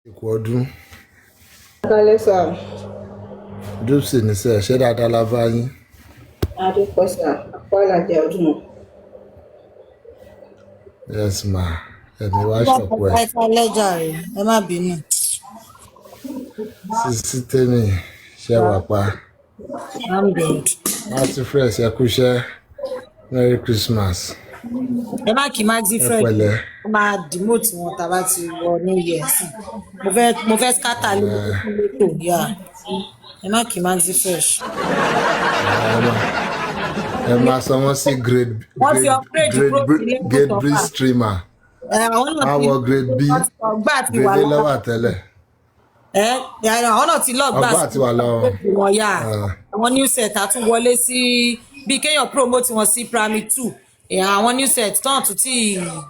Ìkú ọdún. Kálẹ́ sà. Dúpsì ní sẹ́ ṣé dáadáa la bá yín. Adúpẹ́ sà, àpò àlàjẹ ọdún. Yes ma, ẹ̀mí wá ṣọ̀pọ̀ ẹ̀. Bá lẹ́jà rẹ̀ ẹ má bínú. Sísí tẹ́nì ṣe wà pa. I'm good. Láti fresh ẹ kúṣẹ́. Merry Christmas. Ẹ má kí Maxi Ẹ Fresh pẹ̀lẹ́. ó máa demote wọn tá a bá ti wọ New Year sí. Mo fẹ́ scatter lóko yá. Ẹ má kí Maxi Fresh. Ẹ máa sọ wọ́n sí grade B streamer. Àwọn grade B grade lọ́wọ́ tẹ́lẹ̀. Àwọn náà ti lọ́ọ̀ gbà Ọgbà àti wà lọ́wọ́. Wọ́n yá. Àwọn new set á tún wọlé sí bí kéèyàn promote wọn sí primary 2. Àwọn new set tán tún ti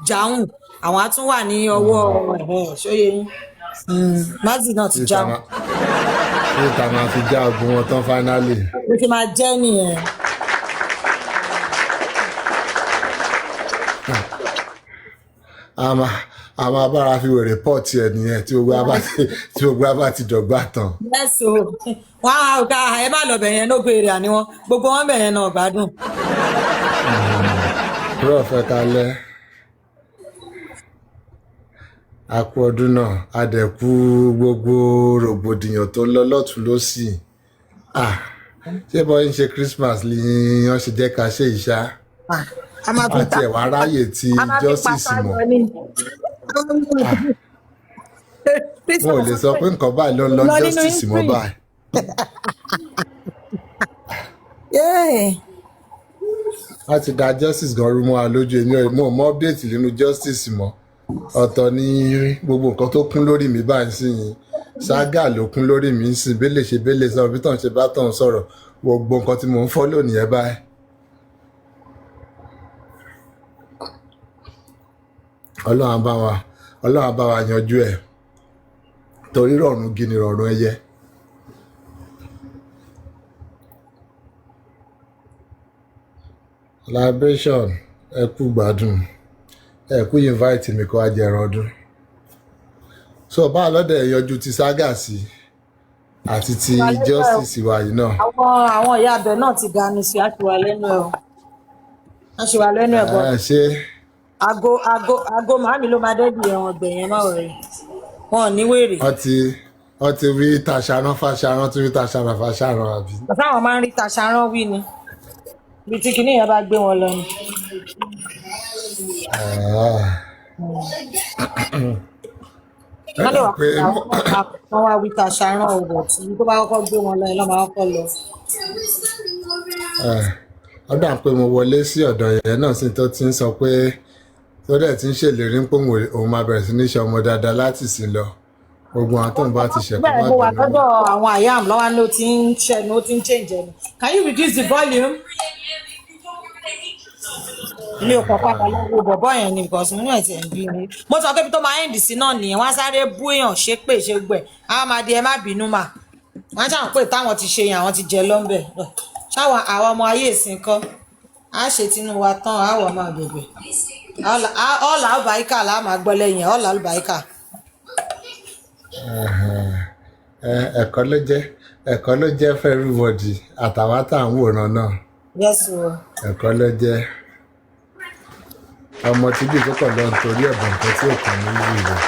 jáhùn. Àwọn á tún wà ní ọwọ́ ṣóyè yín. Maxi náà ti jáhùn. Ṣé ìta máa fi já ogun wọn tán finally? Ó ti máa jẹ́ nìyẹn. A máa bára fi wèrè pọ́ọ̀tì ẹ̀ nìyẹn tí gbogbo abá ti dọ̀gbà tán. Yes o, wọ́n á ọ̀gá ẹ má lọ bẹ̀yẹn lógo èrè àní wọn, gbogbo wọn bẹ̀yẹn náà gbádùn. Prof ẹ kalẹ́. A kú ọdún náà, a dẹ̀ kú gbogbo rògbòdìyàn tó lọ lọ́tún lósì. Ṣé bọ́ ń ṣe Christmas ni wọ́n ṣe jẹ́ ká ṣe ìṣá? Àti ẹ̀wà ráyè ti justice mọ̀. Wọn ò lè sọ pé nǹkan báyìí ló ń lọ justice mọ́ báyìí. Wọ́n ti da justice gan rú mọ́ wa lójú èmi ò mọ update nínú justice mọ́. Ọ̀tọ̀ ni gbogbo nǹkan tó kún lórí mi báyìí sí yìí. Ságà ló kún lórí mi sí bẹ́lẹ̀ ṣe bẹ́lẹ̀ sọ̀rọ̀ bí tàn ṣe bá tàn sọ̀rọ̀ gbogbo nǹkan tí mò ń fọ́ lónìí ẹ báyìí. Ọlọ́run á bá wa yanjú ẹ̀ torí rọ̀rùn gini rọ̀rùn ẹyẹ. Liberation ẹ kú gbádùn ẹ kú invite mi kó wá jẹran ọdún. So bá lọ́dẹ̀ yanjú ti Saga sí àti ti justice wa yìí náà. Àwọn ìyá abẹ náà ti dànù sí àṣìwà lẹ́nu ẹ̀ o. Àṣìwà lẹ́nu ẹ̀ bọ̀. Ṣé Ago màámi ló máa dẹ́bi ẹ̀wọ̀n ọ̀gbẹ̀ yẹn máa rẹ̀. Wọn ò ní wèrè. Wọ́n ti rí tàṣàrán fàṣàrán tó rí tàṣàrán fàṣàrán àbí. Bàbá àwọn máa ń rí tàṣàrán wí ni. Ibi tí kinní yẹn bá gbé wọn lọ ni. Wọ́n wá wí tàṣàrán ọ̀rọ̀ tí tó bá kọ́kọ́ gbé wọn lọ ẹ̀ lọ́ máa kọ́kọ́ lọ. Ó dà pé mo wọlé sí ọ̀dọ̀ yẹn náà sí tó ti ń sọ pé tó dẹ̀ ti ń ṣèlérí pé òun máa bẹ̀rẹ̀ sí ní ṣe ọmọ dáadáa láti sí lọ gbogbo àwọn tó ń bá ti ṣẹ̀kọ́ má bẹ̀rẹ̀ mo wà lọ́dọ̀ àwọn àyàm lọ́wọ́ ló ti ń ṣẹ̀nu ó ti ń change ẹnu. Can you reduce the volume? Ilé ọkọ̀ pápá lọ́wọ́ bọ̀bọ̀ yẹn ni because mo náà ti ẹ̀ ń bí mi. Mo sọ pé ibi tó máa ń dì sí náà nìyẹn wọ́n á sáré bú èèyàn ṣépè ṣe gbẹ̀ àwọn máa di ẹ má bínú mà wọ́n á ṣàwọn pé táwọn ti ṣe yẹn àwọn ti jẹ lọ́nbẹ̀ ṣáwọn àwọn ọmọ ayé ìsìn kan á ṣe tinú wa tán àwọ̀ máa bẹ̀bẹ̀ ọ̀là àlùbáríkà là máa gbọ́ lẹ́yìn ọ̀là àlùbáríkà. ẹ̀kọ́ ló jẹ́ for everybody àtàwọn àtàwọn wòran náà. Yes o. Ẹ̀kọ́ ló jẹ́ ọmọ tí bí kókò lọ nítorí ẹ̀bùn nǹkan tí ò kàn ní ìlú rẹ̀.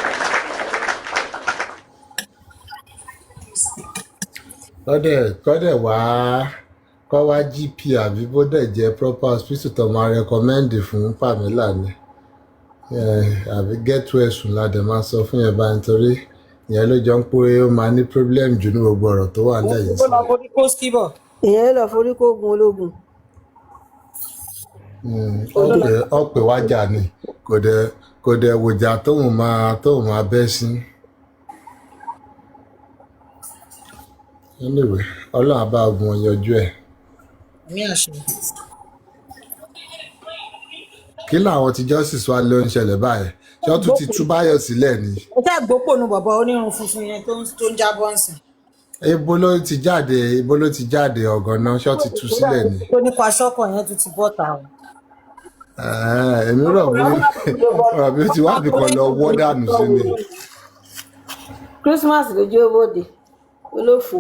kọ́dẹ̀ wá kọ́ wá GP àbí bó dẹ̀ jẹ́ proper hospital tó máa recommend fún Pamela ni àbí get well sùn la dẹ̀ máa sọ fún yẹn bá nítorí ìyẹn ló jọ ń pé ó máa ní problem jù ní gbogbo ọ̀rọ̀ tó wà lẹ́yìn sí. Ìyẹn lọ forí kó gun ológun. Ọ̀pẹ̀ wájà ni kò dẹ̀ wòjà tóun máa bẹ́ sí. Anyway, Ọlọ́run á bá ogun wọn yanjú ẹ̀. Kí làwọn ti justice wa ló ń ṣẹlẹ̀ báyìí ṣé wọ́n tún ti tú Báyọ̀ sílẹ̀ ni. Ó fẹ́ gbópònú bọ̀bọ̀ onírun funfun yẹn tó ń jábọ́ ń sìn. Ibo ló ti jáde ọ̀gànná ṣé wọ́n ti tú sílẹ̀ ni. Tó nípa ṣọ́kọ̀ yẹn tún ti bọ́ta o. Èmi rọ̀ bí ó ti wá bìkan lọ wọ́ dànù sí ni. Christmas lójú owóde olófò.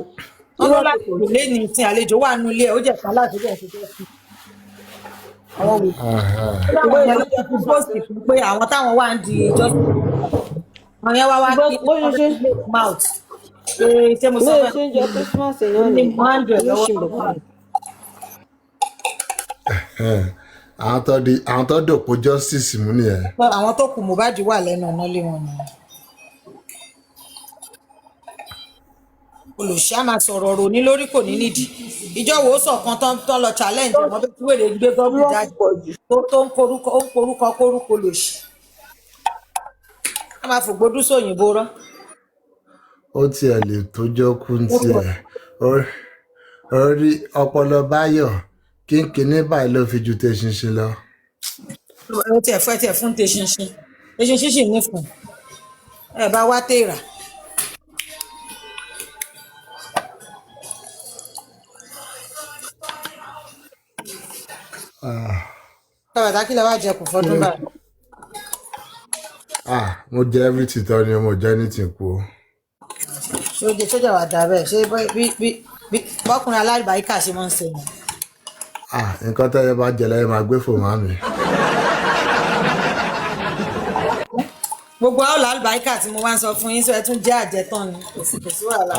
wọ́n ló láti lè ní ìsìn àlejò wà nínú ilé ẹ̀ ó jẹ́ kan láti jẹ́ ìṣẹ́jọ́ sí àwọn wò. Ìgbó Láwọn yẹn ló ìṣe ti fi Christmas póòsì fún pé àwọn táwọn wà ń di justice àwọn yẹn wá kí bó ṣe ṣe mouth pé ṣé mo sọ bó fẹ́ ṣe ń jẹ Christmas náà ní ni mo ń jẹ lọ́wọ́ oníṣìnbọ̀. àwọn tó dòpò justice mú nìyẹn. àwọn tó kù Mohbad wà lẹ́nu ọ̀nà lé wọn nìyẹn. olùṣá máa sọ̀rọ̀ rò ní lórí kò ní nídìí ìjọ wo sọ̀kan tán lọ challenge wọn bí wèrè gbé gọ́ọ̀mù jáde tó ń korúkọ lòṣì a máa fògbódú sóyìnbó rán. ó tiẹ̀ lè tójọ́ kú tiẹ̀ orí ọpọlọ báyọ̀ kínkínní báyìí ló fi ju tẹṣinṣin lọ. ó tiẹ̀ fún tẹṣinṣin sì nífun ẹ bá wá tèèrà. Bàbá kí lè wá jẹ kù fọdún báyìí. mo jẹ everything tán ni mo jẹ anything kú o. sójà wà dà bẹ́ẹ̀ ṣé bí bọ́kùnrin alálùbáríkà ṣe máa ń ṣe mọ́. nǹkan tẹ́yẹ bá jẹ lẹ́yìn máa gbé fò máa mi. gbogbo àwọn alálùbáríkà tí mo máa ń sọ fún yín sọ ẹ tún jẹ́ àjẹtán ni kò sí wàhálà.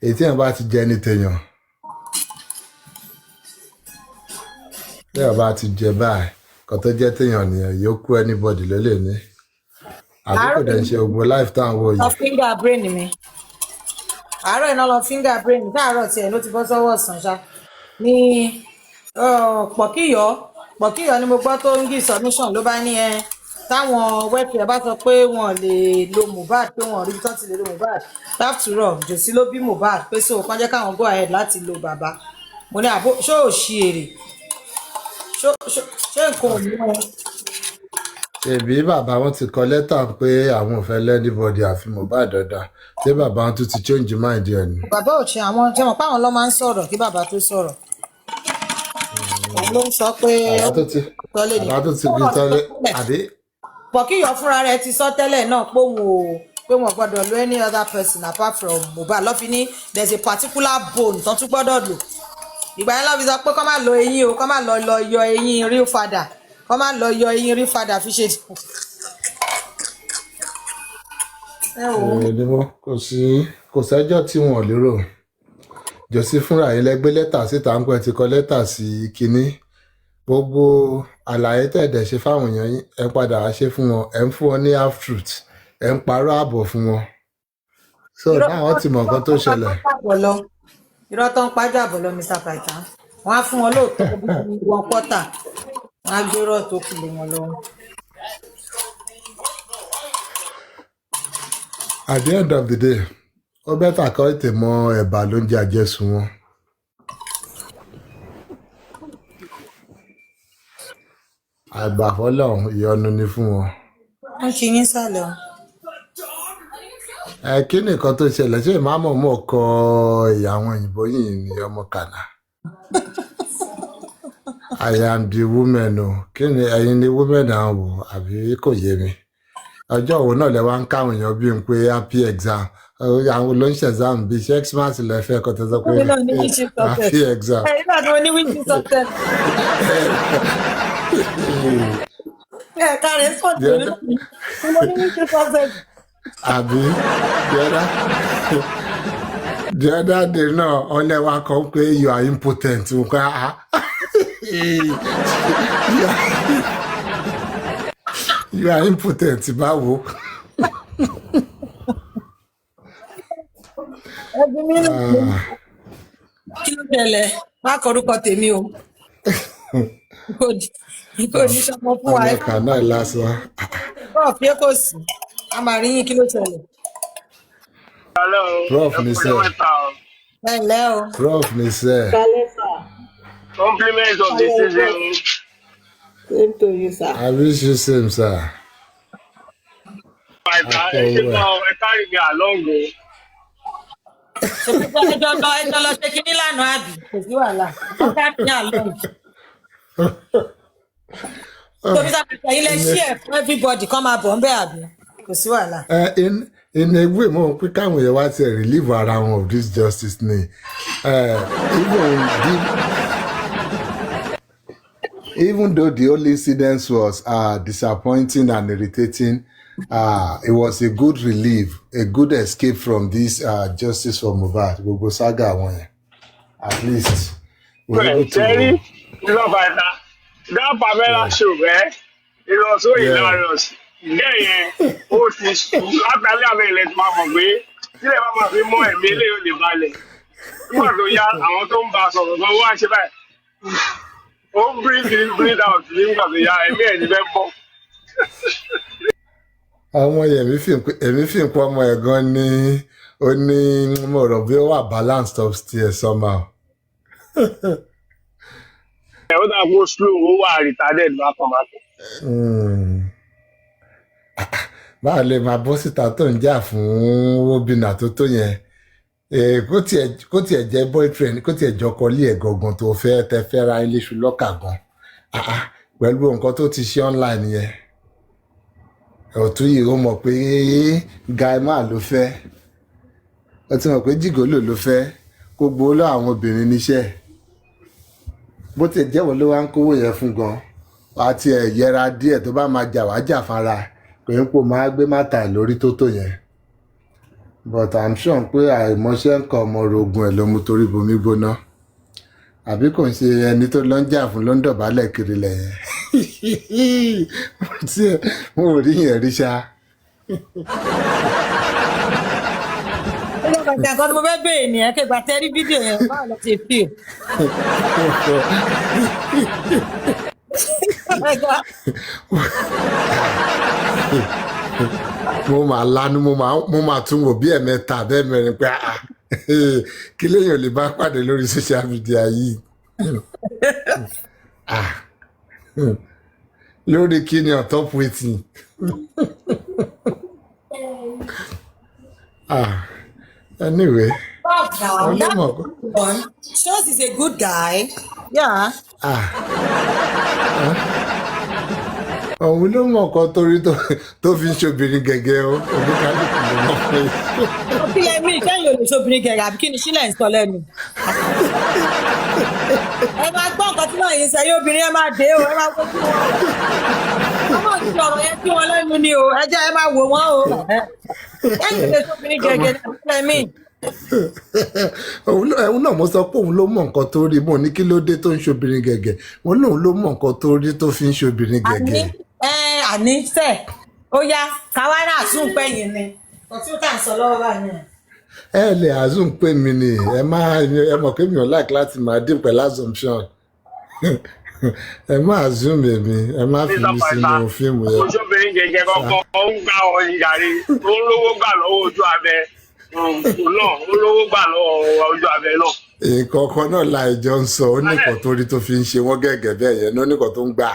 èyí tí èèyàn bá ti jẹ ní tèèyàn téèyàn bá ti jẹ báyìí kan tó jẹ́ téèyàn nìyẹn yóò kú anybody ló lè ní àbí kò dẹ̀ ń ṣe ogun life tá à ń wò yìí. lọ finger brain mi àárọ̀ iná lọ finger brain mi táàárọ̀ tiẹ̀ ló ti bọ́ sọ́wọ́ ọ̀sán ṣá ní pọ̀kíyọ̀ ni mo gbọ́ tó ń gí submission ló bá ní ẹ táwọn wẹ́pẹ̀ bá sọ pé wọ́n lè lo Mohbad pé wọ́n rí tó ti lè lo Mohbad after all jòsí ló bí Mohbad pé so kàn jẹ́ káwọn go ahead láti lo bàbá mo ní àbó ṣó ò ṣí èrè ṣé nǹkan ò ní wọn. ṣèbí bàbá wọn ti kọ lẹ́tà pé àwọn ò fẹ́ lẹ́nìbọ̀dì àfi Mohbad dọ́dà ṣé bàbá wọn tún ti change mind ẹ̀ ni. bàbá ò ṣe àwọn ṣe mọ̀ pé àwọn ló máa ń sọ̀rọ̀ kí bàbá tó sọ̀rọ̀ òun ló ń sọ pé bàbá tó ti fi tọ́lé àbí. Pọ̀kíyọ̀ fúnra rẹ̀ ti sọ tẹ́lẹ̀ náà pé wọn gbọ́dọ̀ lo any other person apart from Mohbad lọ́fi ní there is a particular bone tán tún gbọ́dọ̀ lò ìgbà yẹn lọ́fi sọ pé kọ́ máa lo eyín o kọ́ máa lọ yọ eyín real father kọ́ máa lọ yọ eyín real father fi ṣe. kò sẹ́jọ́ tí wọn ò lérò jòsí fúnra yín lẹ́gbẹ́ lẹ́tà síta ń pẹ́ ti kọ lẹ́tà sí kínní gbogbo àlàyé tẹ̀dẹ̀ ṣe fáwọn èèyàn yín ẹ padà wá ṣe fún wọn ẹ ń fún wọn ní half truth ẹ ń parọ́ ààbọ̀ fún wọn so náà ti mọ̀ nǹkan tó ṣẹlẹ̀. irọ́ tó ń pájú àbọ̀ lọ Mr. Paita wọ́n á fún wọn lóòótọ́ bí wọn pọ́tà wọ́n á gbérò tó kù lé wọn lọ́wọ́. At the end of the day ó bẹ́tà kọ́ ètè mọ ẹ̀bà lóúnjẹ àjẹsùn wọn. àgbàfọ́lọ́hún ìyọnu ni fún wọn. wọ́n ṣe yín sálẹ̀ o. kí ni nǹkan tó ṣẹlẹ̀ ṣé ìmáàmù mọ̀ kọ àwọn òyìnbó yìí ní ọmọ kàná. I am the woman o kí ni ẹ̀yin ni woman àwọn wò àbí kò yé mi. ọjọ́ òun náà lẹ wá ń káwọn èèyàn bí n pé happy exam àwọn olóńṣẹ́ exam bíi ṣé xmas lè fẹ́ kọ́ tó sọ pé happy exam. nígbà tí wọ́n ní wíṣí sọ́tẹ̀. ẹ̀ka rẹ̀ sọ̀tẹ̀ wọ́n ní wíṣí sọ́tẹ̀. àbí the other day náà ọlẹ́wà kan pé you are impotent nǹkan you are impotent báwo. ẹbí mi ló kí ló ṣẹlẹ̀ má kọrúkọ tèmi o kò ní sọmọ fún wa. ọmọ kan náà lásán. prof yẹ kò sí a máa rí yín kí ló ṣẹlẹ̀. prof ní sẹ́ ẹ ǹlẹ́ o. prof ní sẹ́. Compliments of the season. Same to you, sir. I wish you same, sir. I carry me along. ẹjọ́ lọ ṣe kínní lánàá àbí kò sí wàhálà wọ́n ká ní àlọ́. tóbi sábà ilé iṣẹ́ fún everybody kọ́ máa bọ̀ ń bẹ́ àbí kò sí wàhálà. in a way mo pé káwọn èèyàn wá ti relieve ara wọn of this justice ni even though the whole incident was disappointing and irritating, it was a good relief, a good escape from this justice for Mohbad gbogbo saga wọn yẹn at least we're able to. Terry, that Pamela show, it was so hilarious. Then, ó ti sùn látàlẹ́ àwọn ilẹ̀ tí máa mọ̀ pé sílẹ̀ bá máa fi mọ́ ẹ̀mí ilé ò lè balẹ̀. Nígbà tó yá àwọn tó ń bá a sọ̀rọ̀ gan wá ṣe báyìí. Ó ń breathe out nígbà tó yá ẹ̀mí ẹ̀ ní fẹ́ bọ́. Àwọn èmi fi ń pọ́ ọmọ ẹ̀ gan ni ó ní mo rò bí ó wà balanced upstairs somehow. Ó dà kó slow, ó wà retarded bákan. Báwo lè máa bọ́ síta tó ń jà fún obìnrin tó yẹn kó tiẹ̀ jẹ́ boyfriend kó tiẹ̀ jọkọ lé ẹ̀ gangan tó fẹ́ tẹ fẹ́ ra ilé iṣu lọ́kà gan pẹ̀lú nǹkan tó ti ṣe online yẹn ọ̀tún yìí ó mọ̀ pé guy máa ló fẹ́ ó ti mọ̀ pé jìgòlò ló fẹ́ kó gbowó lọ àwọn obìnrin níṣẹ́ bó ti jẹ́wọ́ ló wá ń kówó yẹn fún gan àti ẹ̀ yẹra díẹ̀ tó bá máa jà wá jà fara pé ń pò máa gbé mátà lórí tó yẹn but I'm sure pé àìmọṣẹ́ nǹkan ọmọ orogun ẹ̀ ló mú torí bomi gbóná àbí kò ń ṣe ẹni tó lọ ń jà fún ló ń dọ̀bálẹ̀ kiri lẹ́yìn mo ò rí yẹn rí ṣá. Nǹkan tí mo fẹ́ bèèrè nìyẹn kí ìgbà tẹ́ rí fídíò yẹn báwo lọ ti fi. Mo máa lanu mo máa tún wò bí ẹ̀mẹ́ta bẹ́ẹ̀ mẹ́rin pé kí léèyàn lè bá pàdé lórí social media yìí lórí kí ni on top wetin. Anyway. Shows is a good guy. Yeah. Òun ló mọ̀ nǹkan tó fi ń ṣobìnrin gẹ́gẹ́ o oníkálùkù ló mọ̀ pé. Òbí ẹ̀mí ìkẹyìn ò lè ṣobìnrin gẹ̀gẹ́ àbí kí ni sílẹ̀ ń sọ lẹ́nu. Ẹ máa gbọ́ nǹkan tí náà yìí ń sẹ́yìn obìnrin ẹ máa dé o ẹ máa gbọ́ sí wọn. Ọmọ ti ọ̀rọ̀ yẹn kí wọn lẹ́nu ni o ẹ jẹ́ ẹ máa wò wọ́n o. Ẹ̀yìn lè ṣobìnrin gẹ̀gẹ́ ẹ̀mí. Òun náà mo sọ pé òun ló mọ̀ nǹkan tó rí mo ní kí ló dé tó ń ṣobìnrin gẹ̀gẹ́ mo lóun ló mọ̀ nǹkan tó rí tó fi ń ṣobìnrin gẹ̀gẹ́. Àní sẹ́ ó yá káwá náà sùn pẹ́yìn ni kò tí ó tà ń sọ lọ́wọ́ báyìí. Ẹ lè assume pé mi ni ẹ mọ̀ pé mi ò like láti máa dín pẹ̀lú assumption ẹ má assume èmi ẹ má fi mi sínú fíìmù yẹn. Òṣòbìnrin gẹ́gẹ́ kọ́kọ́ ó ń gbà ọ ìyàrí ó ń lówó gbà lọ́wọ́ ojú abẹ náà ó lówó gbà lọ́wọ́ ojú abẹ náà. Nǹkan kan náà la ìjọ ń sọ ó ní nǹkan tó rí tó fi ń ṣe wọ́n gẹ́gẹ́ bẹ́ẹ̀ yẹn ó ní nǹkan tó ń gbà.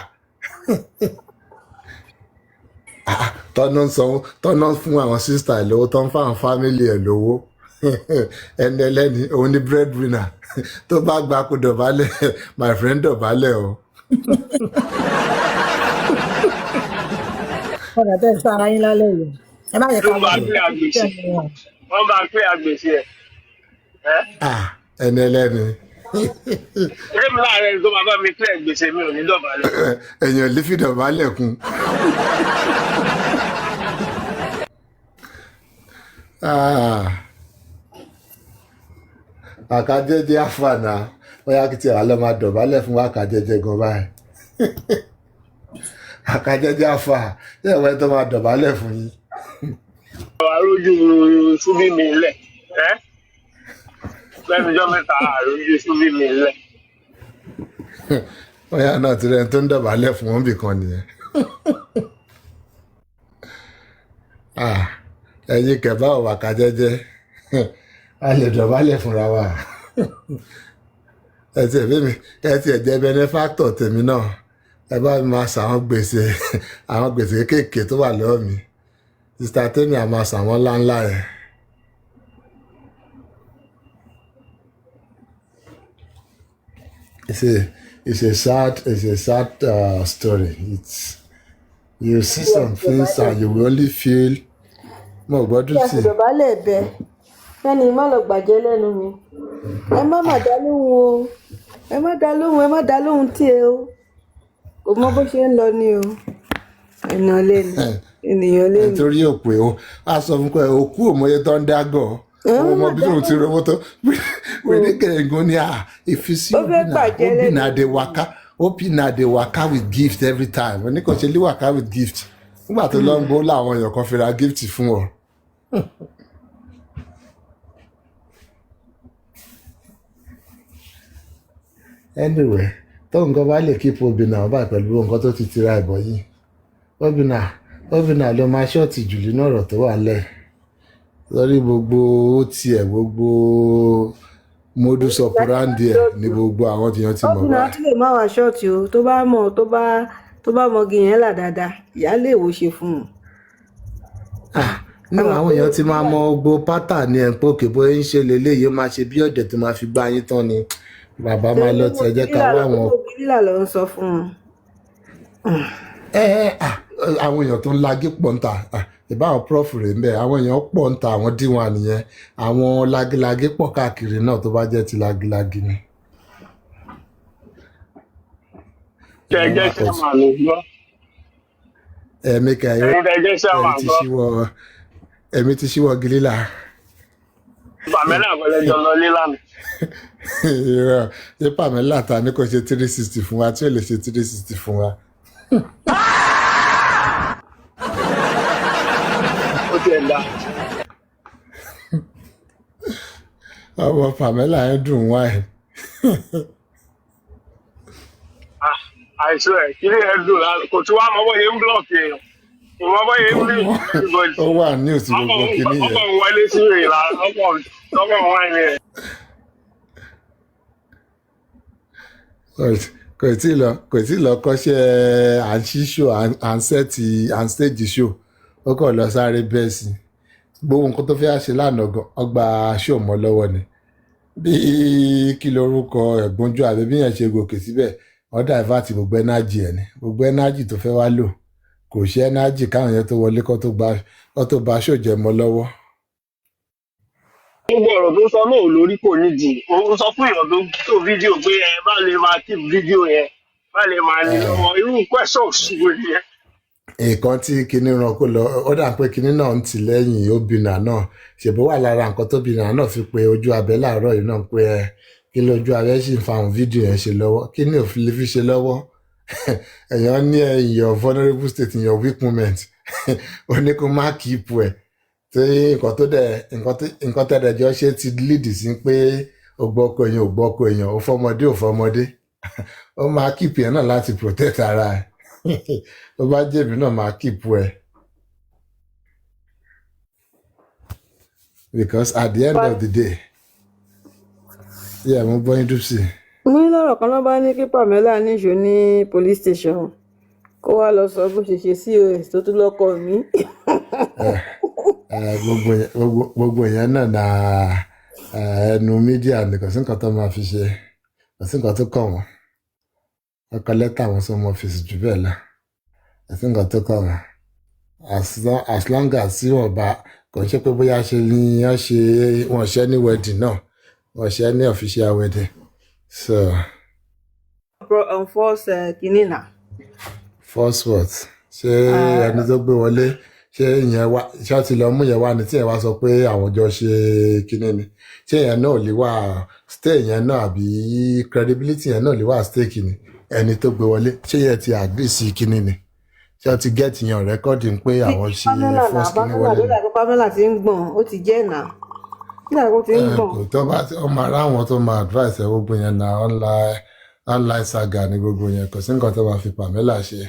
Tọ́nà fún àwọn sísítà ẹ̀ lówó tọ́ ń fáwọn fámìlì ẹ̀ lówó ẹni ẹlẹ́ni òun ni breadwinner tó bá gba kó dọ̀bálẹ̀ my friend dọ̀bálẹ̀ o. Ọ̀nà tẹ́ ẹ sọ ara yín lálẹ́ yìí ẹ má yẹ ká wọ́n bá pé àgbèsè ẹ̀. Ẹni ẹlẹ́ni. Èmi láàárẹ̀ tó máa bá mi pé gbèsè mi ò ní dọ̀bálẹ̀. Èèyàn lè fi dọ̀bálẹ̀ kún. Àkàjẹ́jẹ́ àfààná bóyá kí tí àlọ́ máa dọ̀bálẹ̀ fún àkàjẹ́jẹ́ gan báyìí. Àkàjẹ́jẹ́ àfà ṣé ẹ̀wọ̀n tó máa dọ̀bálẹ̀ fún yín. Àrójú ṣúbí mi lẹ̀ lẹ́nujọ́ mẹ́ta àrójú ṣúbí mi lẹ̀. Bóyá náà ti rẹ̀ tó ń dọ̀bálẹ̀ fún wọn bìkan nìyẹn. Ẹ̀yin kẹ̀bá ọ̀wà àkàjẹ́jẹ́ a lè dọ̀bálẹ̀ fúnra wa. Ẹ ti ẹ̀jẹ̀ benefactor tèmi náà ẹ bá mi máa ṣàwọn gbèsè kéékèèké tó wà lọ́wọ́ mi sista tèmi à máa ṣàwọn ńláńlá ẹ̀. It's a sad story. You see some things and you will only feel mo gbọ́dún kí a sí sì dọ̀bálẹ̀ bẹ̀ kẹ́ni má lọ gbàjẹ́ lẹ́nu mi ẹ má mà dá lóhùn o ẹ má dá lóhùn ẹ má dá lóhùn tí ẹ o kò mọ bó ṣe ń lọ ni o ẹ̀nà lẹ́nu ènìyàn lẹ́nu. nítorí òpè o a sọ fún pé òkú òmòye tó ń dágọ̀ owó ọmọ bí tóun ti rówó tó pèdékèégun ni ìfisí Ó fẹ́ bàjẹ́ lẹ́nu. obìnrin dey waka with gift every time wọn ní kò ṣe lè waka with gift nígbà tó lọ ń gbó làwọn èèyàn kan fi ra gift fún ọ. anyway tóun kan bá lè kíp obìnrin àwọn báyìí pẹ̀lú nǹkan tó ti tira ìbọn yìí obìnrin ló máa ṣọ́ọ̀tì jù nínú ọ̀rọ̀ tó wà lẹ̀ lórí gbogbo ó tiẹ̀ gbogbo modus operandi ẹ̀ ní gbogbo àwọn tìyàn ti mọ̀ obìnrin báyìí. àti lè má wá ṣọ́ọ̀tì o tó bá mọ̀ tó bá mọgi yẹn là dáadáa ìyá lè wò ṣe fún un. ní àwọn èèyàn ti máa mọ gbogbo pátá ní ẹ̀ ń pòkè bóyá ń ṣe lélẹ́yìí ó máa ṣe bí ọ̀dẹ̀ tó máa fi gbá yín tán ni bàbá máa lọ tiẹ̀ jẹ́ ká wá wọn. gbogbo lílà ló ń sọ fún un. àwọn èèyàn tó ń lagé pọ̀ ń ta ìbáwọn prof rè ń bẹ̀ àwọn èèyàn pọ̀ ń ta àwọn díwọ̀n nìyẹn àwọn lagilagé pọ̀ káàkiri náà tó bá jẹ́ ti lagilagi ni. Kẹ̀kẹ́ ṣe máa lò gbọ́. ẹ̀mí kẹ̀yọ́ Ẹ̀yin kẹ̀kẹ́ ṣe máa gbọ́. ẹ̀mí ti ṣíwọ́ gilila. Pamela àgbẹ̀lẹ̀ jọ lọ lé lánàá. ṣé Pamela ta ni kò ṣe 360 fún wa tí ò lè ṣe 360 fún wa. Ó ti ẹ̀ dá. ọmọ Pamela ẹ̀ dùn wá ẹ̀. Àìsàn ẹ̀ kí ni ẹ dùn lánàá kò tí wàá mọ bóyá ń blọọkì èèyàn. Kò mọ bóyá ń rí everybody. ó wà ní òsì gbogbo kìíní Ọkọ̀ yẹn. ń wọlé sí ìlà ọkọ̀ ń wáyé ẹ̀. kò tí ì lọ kọ́ṣẹ́ à ń ṣí show à ń sẹ́ẹ̀tì à ń stage show ó kàn lọ sáré bẹ́ẹ̀ sí gbogbo nǹkan tó fẹ́ ṣe lánàá gan ọgbà show mọ́ lọ́wọ́ ni bí kí lorúkọ ẹ̀gbọ́njú àbí bí yẹn ṣe gòkè síbẹ̀ wọ́n divert gbogbo energy ẹ̀ ni gbogbo energy tó fẹ́ wá lò kò ṣe energy káwọn yẹn tó wọlé kó tó bá show jẹ mọ́ lọ́wọ́. Gbogbo ọ̀rọ̀ tó sọ náà lórí kò nídìí. Ó sọ fún èèyàn tó fídíò pé ẹ bá lè máa keep fídíò yẹn bá lè máa ní lọ́wọ́ irú question ṣùgbọ́n yẹn. nǹkan tí kinní ran kó lọ ó dà pé kinní náà ń tì lẹ́yìn obìnrin náà ṣèbó wà lára nǹkan tóbìnrin náà fi pe ojú abẹ láàárọ̀ yìí náà pé kí lójú abẹ sì ń fa àwọn fídíò yẹn ṣe lọ́wọ́ kí ni òfin lè fi ṣe lọ́wọ́ èèyàn ní in your vulnerable state in your weak moment ó ní kó má kíìpù ẹ̀ tí nǹkan tẹ́lẹ̀ jọ ṣe ti lead sí pé ògbọ́kọ èèyàn ògbọ́kọ èèyàn ò fọmọdé ó máa kíìpù ẹ̀ náà láti protect ara ẹ̀ tó bá jẹ̀bi náà máa kíìpù ẹ̀ because at the end of the day mo gbọ́ yín dùn sí. ní lọ́rọ̀ kan ló bá ní kí Pamela níṣó ní police station kó wá lọ sọ bó ṣe ṣe cos tó tún lọ́kọ mi. gbogbo yẹn náà na ẹnu mídíà ni kò sí nǹkan tó máa fi ṣe kò sí nǹkan tó kàn wọ́n ọkọ lẹ́tà wọn sọ ọmọ ọ́fíìsì jù bẹ́ẹ̀ lọ kò sí nǹkan tó kàn wọ́n as long as tí wọ́n bá kò ń ṣe pé bóyá ṣe ni wọ́n ṣe ní wedding náà wọ́n ṣe ní official wedding so. False kìíní náà. False what ṣé ẹni tó gbé wọlé ṣé ìyẹn wá ṣé ó ti lọ mú yẹn wá ni tí yẹn wá sọ pé àwọn jọ ṣe kinní ni ṣé yẹn náà lè wá stay yẹn náà àbí credibility yẹn náà lè wá stake ni ẹni tó gbé wọlé ṣé yẹn ti agree sí kinní ni ṣé ó ti get yẹn rẹ́kọ́dì pé àwọn ṣe first kinní wọlé ni. Pamela ti ń gbọ̀n ó ti jẹ́ náà nígbà tó ti ń gbọ̀n. kò tó bá ọmọ ara àwọn tó máa advice ẹ gbogbo yẹn na online saga ni gbogbo yẹn kò sí nǹkan tó máa fi Pamela ṣe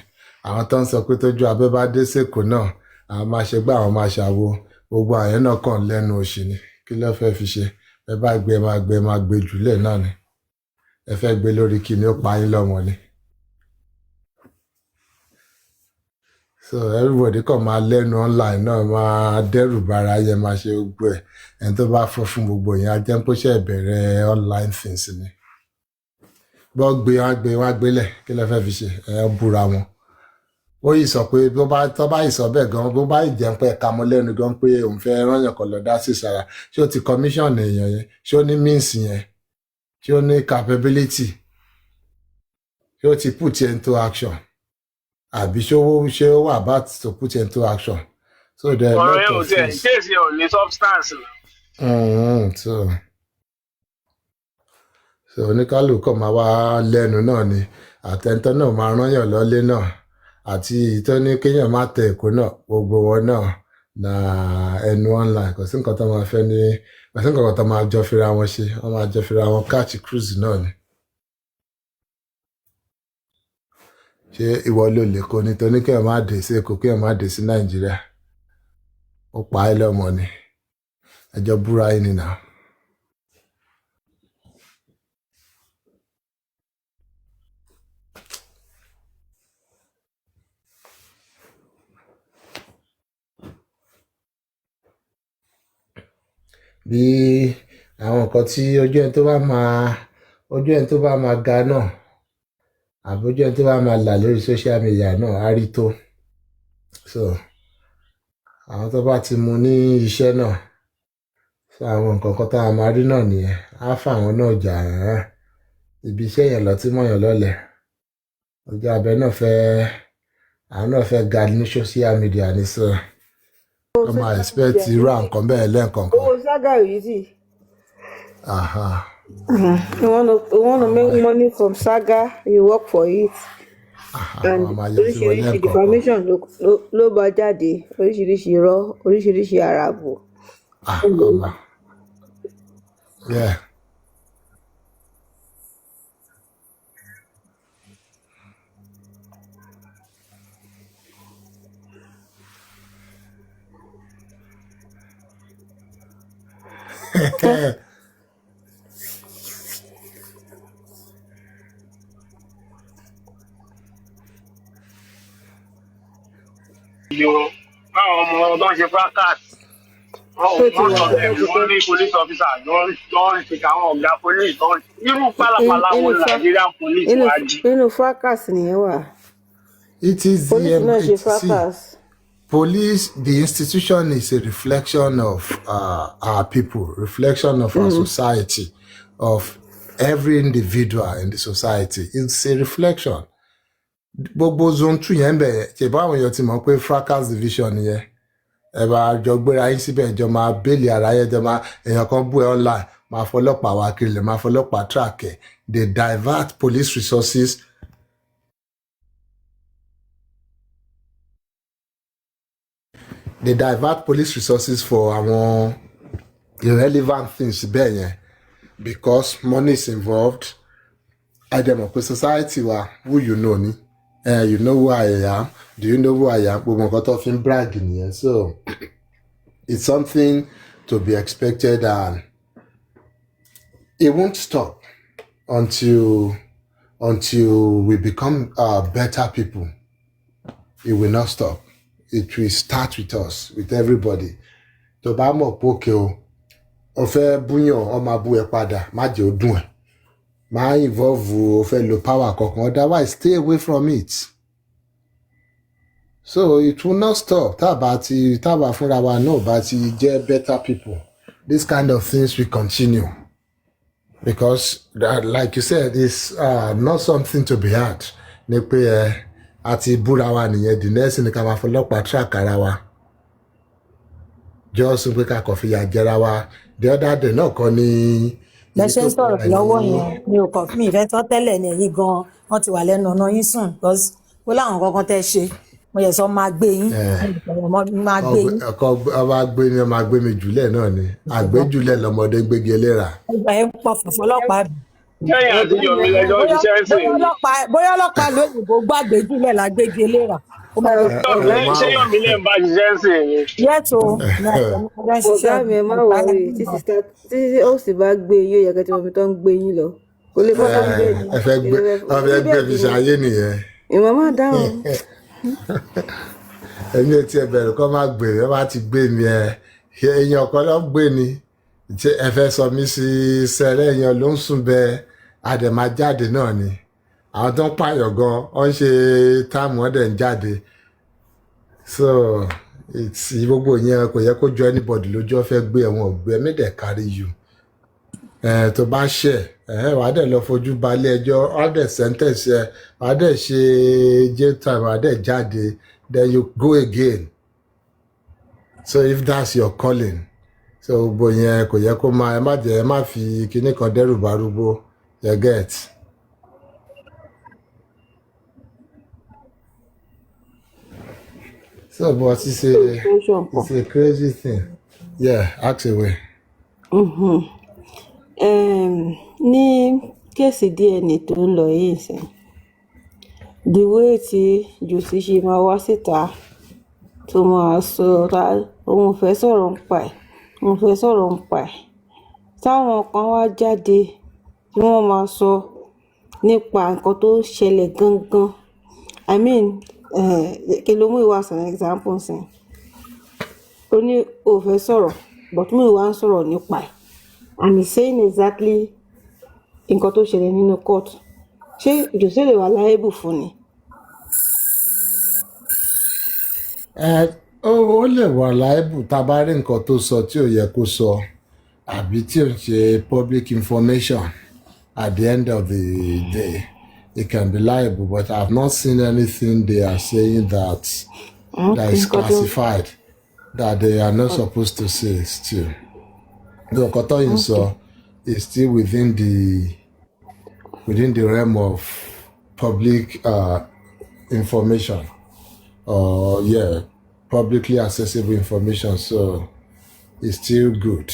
àwọn tó ń sọ pé tójú abẹ́ bá dé sèkó náà àwọn máa ṣe gbá àwọn máa ṣàwo gbogbo àyẹn náà kàn lẹ́nu òṣì ni kí ló fẹ́ fi ṣe ẹ bá máa gbé jùlẹ̀ náà ni ẹ fẹ́ gbé lórí kí ni ó pa yín lọ́mọ ni. so everybody kàn máa lẹ́nu online náà máa dẹ́rù bara yẹn máa ṣe gbogbo ẹ̀ ẹni tó bá fọ́ fún gbogbo yẹn á jẹ́ pé ṣe ìbẹ̀rẹ̀ online things ni gbọ́ gbé wá gbélẹ̀ kí ló fẹ́ fi ṣe ẹ búra wọn ó yìí sọ pé tó bá yìí sọ bẹ́ẹ̀ gan bó bá ìjẹun pé ẹ̀ka mọ́ lẹ́nu gan pé òun fẹ́ rányàn kan lọ dá sí sára ṣé ó ti commission èèyàn yẹn ṣé ó ní means yẹn ṣé ó ní capability ṣé ó ti put it into action àbí ṣé ó wà about to put it into action so there are a ọ̀rọ̀ lot yẹn ò of tiẹ̀ things. kéèsì ò ní substance náà. So oníkálùkù máa wá lẹ́nu náà ni àtẹ̀ntọ́ náà máa rányàn lọ́lé náà àti ìtọ́ ní kéèyàn má tẹ èkó náà gbogbo wọn náà na ẹnu online kò sí nǹkan tó máa fẹ́ ní kò sí nǹkan tó máa jọ fira wọn ṣe wọ́n máa jọ fira wọn catch cruise náà ni. ṣé ìwọ ló lè kó ni tó ní kéèyàn má dé sí èkó kéèyàn má dé sí nàìjíríà ó pa á lọ́mọ ni ẹjọ́ búra yín ni náà. bí àwọn nǹkan tí ojú ẹni tó bá máa ga náà àbójú ẹni tó bá máa là lórí social media náà á rí tó so àwọn tó bá ti mú ní iṣẹ́ náà so àwọn nǹkan kan tá a máa rí náà nìyẹn á fà wọn náà jà rárá ibi iṣẹ́ yẹn lọ tí mọ̀yàn lọ́lẹ̀ ọjọ́ abẹ náà àwọn náà fẹ́ ga ní social media ní so wọ́n máa expect irú nǹkan bẹ́ẹ̀ lẹ́ẹ̀kọ̀ọ̀kan. owó sága yìí sì. Aha. You want to make money from saga, you work for it. And oríṣiríṣi defamation ló bá jáde, oríṣiríṣi irọ́, oríṣiríṣi àràbò. Yeah. Báwọn ọmọ tó ń ṣe fracas wọ́n ní police officer lọ́n ṣe káwọn ọ̀gá police tán irú pálapàla wo Nigerian police wá jí. Nínú fracas nìyẹn wà. It is police náà ṣe fracas. Police, the institution is a reflection of our people, reflection of our society, of every individual in the society. It's a reflection. Gbogbo zone 2 yẹn bẹ̀rẹ̀ ṣe báwọn èèyàn ti mọ̀ pé fracas division yẹn ẹ bá jọ gbéra yín síbẹ̀ jọ máa bẹ́ẹ̀lì ara yẹn jọ máa èèyàn kan bú ẹ online máa fọlọ́pàá wá kiri lẹ̀ máa fọlọ́pàá track ẹ̀ they divert police resources. They divert police resources for àwọn irrelevant things bẹ́ẹ̀ yẹn because money is involved. I dem mọ̀ pé society wa who you know ni you know who I am do you know who I am gbogbo nǹkan tó fi ń brag nìyẹn so it's something to be expected and it won't stop until we become better people. It will not stop. It will start with us, with everybody. Tó bá mọ̀ pé òkè o fẹ́ búyàn ọ máa bú ẹ padà má jẹ́ ó dùn ẹ̀ máa involve o fẹ́ lo power kankan otherwise stay away from it. So it will not stop tábà fúnra wa náà bá ti jẹ́ better people. This kind of things will continue because like you said it's not something to be had ní pé àti búra wa nìyẹn the next ni ká máa fọlọ́pàá track ara wa jọ́sùn pé ká kàn fi yà jẹra wa the other day náà kọ́ ni. lẹ́sẹ̀ ń sọ̀rọ̀ lọ́wọ́ yẹn mi ò kàn fún mi ìfẹ́ tán tẹ́lẹ̀ ní ẹ̀yìn gan-an wọ́n ti wà lẹ́nu ọ̀nà yín sùn because ó láwọn kankan tẹ́ ṣe mo yẹ sọ máa gbé yín máa gbé yín. ọba gbé ni ọmọ gbé mi jùlẹ̀ náà ni àgbéjùlẹ̀ lọmọdé gbégi eléra. ẹgbà ẹ ń pọ fọfọ ọlọ́pàá bì. kẹ́yìn àti yomi lẹ́jọ́ ṣiṣẹ́ ń sìn. bóyá ọlọ́pàá lóyìnbó gbàgbé jùlẹ̀ lágbégi eléra. ṣé yomi lẹ́ ń bá ṣiṣẹ́ ń sìn ni. yẹ́tò ọ̀gá mi ẹ má wọrí tí ó sì bá gbé yín ó yẹ kẹ́ tí wọ́n tó ń gbé yín lọ kò lè fọ́tò gbé yín. ẹ fẹ́ gbé fi ṣàyé nìyẹn. ìmọ̀ máa dáhùn. ẹni tí ẹ bẹ̀rù kọ́ máa gbé ẹ bá ti gbé mi èèyàn kan lọ gbé ni ẹ fẹ́ sọ mí sí sẹ́rẹ́ èèyàn ló ń sùn bẹ́ẹ̀ àdèmá jáde náà ni àwọn tó ń pààyàn gan wọ́n ń ṣe táàmù wọn dẹ̀ ń jáde so gbogbo yẹn kò yẹ kó jọ anybody lójú ọ fẹ́ gbé ẹ̀wọ̀n ògbé ẹ̀mí dẹ̀ carry you tó bá ṣẹ̀ wàá dẹ̀ lọ fojú balẹ̀ ẹjọ́ wàá dẹ̀ sentence ẹ wàá dẹ̀ ṣe jail time wàá dẹ̀ jáde then you go again so if that's your calling so gbogbo yẹn kò yẹ kó máa ẹ má fi kinní kan dẹ́rù bárúgbó you get. So but it's a crazy thing yeah ask away. Ní kéèsì DNA tó ń lọ yìí sìn the way tí jòsí ṣe máa wá síta tó máa sọ òun fẹ́ sọ̀rọ̀ ń pa ẹ̀ táwọn kan wá jáde tí wọ́n máa sọ nípa nǹkan tó ṣẹlẹ̀ gangan I mean kí ló mú ìwà sàn example sìn ó ní ó fẹ́ sọ̀rọ̀ but mú ìwà ń sọ̀rọ̀ nípa ẹ̀ and he's saying exactly nǹkan tó ṣẹlẹ̀ nínú court ṣé jòsí lè wà liable fún ni. Ó lè wà liable tá a bá rí nǹkan tó sọ tí ò yẹ kó sọ àbí tí ò ń ṣe public information at the end of the day it can be liable but I have not seen anything they are saying that is classified that they are not supposed to say still. Nǹkan tó yìí sọ is still within the realm of public information or publicly accessible information so it's still good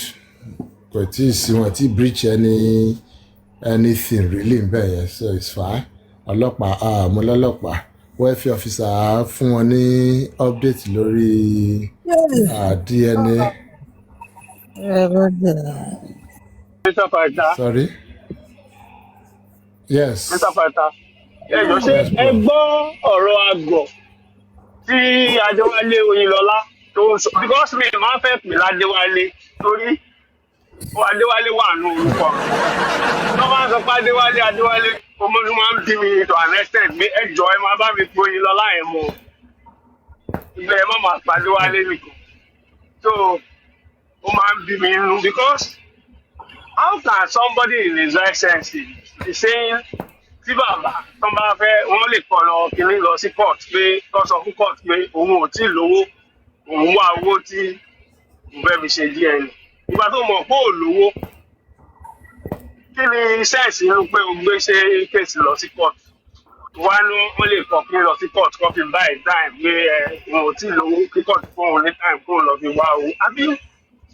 kò tí ì sí wọn tí breach anything really ń bẹ̀ yẹn so it's fine ọlọ́pàá àmúlọ́lọ́pàá welfare officer fún wọn ní update lórí DNA. Mr. Pythagoras. Sorry. Yes. Mr. Pythagoras. Ẹjọ́ ṣé ẹ gbọ́ ọ̀rọ̀ àgọ̀ tí Adéwálé Oyinlọ́lá tó ń sọ because mi máa ń fẹ́ pè ládéwálé torí Adéwálé wà nù orúkọ tó máa ń sọ pé Adéwálé ọmọdé máa ń bí mi to an extent pé ẹjọ́ ẹ máa bá mi pé Oyinlọ́lá ẹ̀ mọ́ ilé ẹ má máa pa Adéwálé nìkan so ó máa ń bí mi nù because how can somebody in his right senses be saying tí bàbá tó bá fẹ́ wọ́n lè kọ́ lọ kínní lọ sí court pé tó sọ fún court pé òun ò tí ì lówó òun wá owó tí òun fẹ́ fi ṣe DNA ìgbà tó mọ̀ pé ò lówó kí ni sẹ́ẹ̀sì inú pé o gbé ṣe kéèsì lọ sí court wá ní wọ́n lè kọ́ kí lọ sí court kó fi buy time pé òun ò tí ì lówó kí court fún òun ní time kó lọ fi wá owó àbí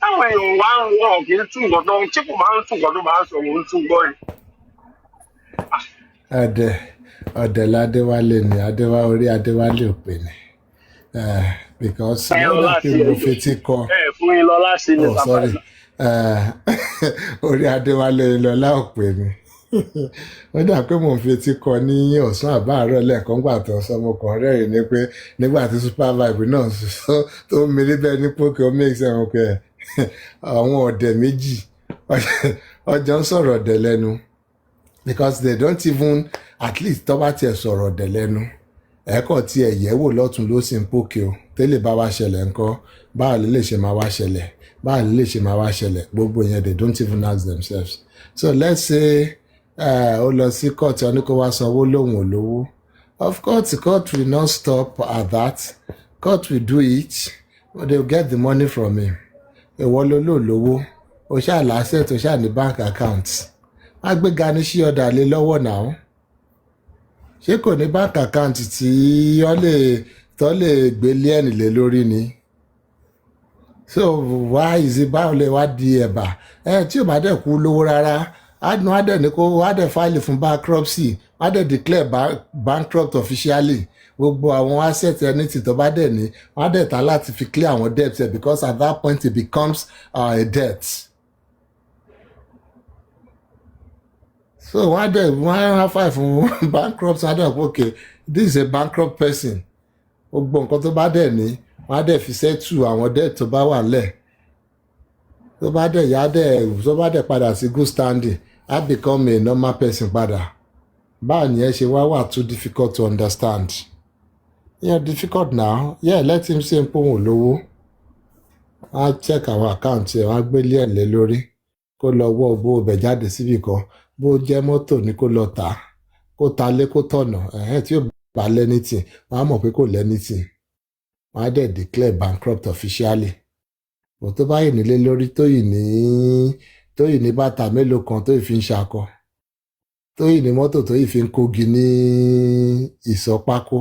táwọn èèyàn wá ń wọ̀n kì í tún nǹkan tó tí kò máa ń tún nǹkan tó máa ń sọ òun tún gbọ́ ni. ọ̀dẹ̀ ládéwálé ni orí Adéwálé ò pè ní because lọ́dà pé mo fetí kọ fún yín lọ́lá sí ní sorry orí Adéwálé Oyinlọ́lá ò pè ní ó dà pé mo fetí kọ ní ọ̀sán àbáàrọ̀ lẹ́ẹ̀kan gbà tó sọmọ kan rẹ́rìn ní pé nígbà tí super vibe náà sọ tó ń mi níbẹ̀ ní pókè ó make sense pé àwọn ọ̀dẹ̀ méjì ọjọ́ ń sọ̀rọ̀ ọ̀dẹ̀ lẹ́nu because they don't even at least tó bá tiẹ̀ sọ̀rọ̀ ọ̀dẹ̀ lẹ́nu ẹ̀kọ́ tí ẹ̀ yẹ̀wò lọ́tún ló sì ń pókè o tẹ́lẹ̀ bá wá ṣẹlẹ̀ ńkọ́ báwo lè lè ṣe máa wá ṣẹlẹ̀ báwo lè lè ṣe máa wá ṣẹlẹ̀ gbogbo yẹn they don't even ask themselves so let's say ó lọ sí court ó ní kó wá sanwó lóhùn olówó of course court will not stop at that court will do it but they will get the money from him ìwọ ló lò lówó o ṣáà lásẹ̀tì o ṣáà ní bank account wọ́n á gbé gani sí ọ̀dà lé lọ́wọ́ náà ṣé kò ní bank account tí tọ́ lè gbélé ẹ̀nì lé lórí ni so why is it báwo lè wá di ẹ̀bà tí ò bá dẹ̀ kú lówó rárá adùn adẹ̀ ní kó adẹ̀ fáìlì fún bankruptcy adẹ̀ declare bankrupt officially gbogbo àwọn asset anything tó bá dẹ̀ ní wọ́n á dẹ̀ ta láti fi clear àwọn debt because at that point it becomes a debt. So wọ́n á file fún bankrupt wọ́n á dẹ̀ pé okay this is a bankrupt person gbogbo nǹkan tó bá dẹ̀ ní wọ́n á dẹ̀ fi settle àwọn debt tó bá wà lẹ̀ tó bá dẹ̀ padà sí good standing á become a normal person padà báwo ni ẹ ṣe wà too difficult to understand? Yeah, difficult now. Yeah, let him say pé òun ò lówó. Wọ́n á check àwọn àkáǹtì ẹ̀, wọ́n á gbélé ẹ̀ lé lórí kó lọ wọ́ owó ọbẹ̀ jáde síbì kan. Bó jẹ́ mọ́tò ni kó lọ tà á, kó ta lé kó tọ̀nà. Tí ò bá lẹ́nìtìn, wọ́n á mọ̀ pé kò lẹ́nìtìn. Wọ́n á dẹ̀ declare bankrupt officially. Bó tó bá yìí nílé lórí tó yìí ní bàtà mélòó kan tó yìí fi ń ṣakọ. Tó yìí ní mọ́tò tó yìí fi ń kógi ní ìsọpákó.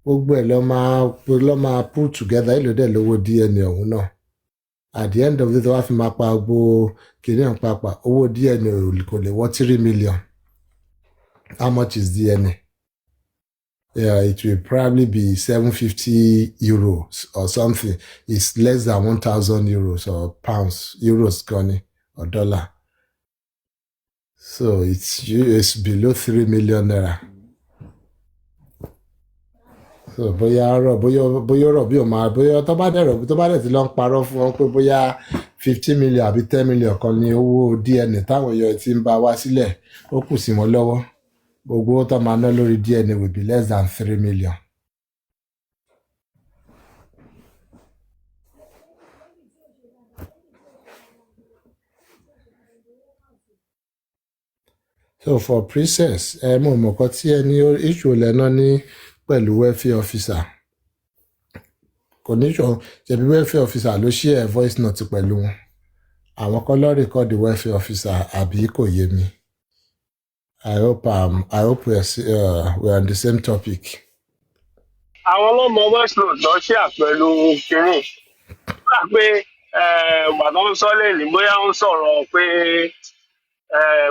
Gbogbo ẹ̀ lọ́ máa pull together èlò dẹ̀ lówó DNA ọ̀hún náà. At the end of the day wá fi máa pa gbogbo kìnìún papà owó DNA kò lè wọ́ 3 million. How much is DNA? Yeah, it will probably be 750 euros or something. It's less than 1,000 euros or pounds, euros gone or dollar. So it's below 3 million naira. So bóyá ọ̀rọ̀ bí o máa bóyá tó bá dẹ̀ ti lọ ń parọ́ fún wọn pé bóyá 15 million àbí 10 million kan ní owó DNA táwọn èèyàn ti ń bá wá sílẹ̀ ó kù sí wọn lọ́wọ́. Gbogbo owó tó máa ná lórí DNA will be less than 3 million. So for Princess, mo mọ̀ kan tí ẹni issue lẹ́nà ní pẹ̀lú welfare officer. Kò ní ṣọ ṣebí welfare officer ló share voice note pẹ̀lú wọn. Àwọn kan ló record the welfare officer àbí kò yé mi. I hope we're on the same topic. Àwọn ọlọ́mọ west road lọ ṣe àpẹẹlú kínní wà pé bàbá ń sọ lẹ́yìn bóyá ń sọ̀rọ̀ pé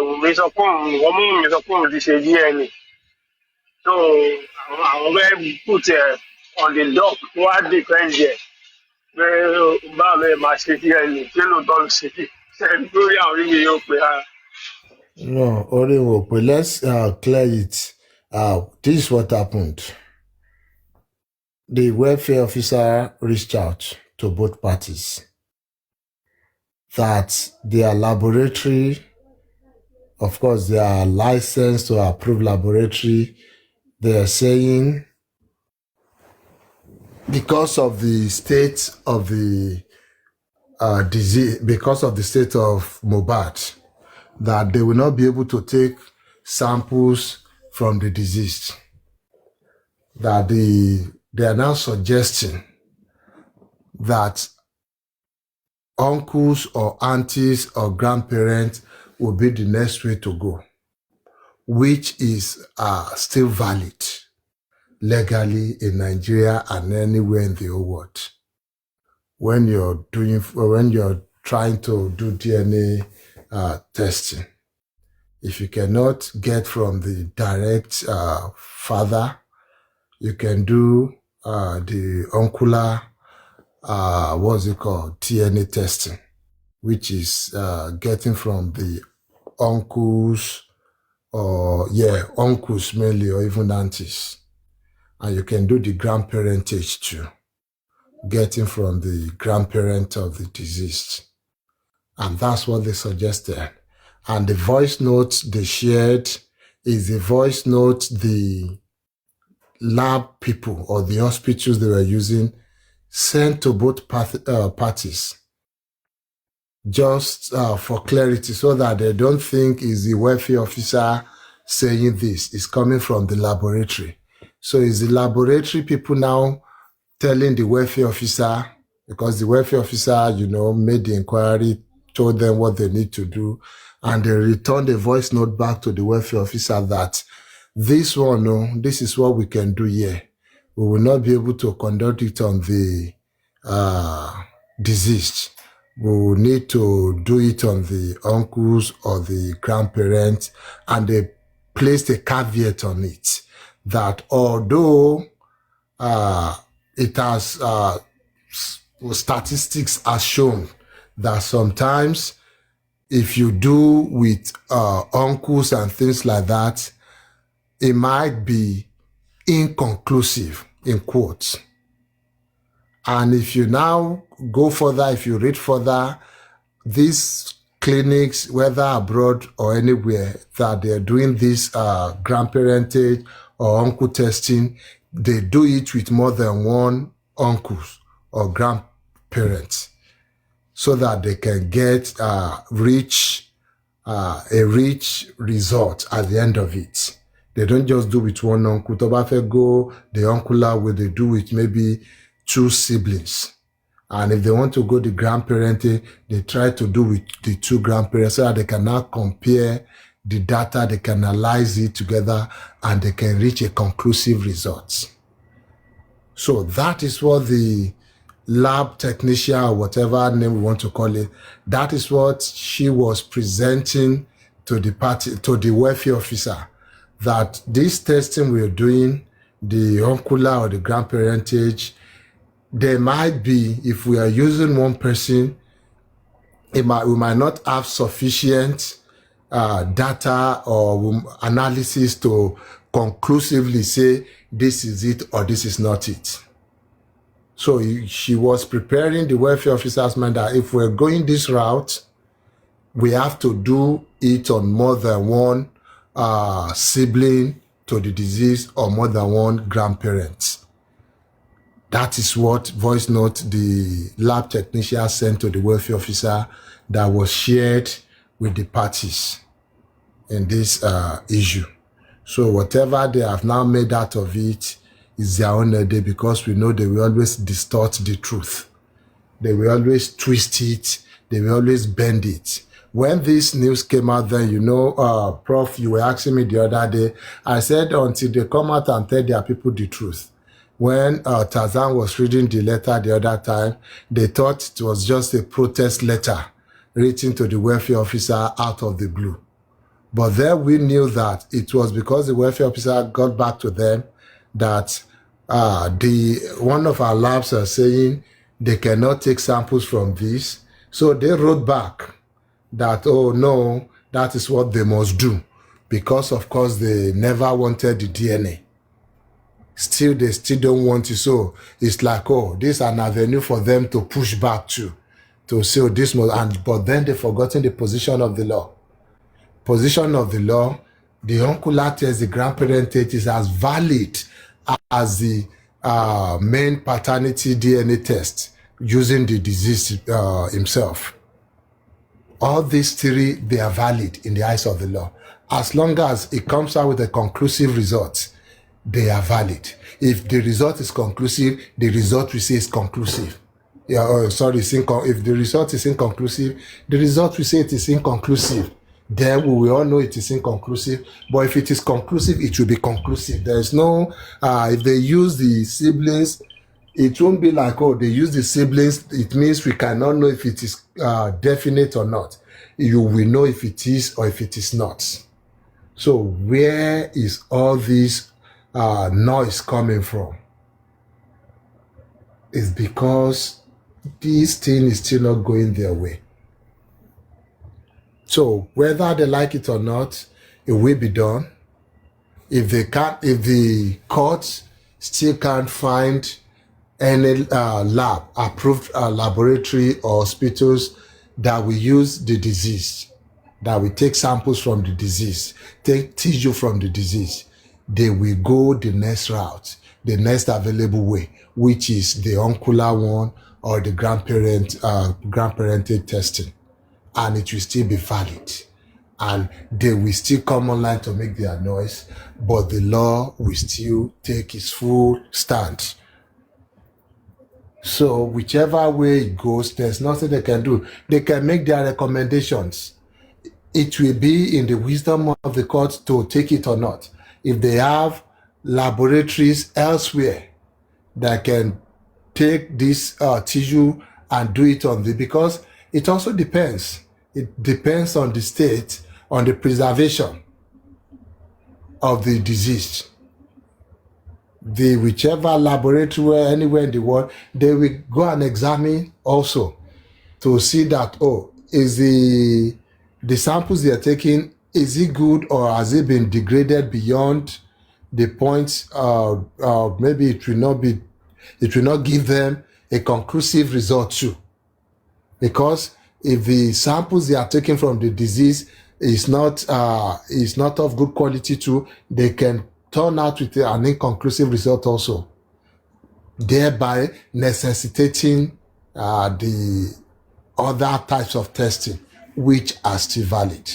Wùmí sọ pé ọmọ mi sọ pé òun ti ṣe DNA. So àwọn bẹ́ẹ̀ put on the dock wá defend ẹ̀ pé báwo lè máa ṣe DNA kí ló tọ́ ṣe lórí àwọn orí mi yóò pé ara. No, Oriwo, but let's clear it. This is what happened. The welfare officer reached out to both parties that their laboratory, of course, they are licensed to approve laboratory. They are saying because of the state of the disease, because of the state of Mohbad, that they will not be able to take samples from the deceased. That they are now suggesting that uncles or aunties or grandparents will be the next way to go, which is still valid legally in Nigeria and anywhere in the whole world. When you're trying to do DNA testing, if you cannot get from the direct father, you can do the uncular, what's it called, DNA testing, which is getting from the uncles, uncles mainly, or even aunties. And you can do the grandparentage too, getting from the grandparent of the deceased. And that's what they suggested. And the voice note they shared is the voice note the lab people or the hospitals they were using sent to both parties, just for clarity, so that they don't think is the welfare officer saying this, is coming from the laboratory. So is the laboratory people now telling the welfare officer, because the welfare officer, made the inquiry, told them what they need to do, and they returned a voice note back to the welfare officer that this is what we can do here. We will not be able to conduct it on the deceased. We will need to do it on the uncles or the grandparents, and they placed a caveat on it that although it has statistics has shown that sometimes if you do with uncles and things like that, it might be inconclusive, in quotes. And if you now go further, if you read further, this clinics, whether abroad or anywhere, that they're doing this grandparentage or uncle testing, they do it with more than one uncles or grandparents, so that they can get a rich result at the end of it. They don't just do with one uncle. Tó bá fẹ́ go the uncular way, they do with maybe 2 siblings. And if they want to go the grandparenting, they try to do with the 2 grandparents, so that they can now compare the data, they can analyze it together, and they can reach a conclusive result. So that is what the lab technician, or whatever name we want to call it, that is what she was presenting to the party, to the welfare officer, that this testing we're doing, the uncular or the grandparentage, there might be, if we are using one person, we might not have sufficient data or analysis to conclusively say this is it or this is not it. So she was preparing the welfare officer's mind that if we're going this route, we have to do it on more than one sibling to the disease or more than one grandparent. That is what voice note the lab technician sent to the welfare officer that was shared with the parties in this issue. So whatever they have now made out of it is their own idea, because we know they will always distort the truth. They will always twist it. They will always bend it. When this news came out, then, Prof, you were asking me the other day, I said until they come out and tell their people the truth. When Tarzan was reading the letter the other time, they thought it was just a protest letter written to the welfare officer out of the blue. But then we knew that it was because the welfare officer got back to them that one of our labs are saying they cannot take samples from this. So they wrote back that, oh no, that is what they must do, because of course they never wanted the DNA. They still don't want it. So it's like, oh, this is an avenue for them to push back to say, oh, this must, but then they've forgotten the position of the law. Position of the law, the uncular test, the grandparent test, is as valid as the main paternity DNA test using the deceased himself. All these 3, they are valid in the eyes of the law. As long as it comes out with a conclusive result, they are valid. If the result is conclusive, the result we say is conclusive. If the result is inconclusive, the result we say it is inconclusive. Then we will all know it is inconclusive. But if it is conclusive, it will be conclusive. There is no, if they use the siblings, it won't be like, oh, they use the siblings. It means we cannot know if it is definite or not. You will know if it is or if it is not. So where is all this noise coming from? It's because this thing is still not going their way. So whether they like it or not, it will be done. If the courts still can't find any approved laboratory or hospitals that will use the disease, that will take samples from the disease, take tissue from the disease, they will go the next route, the next available way, which is the uncular one or the grandparental testing. And it will still be valid. And they will still come online to make their noise, but the law will still take its full stand. So whichever way it goes, there's nothing they can do. They can make their recommendations. It will be in the wisdom of the court to take it or not. If they have laboratories elsewhere that can take this tissue and do it on because it also depends. It depends on the state, on the preservation of the deceased. Whichever laboratory anywhere in the world, they will go and examine also to see that, oh, is the samples they are taking, is it good or has it been degraded beyond the point? Maybe it will not give them a conclusive result too. Because if the samples they are taking from the disease is not of good quality too, they can turn out with an inconclusive result also, thereby necessitating the other types of testing which are still valid.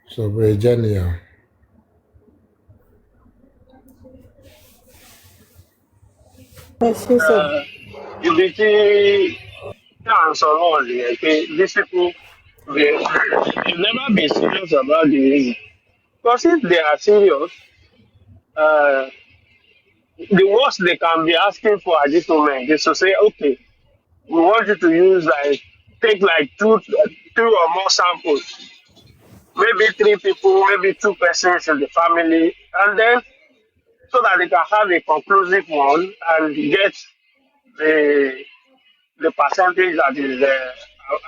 So, Virginia. ẹ ṣe sọ. Ibi tí à ń sọ náà nìyẹn pé these people they never been serious about the reason. Because if they are serious, uh, the worst they can be asking for at this moment is to say, okay, we want you to use take like two or more samples, maybe three people, maybe two persons in the family, and then so that they can have a conclusive one and get the percentage that is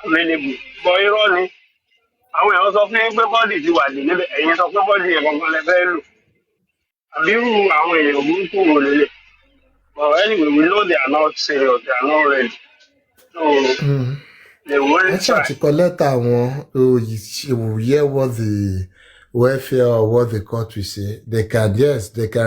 available. But irọ́ ni àwọn èèyàn sọ fún yín pé bọ́ọ̀dì ti wà dé níbẹ̀ ẹ̀yin sọ pé bọ́ọ̀dì yẹn gangan lẹ fẹ́ lò. Àbírú àwọn èèyàn burúkú wò lélẹ̀. But anyway, we know they are not serious, they are not ready. So they won't try. To collect one, you hear what the welfare or what the court will say. They can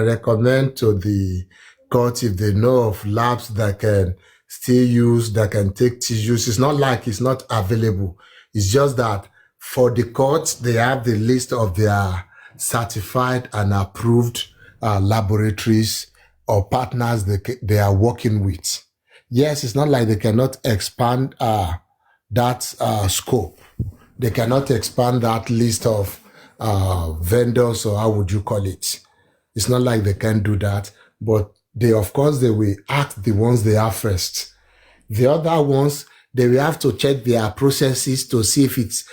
recommend to the court if they know of labs that can still use, that can take tissues. It's not like it's not available. It's just that for the courts, they have the list of their certified and approved laboratories or partners they are working with. Yes, it's not like they cannot expand that scope. They cannot expand that list of vendors, or how would you call it? It's not like they can do that, but they will act the ones they are first. The other ones, they will have to check their processes to see if it's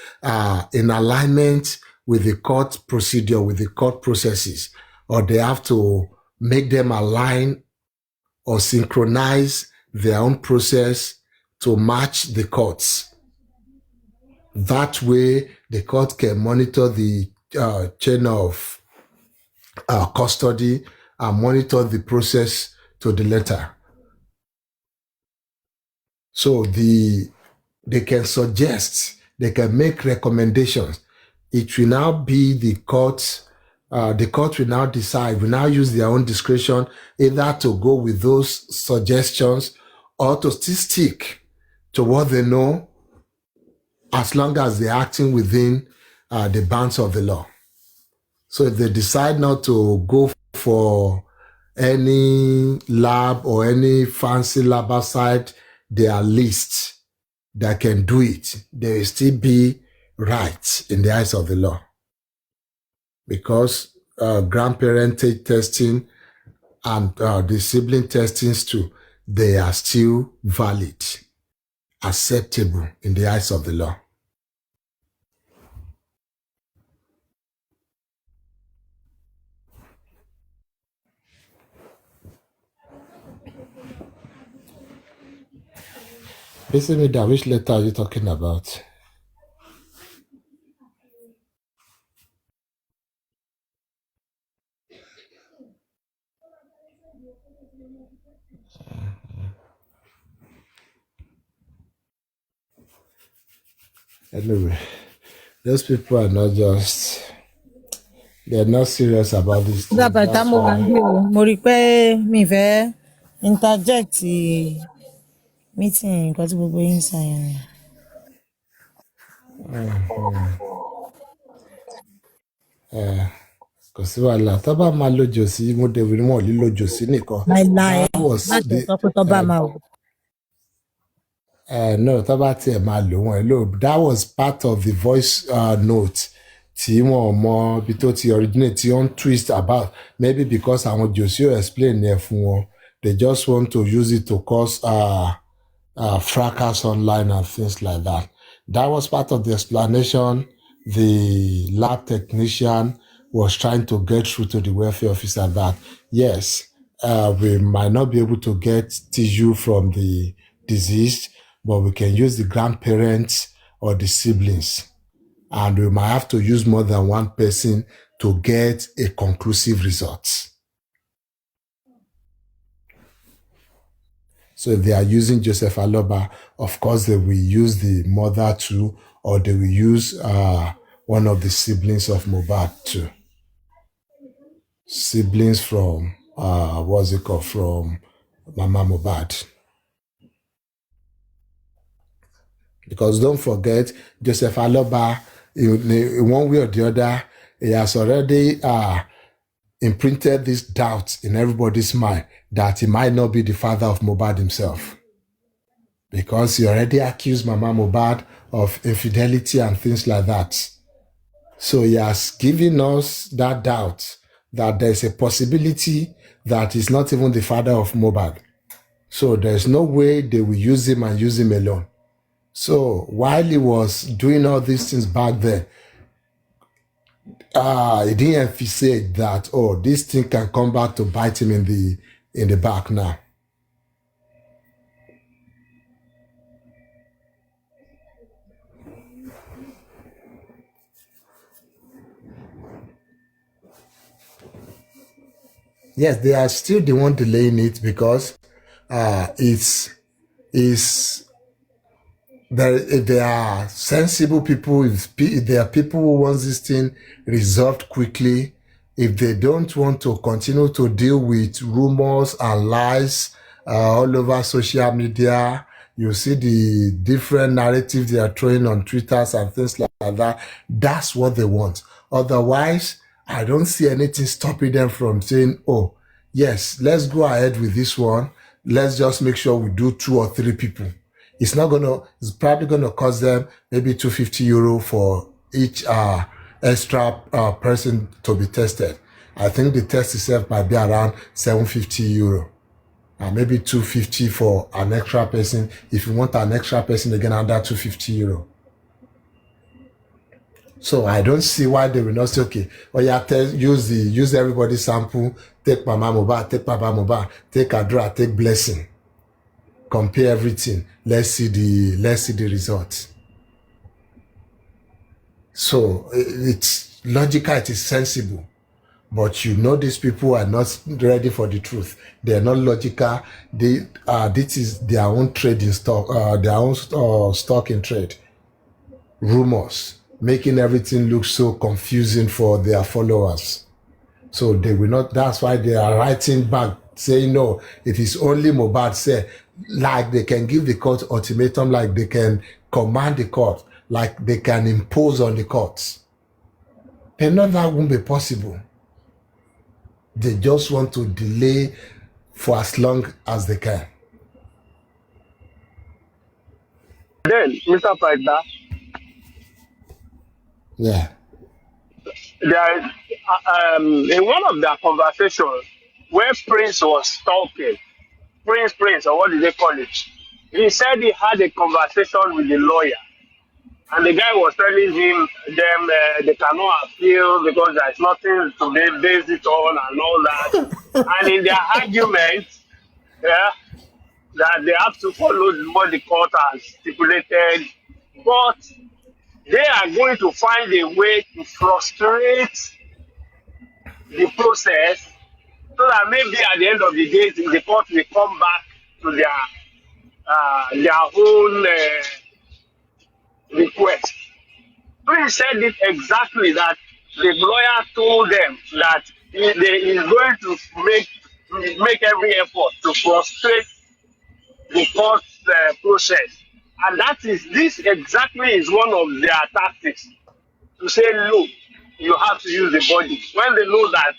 in alignment with the court procedure, with the court processes, or they have to make them align or synchronize their own process to match the courts. That way, the court can monitor the chain of custody and monitor the process to the letter. So they can suggest, they can make recommendations. It will now be the court will now decide, will now use their own discretion either to go with those suggestions or to still stick to what they know, as long as they're acting within the bounds of the law. So if they decide not to go for any lab or any fancy lab outside their list that can do it, they will still be right in the eyes of the law. Because grandparent testing and the sibling testings too, they are still valid, acceptable in the eyes of the law. Basically, which letter are you talking about? Anyway, those people are not just, they're not serious about this thing. Mo rí pé mi fẹ́ interject meeting nǹkan tí gbogbo yín sọ yẹn ni. Kò sí wàhálà, tó bá máa lójó sí mo dé wọn ò lè lójó sí nìkan. Láìláì láti sọ pé tó bá máa wò. No, tó bá tiẹ̀ máa lò wọ́n lò. That was part of the voice note tí wọ́n mọ ibi tó ti originate tí wọ́n twist about, maybe because àwọn Josio explain yẹn fún wọn, they just want to use it to cause fracas online and things like that. That was part of the explanation the lab technician was trying to get through to the welfare officer, that yes, we might not be able to get tissue from the deceased, but we can use the grandparents or the siblings. And we might have to use more than one person to get a conclusive result. So if they are using Joseph Aloba, of course they will use the mother too, or they will use one of the siblings of Mohbad too. Siblings from, from Mama Mohbad. Because don't forget, Joseph Aloba, in one way or the other, he has already imprinted this doubt in everybody's mind that he might not be the father of Mohbad himself. Because he already accused Mama Mohbad of infidelity and things like that. So he has given us that doubt that there's a possibility that he's not even the father of Mohbad. So there's no way they will use him and use him alone. So while he was doing all these things back then, he didn't emphasize that, this thing can come back to bite him in the back now. Yes, they are still the one delaying it because if there are sensible people, if there are people who want this thing resolved quickly, if they don't want to continue to deal with rumors and lies all over social media, you see the different narratives they are throwing on Twitter and things like that. That's what they want. Otherwise, I don't see anything stopping them from saying, yes, let's go ahead with this one. Let's just make sure we do 2 or 3 people. It's probably going to cost them maybe €250 for each extra person to be tested. I think the test itself might be around €750. Maybe €250 for an extra person. If you want an extra person, again, under €250. So I don't see why they will not say, okay, use everybody's sample, take Mama Mohbad, take Papa Mohbad, take Adra, take Blessing, compare everything. Let's see the results. So it's logical, it is sensible. But these people are not ready for the truth. They are not logical. This is their own trading stock, their own stock in trade. Rumors, making everything look so confusing for their followers. So they will not, that's why they are writing back, saying, no, it is only Mohbad say, like they can give the court ultimatum, like they can command the court, like they can impose on the courts. They know that won't be possible. They just want to delay for as long as they can. Then, Mr. Pythagoras, Yeah. there, in one of their conversations, where Prince was talking, Prince, or what did they call it? He said he had a conversation with the lawyer, and the guy was telling them they cannot appeal because there's nothing to base it on and all that. And in their argument, that they have to follow what the court has stipulated, but they are going to find a way to frustrate the process so that maybe at the end of the day, the court will come back to their own request. So he said it exactly, that the lawyer told them that he is going to make every effort to frustrate the court process. And this exactly is one of their tactics, to say, look, you have to use the body. When they know that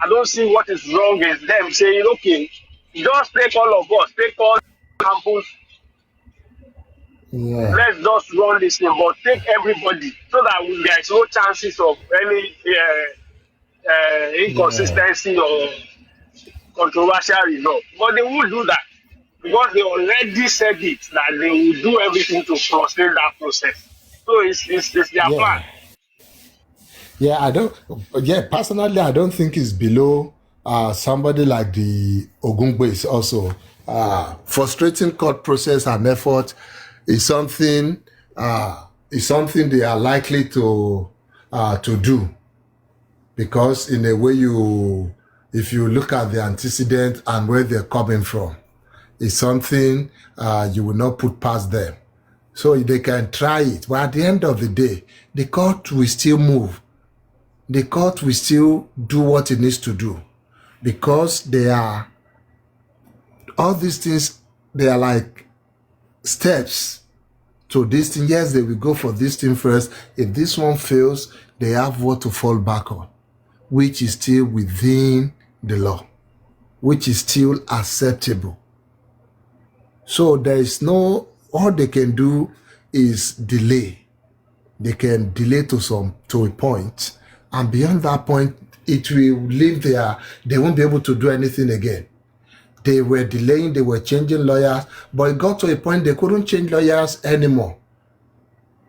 I don't see what is wrong with them saying, okay, just take all of us, take all samples, let's just run this thing, but take everybody so that there is no chances of any inconsistency or controversial result. But they won't do that because they already said it, that they will do everything to frustrate that process. So it's their plan. Personally, I don't think it's below somebody like the Ogungbes also. Frustrating court process and effort is something they are likely to do. because in a way if you look at the antecedent and where they're coming from, it's something you will not put past them. So they can try it, but at the end of the day, the court will still move. The court will still do what it needs to do, because all these things, they are like steps to this thing. Yes, they will go for this thing first. If this one fails, they have what to fall back on, which is still within the law, which is still acceptable. So there is all they can do is delay. They can delay to a point, and beyond that point, it will leave they won't be able to do anything again. They were delaying, they were changing lawyers, but it got to a point they couldn't change lawyers anymore.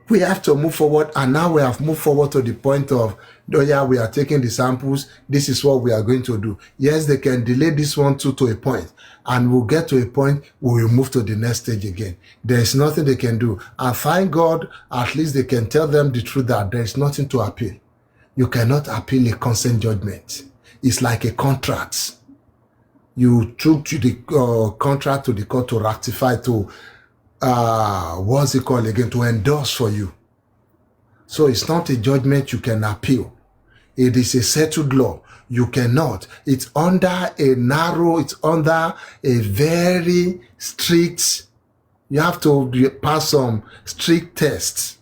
We have to move forward, and now we have moved forward to the point of, oh yeah, we are taking the samples, this is what we are going to do. Yes, they can delay this one to a point, and we'll get to a point where we move to the next stage again. There is nothing they can do. And thank God, at least they can tell them the truth that there is nothing to appeal. You cannot appeal a consent judgment. It's like a contract. You took to the contract to the court to ratify, to what's it called again, to endorse for you. So it's not a judgment you can appeal. It is a settled law. You cannot. It's under a very strict, you have to pass some strict tests.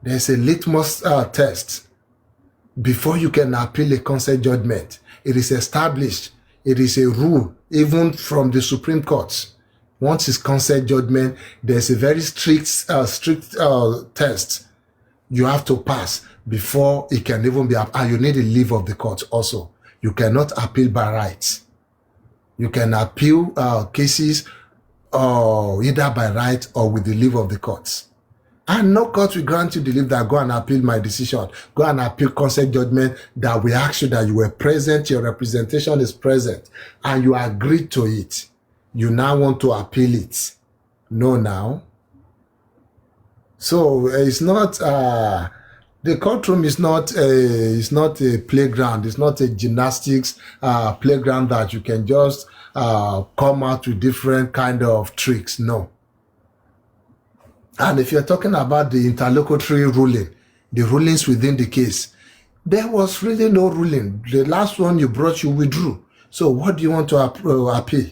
There's a litmus test before you can appeal a consent judgment. It is established. It is a rule, even from the Supreme Court. Once it's consent judgment, there's a very strict test you have to pass before it can even be, and you need a leave of the court also. You cannot appeal by rights. You can appeal cases either by right or with the leave of the courts. And no court will grant you the leave that go and appeal my decision. Go and appeal consent judgment that we ask you that you were present, your representation is present, and you agreed to it. You now want to appeal it. No, now. So it's not, the courtroom is not a playground. It's not a gymnastics playground that you can just come out with different kind of tricks. No. And if you're talking about the interlocutory ruling, the rulings within the case, there was really no ruling. The last one you brought, you withdrew. So what do you want to appeal?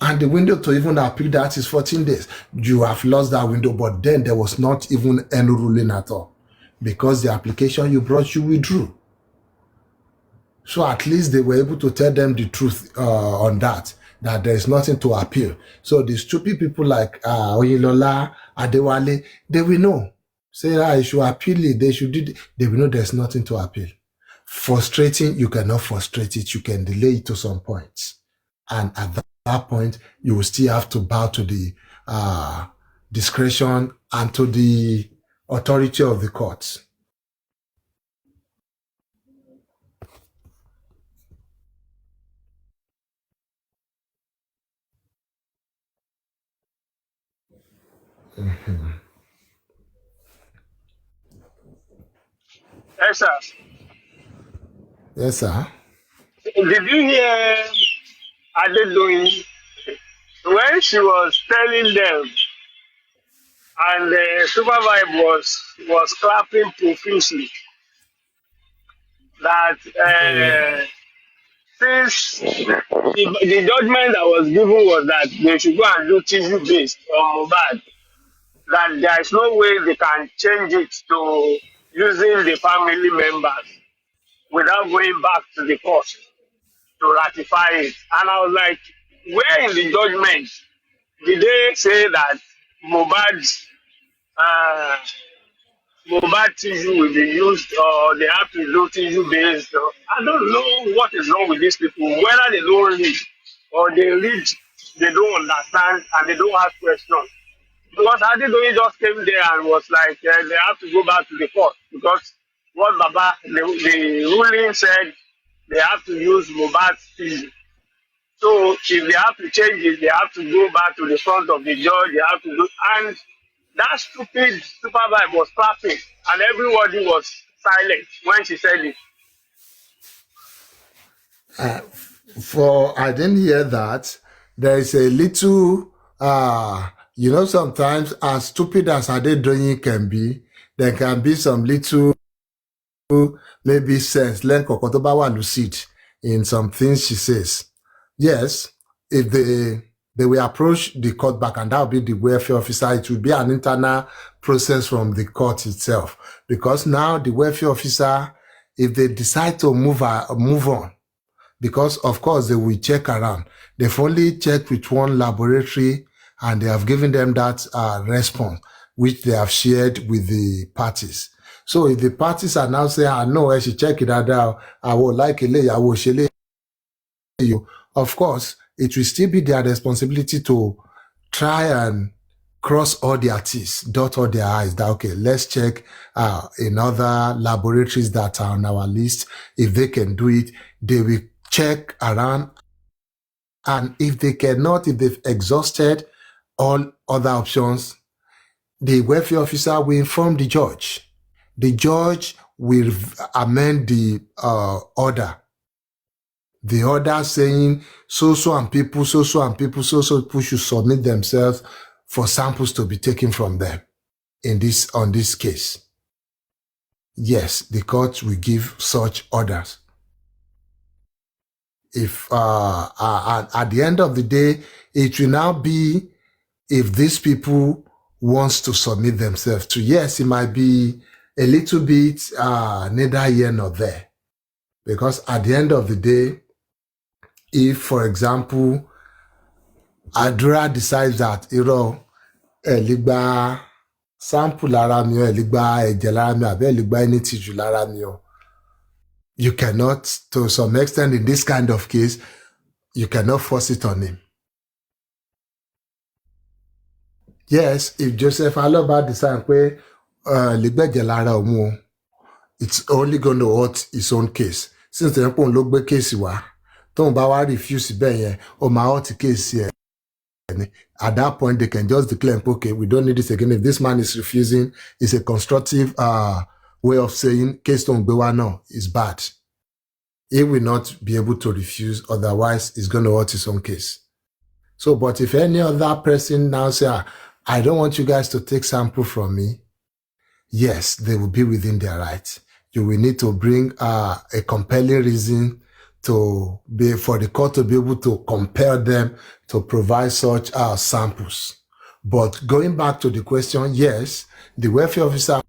And the window to even appeal that is 14 days. You have lost that window, but then there was not even any ruling at all, because the application you brought, you withdrew. So at least they were able to tell them the truth on that there is nothing to appeal. So the stupid people like Oyelola, Adewale, they will know. Say, I should appeal it, they should do it. They will know there's nothing to appeal. Frustrating, you cannot frustrate it. You can delay it to some points. And at that point, you will still have to bow to the discretion and to the authority of the courts. Mm-hmm. Yes, sir. Yes, sir. Did you hear Adedoyin when she was telling them, and the supervisor was clapping profusely, that since the judgment that was given was that they should go and do tissue based on Mohbad, that there is no way they can change it to using the family members without going back to the court to ratify it. And I was like, where in the judgment did they say that Mohbad's Mohbad tissue will be used, or they have to do tissue based? I don't know what is wrong with these people, whether they don't read or they read, they don't understand, and they don't ask questions. Because Adedoyin just came there and was like, they have to go back to the court, because what Baba, the ruling said, they have to use Mohbad's tissue. So if they have to change it, they have to go back to the front of the judge, they have to do, and that stupid supervisor was clapping, and everybody was silent when she said it. I didn't hear that. There is a little, sometimes as stupid as Adedoyin can be, there can be some little, maybe sense, learn kokotobawa lucid in some things she says. Yes, if they will approach the court back, and that will be the welfare officer. It will be an internal process from the court itself, because now the welfare officer, if they decide to move on, because of course they will check around. They've only checked with one laboratory and they have given them that response, which they have shared with the parties. So if the parties are now saying, I know I should check it out, I would like it, I will share you. Of course, it will still be their responsibility to try and cross all their T's, dot all their I's. That, okay, let's check in other laboratories that are on our list. If they can do it, they will check around. And if they cannot, if they've exhausted all other options, the welfare officer will inform the judge. The judge will amend the order. The order saying so and people should submit themselves for samples to be taken from them on this case. Yes, the court will give such orders. If at the end of the day, it will now be if these people wants to submit themselves to. Yes, it might be a little bit neither here nor there, because at the end of the day, if, for example, Adura decides that ligba sample lára mi o, ligba ẹ̀jẹ̀ lára mi, àbí ligba any tissue lára mi o, you cannot, to some extent in this kind of case, you cannot force it on him. Yes, if Joseph Aloba decides pé ligba ẹ̀jẹ̀ lára òun o, it's only going to hurt his own case. Since the pon ló gbé case wá, tóun bá wá refuse bẹ́ẹ̀ yẹn, ó máa hurt case yẹn. At that point, they can just declare, okay, we don't need this again. If this man is refusing, it's a constructive way of saying case don't go on now is bad. He will not be able to refuse, otherwise it's going to hurt his own case. So, but if any other person now say, I don't want you guys to take sample from me, yes, they will be within their rights. You will need to bring a compelling reason for the court to be able to compel them to provide such samples. But going back to the question, yes, the welfare officer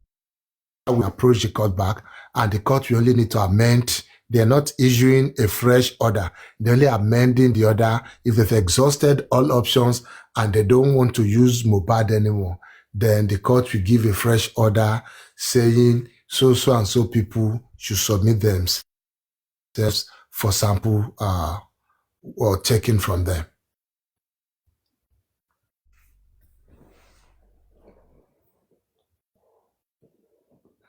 will approach the court back, and the court will only need to amend. They're not issuing a fresh order. They're only amending the order. If they've exhausted all options and they don't want to use Mobad anymore, then the court will give a fresh order saying so and so people should submit themselves for sample or taken from them.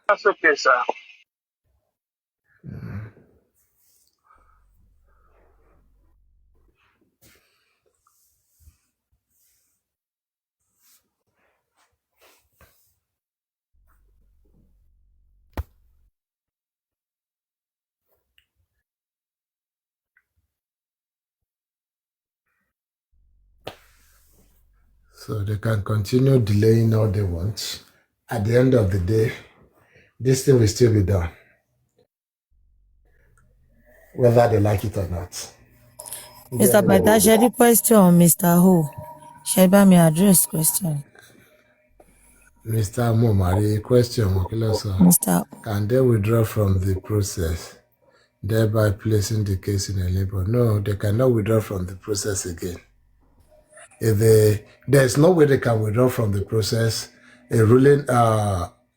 That's okay, sir. So they can continue delaying all they want. At the end of the day, this thing will still be done, whether they like it or not. Mr. Pythagoras, share the question, Mr. Ho. Share by me address question. Mr. Momari, question, Mr. Can they withdraw from the process, thereby placing the case in a limbo? No, they cannot withdraw from the process again. There's no way they can withdraw from the process. A ruling,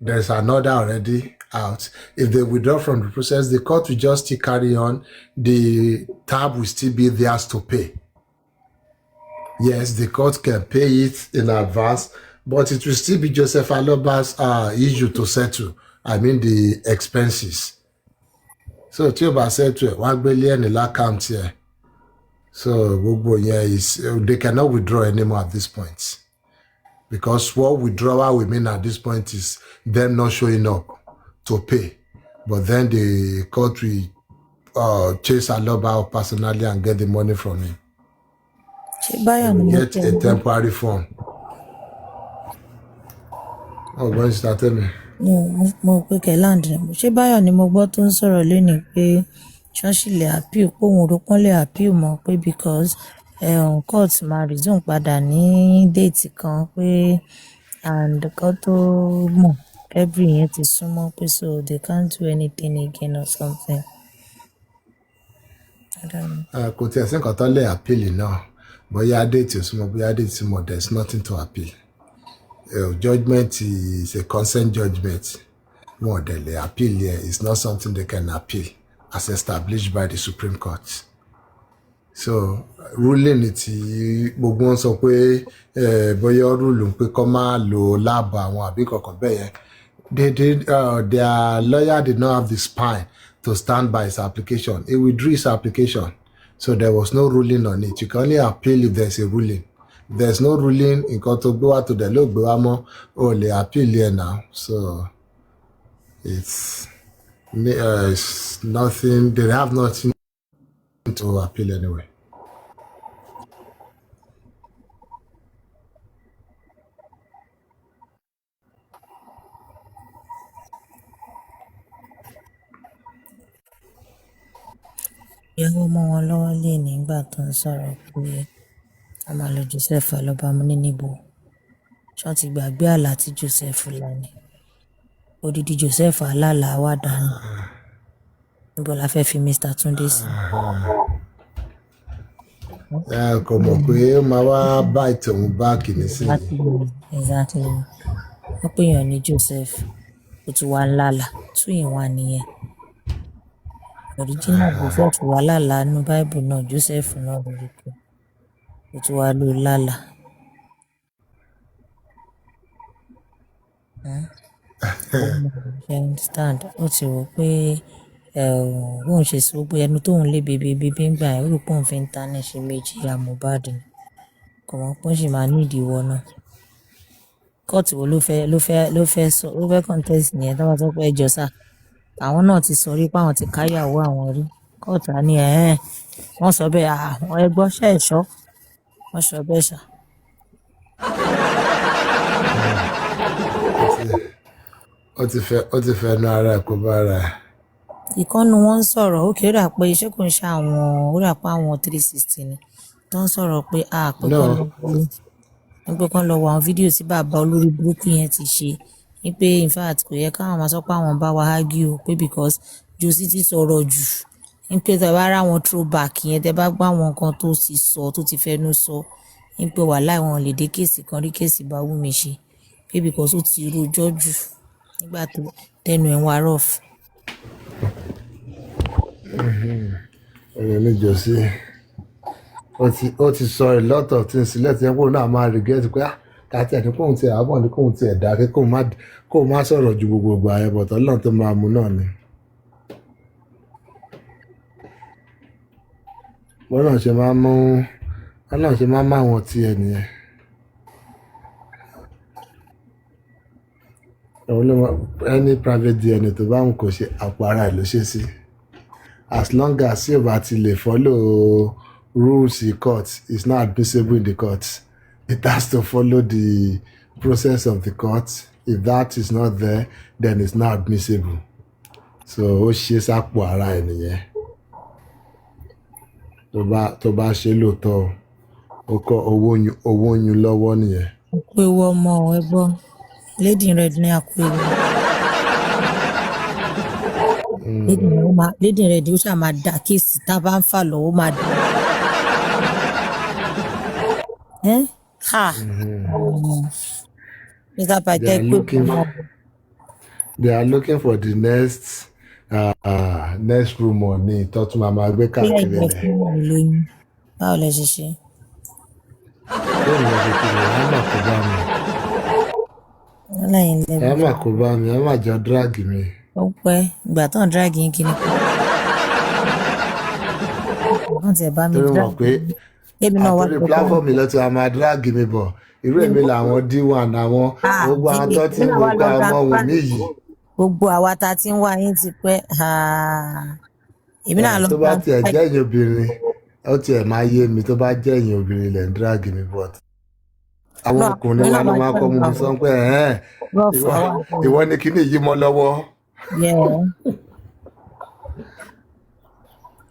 there's an order already out. If they withdraw from the process, the court will just still carry on. The tab will still be theirs to pay. Yes, the court can pay it in advance, but it will still be Joseph Aloba's issue to settle. I mean the expenses. So tí o bá settle ẹ̀, wọ́n á gbé lé ẹni lákàntì ẹ̀. So they cannot withdraw anymore at this point, because what withdrawal will mean at this point is them not showing up to pay. But then the court will chase Aloba personally and get the money from him. ṣé They báyọ̀ ni will mo get tẹ̀ a ń gbọ́ temporary form. Oh, when you started me. mo pé Kẹ́hìndé ni ṣé báyọ̀ ni mo gbọ́ tó ń sọ̀rọ̀ lónìí pé ṣọ́ọ̀ṣì lè appeal pé òun rò pọ́n lè appeal mọ́ pé because court máa resume padà ní déètì kan pé and kan tó mọ̀ February yẹn ti súnmọ́ pé so they can't do anything again or something. I don't know. Kò tí ẹ̀ sí nǹkan tó lè appeal náà. Bóyá déètì òsùnmọ́ bóyá déètì súnmọ́, there is nothing to appeal. Judgment is a consent judgment. Wọn ò dẹ̀ lè appeal here. It's not something they can appeal as established by the Supreme Court. So ruling ti gbogbo wọn sọ pé bóyá rule pé kó máa lo láàbù àwọn àbí kankan bẹ́ẹ̀ yẹn. Their lawyer did not have the spine to stand by his application. He withdrew his application. So there was no ruling on it. You can only appeal if there's a ruling. If there's no ruling, nǹkan tó gbé wá tó dẹ̀ ló gbé wá mọ́, o lè appeal here now. So it's nothing, they have nothing to appeal anyway. ìyàwó mọ́ wọn lọ́wọ́ lé nígbà tó ń sọ̀rọ̀ pé a máa lo Joseph Aloba mo ní níbo ṣọ́n ti gbàgbé àlá tí Joseph lá ni odidi Joseph alálà wà dànù níbo la fẹ́ fi Mr. Túndé sí. Kò mọ̀ pé ó máa wá bá ìtòun báàkì nísìnyí. Exactly wọ́n pè yàn ní Joseph ó tún wá lálà tún ìwà nìyẹn original Joseph wà lálà nínú Bible náà Joseph náà lórúkọ ó tún wá lò lálà. Understand ó ti rò pé bóun ṣe sọ pé ẹnu tóun lé bèbè ń gbà ó rò pé òun fi ń tanná ṣe méjì ya Mohbad ni kò mọ̀ pé ó sì máa ní ìdíwọ́ náà kóòtù wo ló fẹ́ contest nìyẹn tó bá sọ pé ẹjọ́ sà àwọn náà ti sọ rí pé àwọn ti káyàwó àwọn rí kóòtù á ní wọ́n sọ bẹ́ẹ̀ àwọn ẹgbọ́n ṣe ẹ̀ṣọ́ wọ́n sọ bẹ́ẹ̀ ṣá. Ó ti fẹ́ nu ara ẹ̀ kó bá ara ẹ̀. ìkànnì wọn ń sọ̀rọ̀ ó kéré pé iṣẹ́ kò ń ṣe àwọn ó rà pé àwọn 360 ni tó ń sọ̀rọ̀ pé pé kán lọ wo àwọn fídíò tí bàbá olórí burúkú yẹn ti ṣe ní pé in fact kò yẹ káwọn máa sọ pé àwọn bá wa argue o pé because Josie ti sọ̀rọ̀ jù ní pé tẹ bá rà wọn throwback yẹn tẹ bá gbọ́ àwọn nǹkan tó ti sọ tó ti fẹnu sọ ní pé wàhálà wọn lè dé kéèsì kan rí kéèsì bá wù mí ṣe pé because ó ti rojọ́ jù nígbà tó tẹnu ẹ̀ ń wá rough. Ẹ̀yìn ní Josie ó ti sọ a lot of things sílẹ̀ tí ẹ̀kọ́ náà máa regret pé kàtí ẹ̀ ní kóhun ti àbọ̀ ní kóhun ti ẹ̀dá kí kóhun má sọ̀rọ̀ ju gbogbo àyẹ̀bọ̀tọ̀ Ọlọ́run tó máa mú náà ni. Ọlọ́run ṣe máa mú àwọn tí ẹ nìyẹn. Any private DNA tó bá ń kò ṣe àpò ara ẹ̀ ló ṣe sí. As long as yóò bá ti lè follow rules in court, it's not admissible in the court. It has to follow the process of the court. If that is not there, then it's not admissible. So ó ṣe sápò ara ẹ̀ nìyẹn. Tó bá ṣe lóòótọ́ ó kọ́ owó yún lọ́wọ́ nìyẹn. pé wọ́n mọ ẹgbọ́n lady red ní àkúrẹ́ lady red ó ṣáà máa dá kéèsì tá a bá ń fà lọ́wọ́ máa dá. Mr. Pythagoras They are looking for the next rumor ní ìtọ́tún máa gbé káàkiri rẹ̀. Báwo lẹ ṣe ṣe? Bẹ́ẹ̀ ni ọ̀sẹ̀ kìíní ẹ̀ má kó bá mi. Ẹ má kó bá mi, ẹ má jọ dírágì mi. Ó pẹ́ ìgbà tó ń dírágì yín kí ni. Wọ́n ti ẹ̀ bá mi dírágì. Àtúndì pláfọ́ọ̀mù ló ti wá máa dírágì mi bọ̀. Irú èmi làwọn D1 àwọn gbogbo àwọn tó ti ń gbogbo ọmọ wò mí yìí. Gbogbo àwa ta ti ń wá yín ti pẹ́ èmi náà lọ tó bá gba tiẹ̀ jẹ́ ẹ̀yin obìnrin ó tiẹ̀ máa yé mi tó bá jẹ́ ẹ̀yin obìnrin lẹ̀ ń drag mi but àwọn náà ọkùnrin wa ló máa kọ́ mú mi sọ pé rọ́ọ̀fù ìwọ àwọn àgbẹ̀ ìwọ ni kíní yìí mọ́ lọ́wọ́. yẹ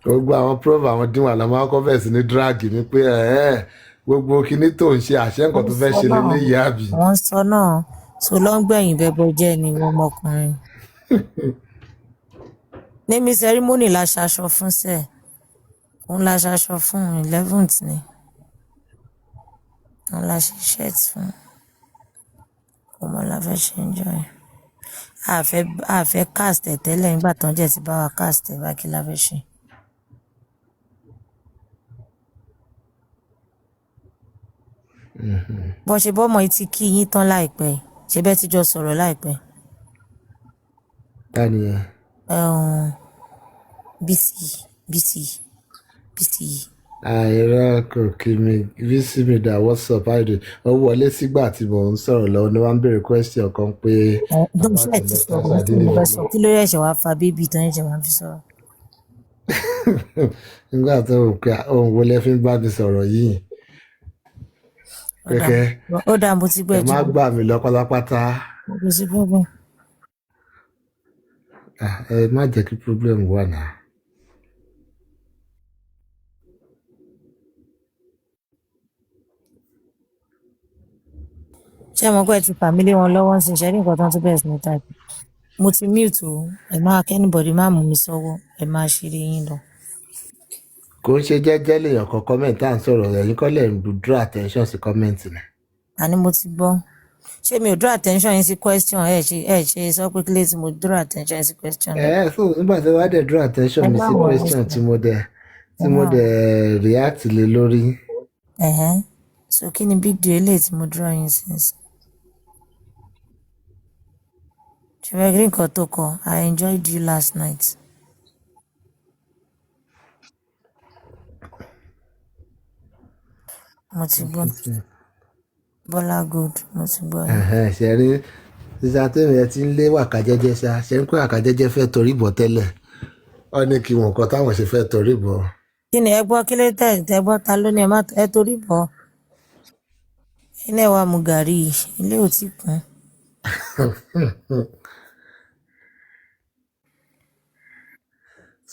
Gbogbo àwọn prof àwọn díwọ̀n àlọ́ máa kọ́ bẹ̀rẹ̀ sí ní drag mi pé gbogbo kíní tó ń ṣe àṣẹ nǹkan tó fẹ́ ṣe lélẹ́yìí àbí. wọ́n sọ náà so ló ń gbẹ̀yìn bẹ́bọ jẹ́ ni wọ́n ọmọkùnrin. níbi sẹ́rímọ́nì la ṣaṣọ fún sẹ́ẹ̀ òun la ṣaṣọ fún 11th ni òun la ṣe shirt fún ọmọ la fẹ́ ṣe ń jọ ẹ̀ àfẹ́ cast ẹ̀ tẹ́lẹ̀ nígbà tán jẹ́ ti bá wa cast ẹ̀ bá kí la fẹ́ ṣe. bọ́n ṣe bọ́mọ yìí ti kí yín tán láìpẹ́ ṣe bẹ́ẹ̀ tíjọ sọ̀rọ̀ láìpẹ́. Báni ẹ. bísí. Àìrọ́ kò kí mi bísí mi dà WhatsApp àìdè ó wọlé sígbà tí mò ń sọ̀rọ̀ lọ́wọ́ ni wọ́n ń béèrè question kan pé. dókítà ti sọ̀rọ̀ tí mo fẹ́ sọ kí ló yẹ ṣe wá fa bébì tán yẹ ṣe wá fi sọ̀rọ̀. nígbà tó o pé ohun wo lẹ fi ń bá mi sọ̀rọ̀ yìí kẹ̀kẹ́ ó dà mo ti gbẹ́ ẹ má gbà mí lọ pátápátá. kò sí problem. ẹ má jẹ́ kí problem wà náà. ṣé mo pẹ́ ti fàmílì wọn lọ́wọ́ sí ṣẹ́ ní nǹkan tó ń tún bẹ̀rẹ̀ sí ní type mo ti mute o ẹ máa kẹ́nìbọ̀dì má mú mi sọ́wọ́ ẹ máa ṣeré yín lọ. kò ń ṣe jẹ́jẹ́ lèèyàn kan comment à ń sọ̀rọ̀ ẹ̀yin kọ́ lẹ̀ ń draw attention sí comment ni. àní mo ti gbọ́ ṣé mi ò draw attention yín sí question ẹ ṣe sọ pé kílé tí mo draw attention yín sí question. fún nígbà tí wàá dẹ̀ draw attention mi sí question tí mo dẹ̀ react lé lórí. so kí ni big deal eléyìí tí mo draw yín sí. ṣùgbọ́n green kan tó kọ I enjoyed you last night. mo ti gbọ́ Bọ́lá good mo ti gbọ́ yín. ṣe rí sísá tèmi ẹ ti ń lé wàkàjẹ́jẹ́ ṣá ṣe ń pé wàkàjẹ́jẹ́ fẹ́ torí bọ̀ tẹ́lẹ̀ ọ ní kí wọn kọ́ táwọn ṣe fẹ́ torí bọ̀. kí ni ẹ gbọ́ kí ló tẹ̀ ẹ gbọ́ ta ló ní ẹ torí bọ̀ ilé wa mu gàrí ilé ò tí kún.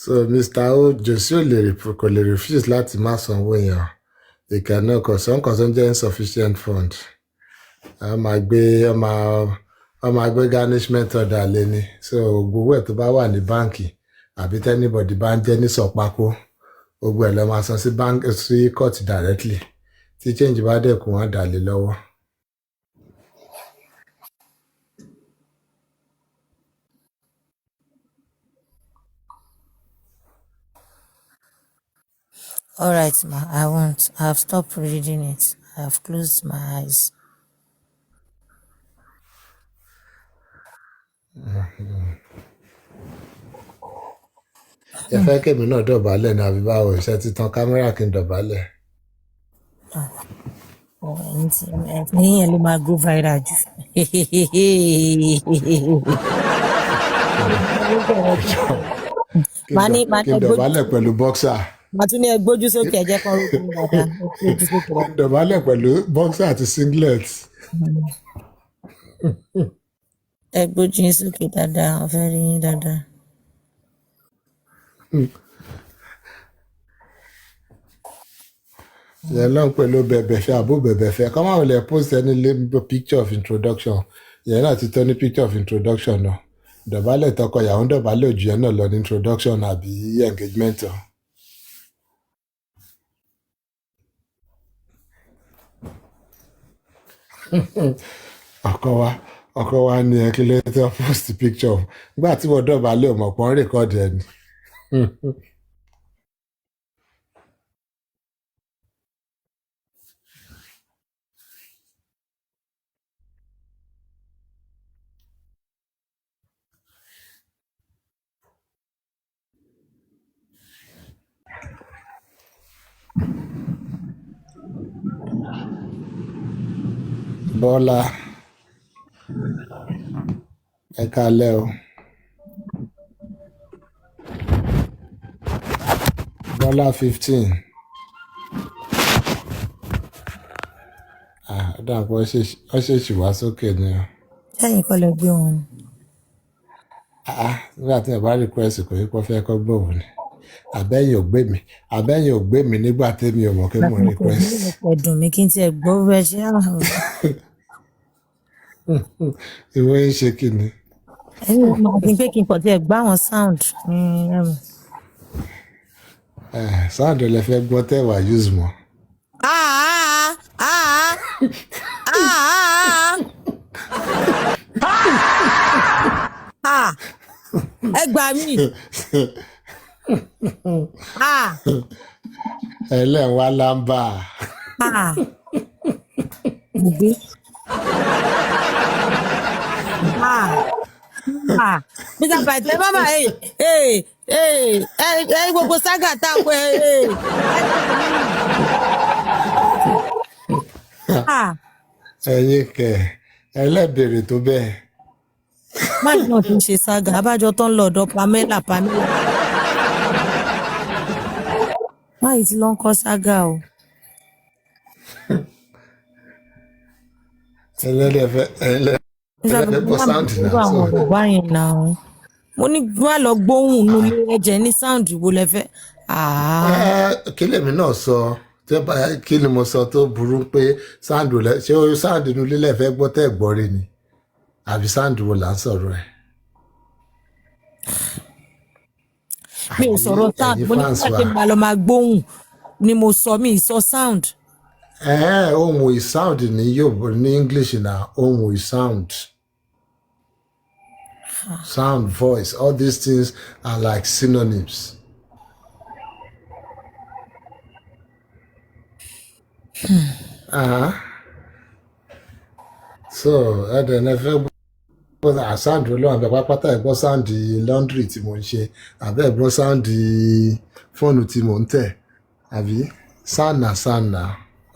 so Mr. O Josie kò lè refuse láti má sanwó yẹn ìkànnì ọkọ̀ sọ́nkàn tó ń jẹ́ insufficient fund wọ́n máa gbé garnishment order lé ní so gbogbo ẹ̀ tó bá wà ní báǹkì àbí tẹ́nibọ̀dì bá ń jẹ́ ní sọ̀pákó gbogbo ẹ̀ lọ́ máa san sí court directly tí change bá dẹ̀ kù wọ́n dà lé lọ́wọ́. All right, ma, I won't. I have stopped reading it. I have closed my eyes. ẹ fẹ́ kèmí náà dọ̀bálẹ̀ ní àbí báwo iṣẹ́ títan kámẹ́rà kí n dọ̀bálẹ̀. ẹ̀yin yẹn ló máa go viral jù. kí n dọ̀bálẹ̀ pẹ̀lú bọ́ksà. màá tún ní ẹ gbójú sókè ẹ jẹ́ kán rúkú ní dáadáa. dọ̀bálẹ̀ pẹ̀lú bọ́ksà àti singlet. ẹ gbójú yín sókè dáadáa wọ́n fẹ́ rí yín dáadáa. yẹn náà pẹ̀lú bẹ̀bẹ̀fẹ́ àbó bẹ̀bẹ̀fẹ́ kọ́ máa wọlé post ẹni lé picture of introduction yẹn náà ti tọ́ ní picture of introduction náà dọ̀bálẹ̀ tọkọ ìyàwó dọ̀bálẹ̀ òjì yẹn náà lọ ní introduction àbí engagement o. ọkọ wa ní ẹ kí ló tẹ́ post picture nígbà tí wọ́n dọ̀bálẹ̀ ọmọ kan rékọ́dì ẹ̀ ni. Bọ́lá ẹ káalẹ́ o. Ọlá 15. Dàpọ̀ ọ ṣèṣì wá sókè ni o. Sẹ́yìn kọ́ lẹ gbé wọn ni. Nígbà tí ẹ bá request kò yí kó fẹ́ kọ́ gbòòwò ni. Àbẹ́yìn ò gbé mi nígbà tẹ́mi ò mọ̀ kí mo request. Ẹ̀dùn mi kí n tiẹ̀ gbọ́ bẹ́ẹ̀ ṣe Ìwé ń ṣe kí ni? ẹ̀yin ò máa fi pé kí n kàn tiẹ̀ gbá wọn sound. Sound lẹ fẹ́ gbọ́ tẹ́wà use mọ́. Ẹ gbà mí. Ẹlẹ́wà lámbà. Gbogbo. Mr. Python, mama, gbogbo saga tá a pé. Ẹ̀yin kẹ̀ ẹlẹ́bẹ̀rẹ̀ tó bẹ́ẹ̀. Máyì náà ti ń ṣe saga, abájọ tó ń lọ ọ̀dọ̀ Pamela. Máyì ti lọ ń kọ́ saga o. Ẹlẹ́fẹ́ bọ́ sáǹdì náà. Mo ní wá lọ gbóhùn nílé ẹ̀jẹ̀ ní sáǹdì wo lẹ fẹ́. Kí lèmi náà sọ kí ni mo sọ tó burú pé sáǹdì ṣé sáǹdì inú ilé lẹ́fẹ́ gbọ́ tẹ́ gbọ́ rí ni àbí sáǹdì wo là ń sọ̀rọ̀ ẹ̀. Mi ò sọ̀rọ̀ sound, mo ní kí n máa lọ máa gbóhùn ni mo sọ mi sọ sound. Ohun is sound ní Yorùbá ní English na ohun is sound. Sound, voice, all these things are like synonyms. So ẹ̀dẹ̀ gbọ́ sound olóhùn àbẹ̀ pápátá ẹ̀gbọ́ sound laundry tí mo ń ṣe àbẹ̀ ẹ̀gbọ́ sound fóònù tí mo ń tẹ̀ àbí sound na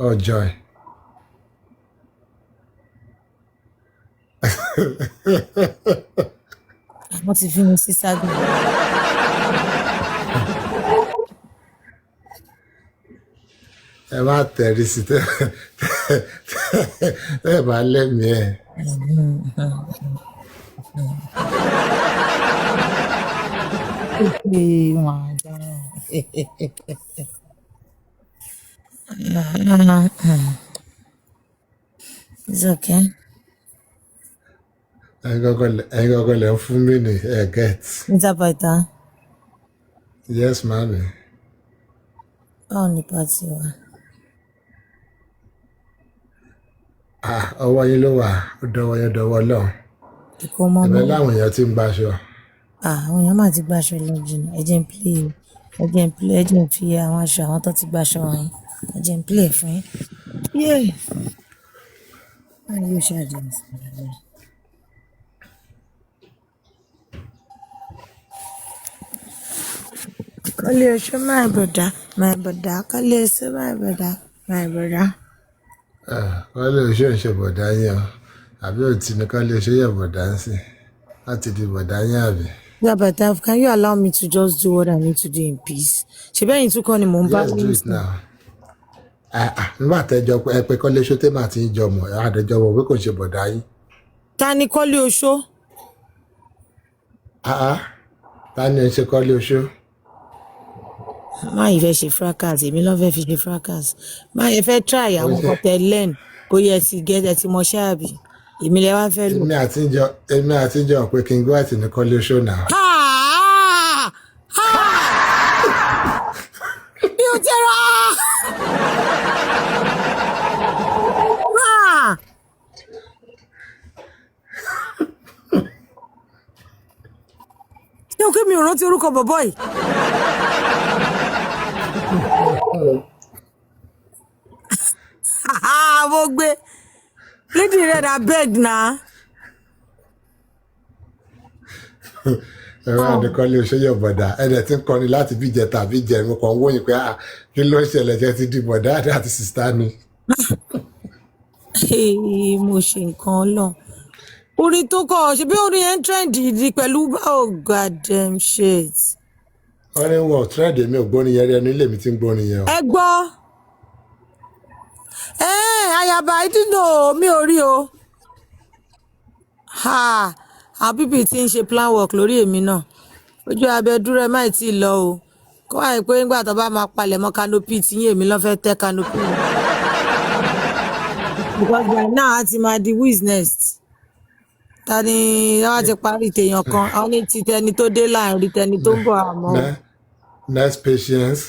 ọjọ́ ẹ̀. Wọ́n ti fi mi sí saga. Ẹ má tẹ̀rí sí tẹ́ bá lẹ́mìí ẹ̀. It's okay. Ẹ̀yin gọ́gọ́ lẹ̀ ń fún mi ní get. Mr. Python. Yes, mami. Báwo ni pàtì wa? Ọwọ́ yín ló wà, ó dọwọ́ yín dọwọ́ lọ́hùn. Ẹ̀bẹ̀ láwọn èèyàn ti ń gbaṣọ. Àwọn èèyàn máa ti gbaṣọ lọ jìnnà. Ẹ jẹ́ ń fi àwọn aṣọ àwọn tó ti gbaṣọ wọ̀nyí. Ẹ jẹ́ ń play fún yín. Báyọ̀ yóò ṣáàjì ní sílẹ̀. Kọ́lé oṣó my brother, kọ́lé oṣó my brother. Kọ́lé oṣó ń ṣe bọ̀dá yín o, àbí òtí ni kọ́lé oṣó yẹ bọ̀dá ń sìn láti di bọ̀dá yín àbí. Yeah, but can you allow me to just do what I need to do in peace? Ṣé bẹ́ẹ̀ ni tún kọ́ ni mò ń bá Yes, do it now. Nígbà tẹ́jọ ẹ pé kọ́lé oṣó tẹ́ máa ti ń jọmọ̀ àdẹjọ wọ̀ pé kò ń ṣe bọ̀dá yín. Ta ni kọ́lé oṣó? Ta ni ẹ ń ṣe kọ́lé oṣó? Má yìí fẹ́ ṣe fracas, èmi ló fẹ́ fi ṣe fracas. Má yìí fẹ́ try àwọn hotel learn kó yẹ ti gẹ́gẹ́ tí mo ṣáàbì. Èmi lẹ wá fẹ́ lò. Èmi àtijọ́ pé kí n gbọ́ àti ní kọ́lé oṣó náà. Mi ò tẹ́ra. Ṣé o kí mi ò rántí orúkọ bọ̀bọ̀ yìí? Mo gbé lady red abeg na. Ẹ̀rọ àdìkọ́lé oṣó yẹ bọ̀dá ẹ̀dẹ̀ tí ń kọrin láti bíjẹ tàbí jẹ mo kàn ń wòyìn pé kí ló ń ṣẹlẹ̀ jẹ́ ti di bọ̀dá àti sìstá mi. Mo ṣe nǹkan lọ. Orin tó kọ ṣe bí orin yẹn trend di pẹ̀lú oh god damn shit. wọ́n ní wọ́n trend mi ò gbórin yẹn rí ẹnu ilé mi ti ń gbórin yẹn o. ẹ gbọ́ ayaba I didn't know mi ò rí o àwọn bíbí tí ń ṣe plan work lórí èmi náà ojú abẹ dúró ẹ má tí ì lọ o kó wáyé pé nígbà tó bá máa palẹ̀ mọ́ canopy tí yín èmi lọ́ fẹ́ tẹ́ canopy because by now a ti máa di wiz next ta ni wọ́n ti parí tèèyàn kan àwọn ní ti tẹni tó dé láàrin tẹni tó ń bọ̀ àmọ́ next patience.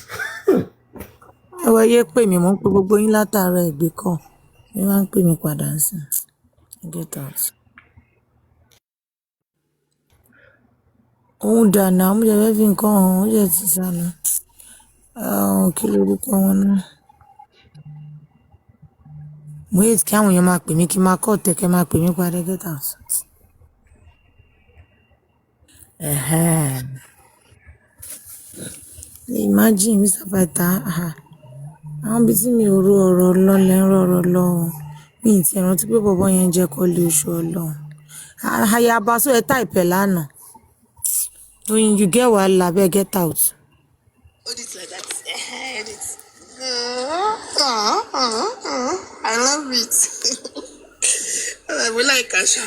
ẹwọ yé pè mí mò ń pe gbogbo yín látàárọ̀ ìgbé kan mi máa ń pè mí padà sí get out. òun dànù àwọn ọmọdé fẹ́ fi nǹkan hàn ó yẹ ti sànù kí lorúkọ wọn náà. mo yé kí àwọn èèyàn máa pè mí kí n máa kọ́ ọ̀tẹ̀kẹ́ máa pè mí padà get out. Imagine Mr. Pytha àwọn ibi tí mi ò ro ọ̀rọ̀ lọ lẹ́ ń rọ̀rọ̀ lọ mi ì tiẹ̀ rántí pé bọ̀bọ́ yẹn jẹ́ kọ́lé oṣù ọlọ́run ayaba sọ ẹ táìpẹ̀ lánàá when you get wahala abeg get out. Hold it like that. Hold it. I love it. We like Asha.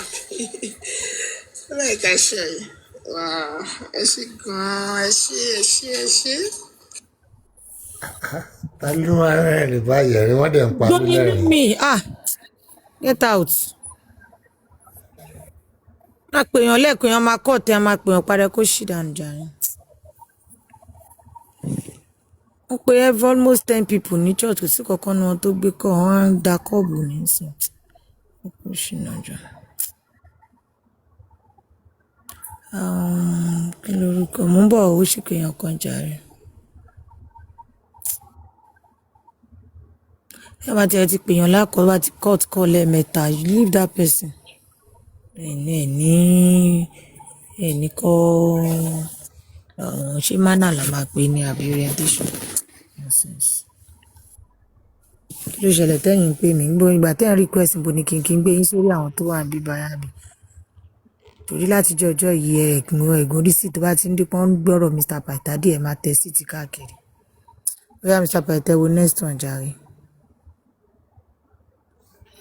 We like Asha. Wow. Ẹ ṣé gan-an. Ẹ ṣé. ta ló wá rẹ́rìn báyìí ẹ̀rín wọ́n dẹ̀ ń pa mí don't lẹ́rìn. leave me get out. máa pèèyàn lẹ́ẹ̀kan èèyàn máa kọ́ ọ̀tẹ̀ máa pèèyàn padà kó ṣì dànù jàre. wọ́n pe almost 10 people ní church kò sí kankan ní wọn tó gbé kọ́ wọn á ń da kọ́ọ̀bù nísìn kó ṣì náà jọ. kí lorúkọ mò ń bọ̀ ó sì kéèyàn kan jàre. ẹ bá tiẹ̀ ti pèèyàn lákọ̀ọ́ bá ti cut call lẹ́ẹ̀mẹ́ta you leave that person. ẹni kọ́ ṣé mánà la máa pè ní àbí orientation. Nonsense. kí ló ṣẹlẹ̀ tẹ́yìn pé mi ń gbọ́ ìgbà tẹ́yìn request bò ní kí n gbé yín sórí àwọn tó wà ń bí báyà mi torí látijọ́ ọjọ́ yìí ẹ̀gùn orí sí tó bá ti ń dípọ́n ń gbọ́rọ̀ Mr. Pytha díẹ̀ máa tẹ sí ti káàkiri bóyá Mr. Pytha wo next one jàre.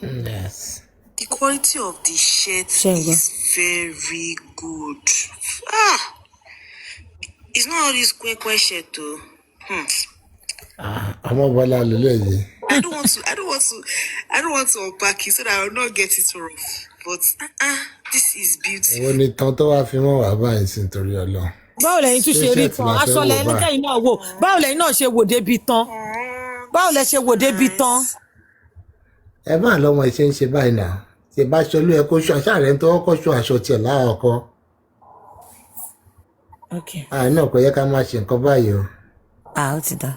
yes. The quality of the shirt Shengo. is very good. It's not all this kwekwe shirt though. ọmọ bọ́lá lélẹ̀ yìí. I don't want to unpack it so that I will not get it rough. But this is beautiful. èwo ni tán tó wá fi mọ́ wàá báyìí sí nítorí ọlọ́run. báwo lẹ́yìn tún ṣe rí T-shirt tán la fẹ́ aṣọ wò lẹ́yìn báyìí. kẹ́yìn náà wò báwo lẹ́yìn náà ṣe wò débi tán báwo lẹ ṣe wò débi tán. ẹ bá lọ́mọ ẹ ṣe ń ṣe báyìí náà tí bá ṣọ ló yẹ kó ṣọ àṣà rẹ̀ ń tọwọ́ kọ́ ṣọ aṣọ tiẹ̀ láàkọ́. okay. náà kò yẹ ká máa ṣe nǹkan báyìí o. ó ti dá.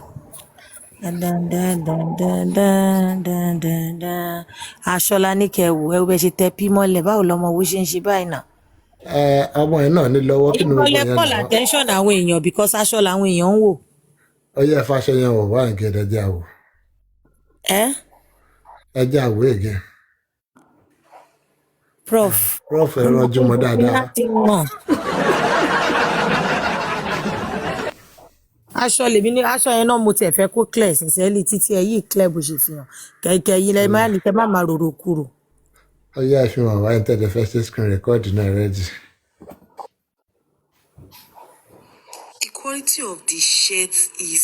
aṣọ la ní kẹ́ wò ẹ wo bẹ ṣe tẹ pí mọ́lẹ̀ báwo lọmọ owó ṣe ń ṣe báyìí náà. ọmọ yẹn náà ní lọ́wọ́ kí ni gbogbo ìkọlẹ̀ yẹn call náà. attention àwọn èèyàn because aṣọ làwọn èèyàn ń wò. ó yẹ fàṣẹ yẹn wò wá nǹkan ẹ̀dẹ̀dẹ̀ àwò. ẹjẹ́ àwò ègé. prof ẹ ránjú mọ́ dáadáa. láti mọ̀. aṣọ lèmi ní aṣọ yẹn náà mo tiẹ̀ fẹ́ kó clear sincerely títí ẹ yìí clear bó ṣe fi hàn kẹ̀kẹ́ yìí lẹ́yìn máa ní kẹ́ má máa rorò kúrò. ó yẹ àfihàn wáyé tẹ̀lé fẹ́ ṣe screen record náà rẹ́dì. The quality of the shirt is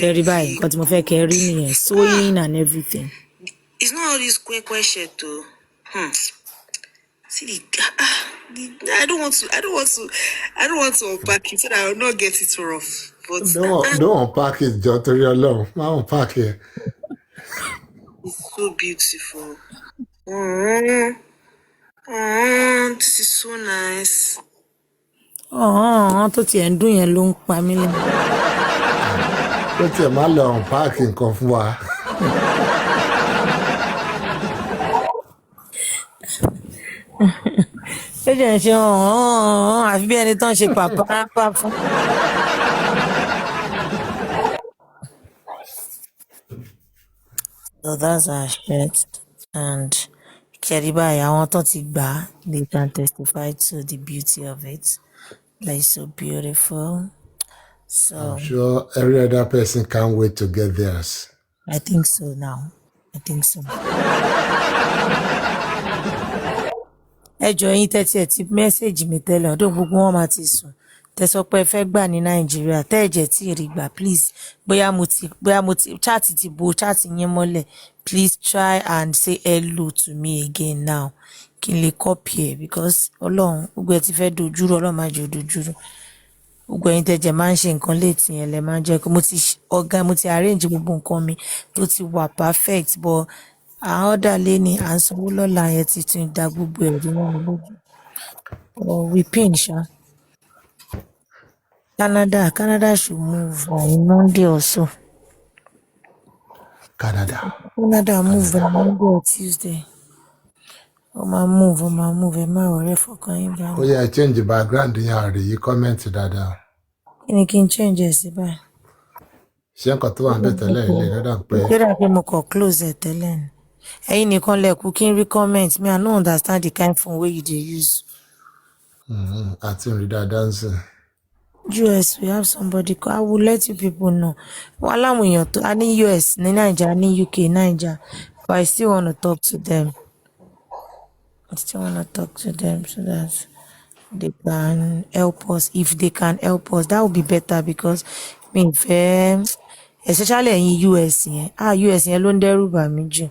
ẹ rí báyìí nǹkan tí mo fẹ́ kẹ́ rí nìyẹn sewing and everything. It's not all this kwekwe shirt though. See I don't want to unpack it so that I will not get it rough. But don't unpack it jọ torí ọlọ́run má unpack it. it's so beautiful. This is so nice. tó tiẹ̀ ń dùn yẹn ló ń pa mí lẹ́nu. ó tiẹ̀ má lọ unpack nǹkan fún wa. ó jẹ́ ṣe àfi bí ẹni tán ṣe pàpà fún. So that's our shirt and kẹ̀ríbà àwọn tó ti gbà á they can testify to the beauty of it like so beautiful So I'm sure every other person can't wait to get theirs. I think so now. I think so. Ẹ jọ̀ọ́ yín tẹ́tí ẹ̀ ti mẹ́sẹ̀gì mi tẹ́lẹ̀ ọdún gbogbo wọn máa ti sùn. Tẹ́ sọ pé ẹ fẹ́ gbà ní Nàìjíríà tẹ́ ẹ̀ jẹ́ tí ì rí gbà please bóyá mo ti chat ti bo chat yín mọ́lẹ̀ please try and say hello to me again now kí n lè copy ẹ̀ because Ọlọ́run gbogbo ẹ ti fẹ́ dojúrú Ọlọ́run má jẹ́ ó dojúrú. Gbogbo ẹ̀yin tẹ́jẹ̀ máa ń ṣe nǹkan léètì yẹn lẹ máa ń jẹ́ pé mo ti arrange gbogbo nǹkan mi tó ti wà perfect but àwọn ọ̀dà lé ní à ń sanwó lọ́la yẹn ti tún da gbogbo ẹ̀rí mọ́ mi lójú. We pin ṣá. Canada should move on Monday or so. Canada Move on Monday or Tuesday. Ó máa move ẹ má wọ̀rẹ́ fọkàn yín bá ó mi. yẹ change the background yẹn àrè yìí comment dáadáa. Kí ni kí n change ẹ̀ sí báyìí? Ṣé nǹkan tó wà ń bẹ̀ tẹ́lẹ̀ ilé lọ́dà pé Ìgbéra pé mo kàn close ẹ̀ tẹ́lẹ̀ ni. Ẹ̀yin nìkan lẹ̀kú kí n rí comment me I no understand the kind phone wey you dey use. àti ìrìn dáadáa ń sìn. US we have somebody I will let you people know. Wọ́n láwọn èèyàn tó a ní US ní Naija ní UK Naija but I still wanna talk to them. So that they can help us. If they can help us, that would be better because especially in US yẹn US yẹn ló ń dẹ́rù bà mí jù.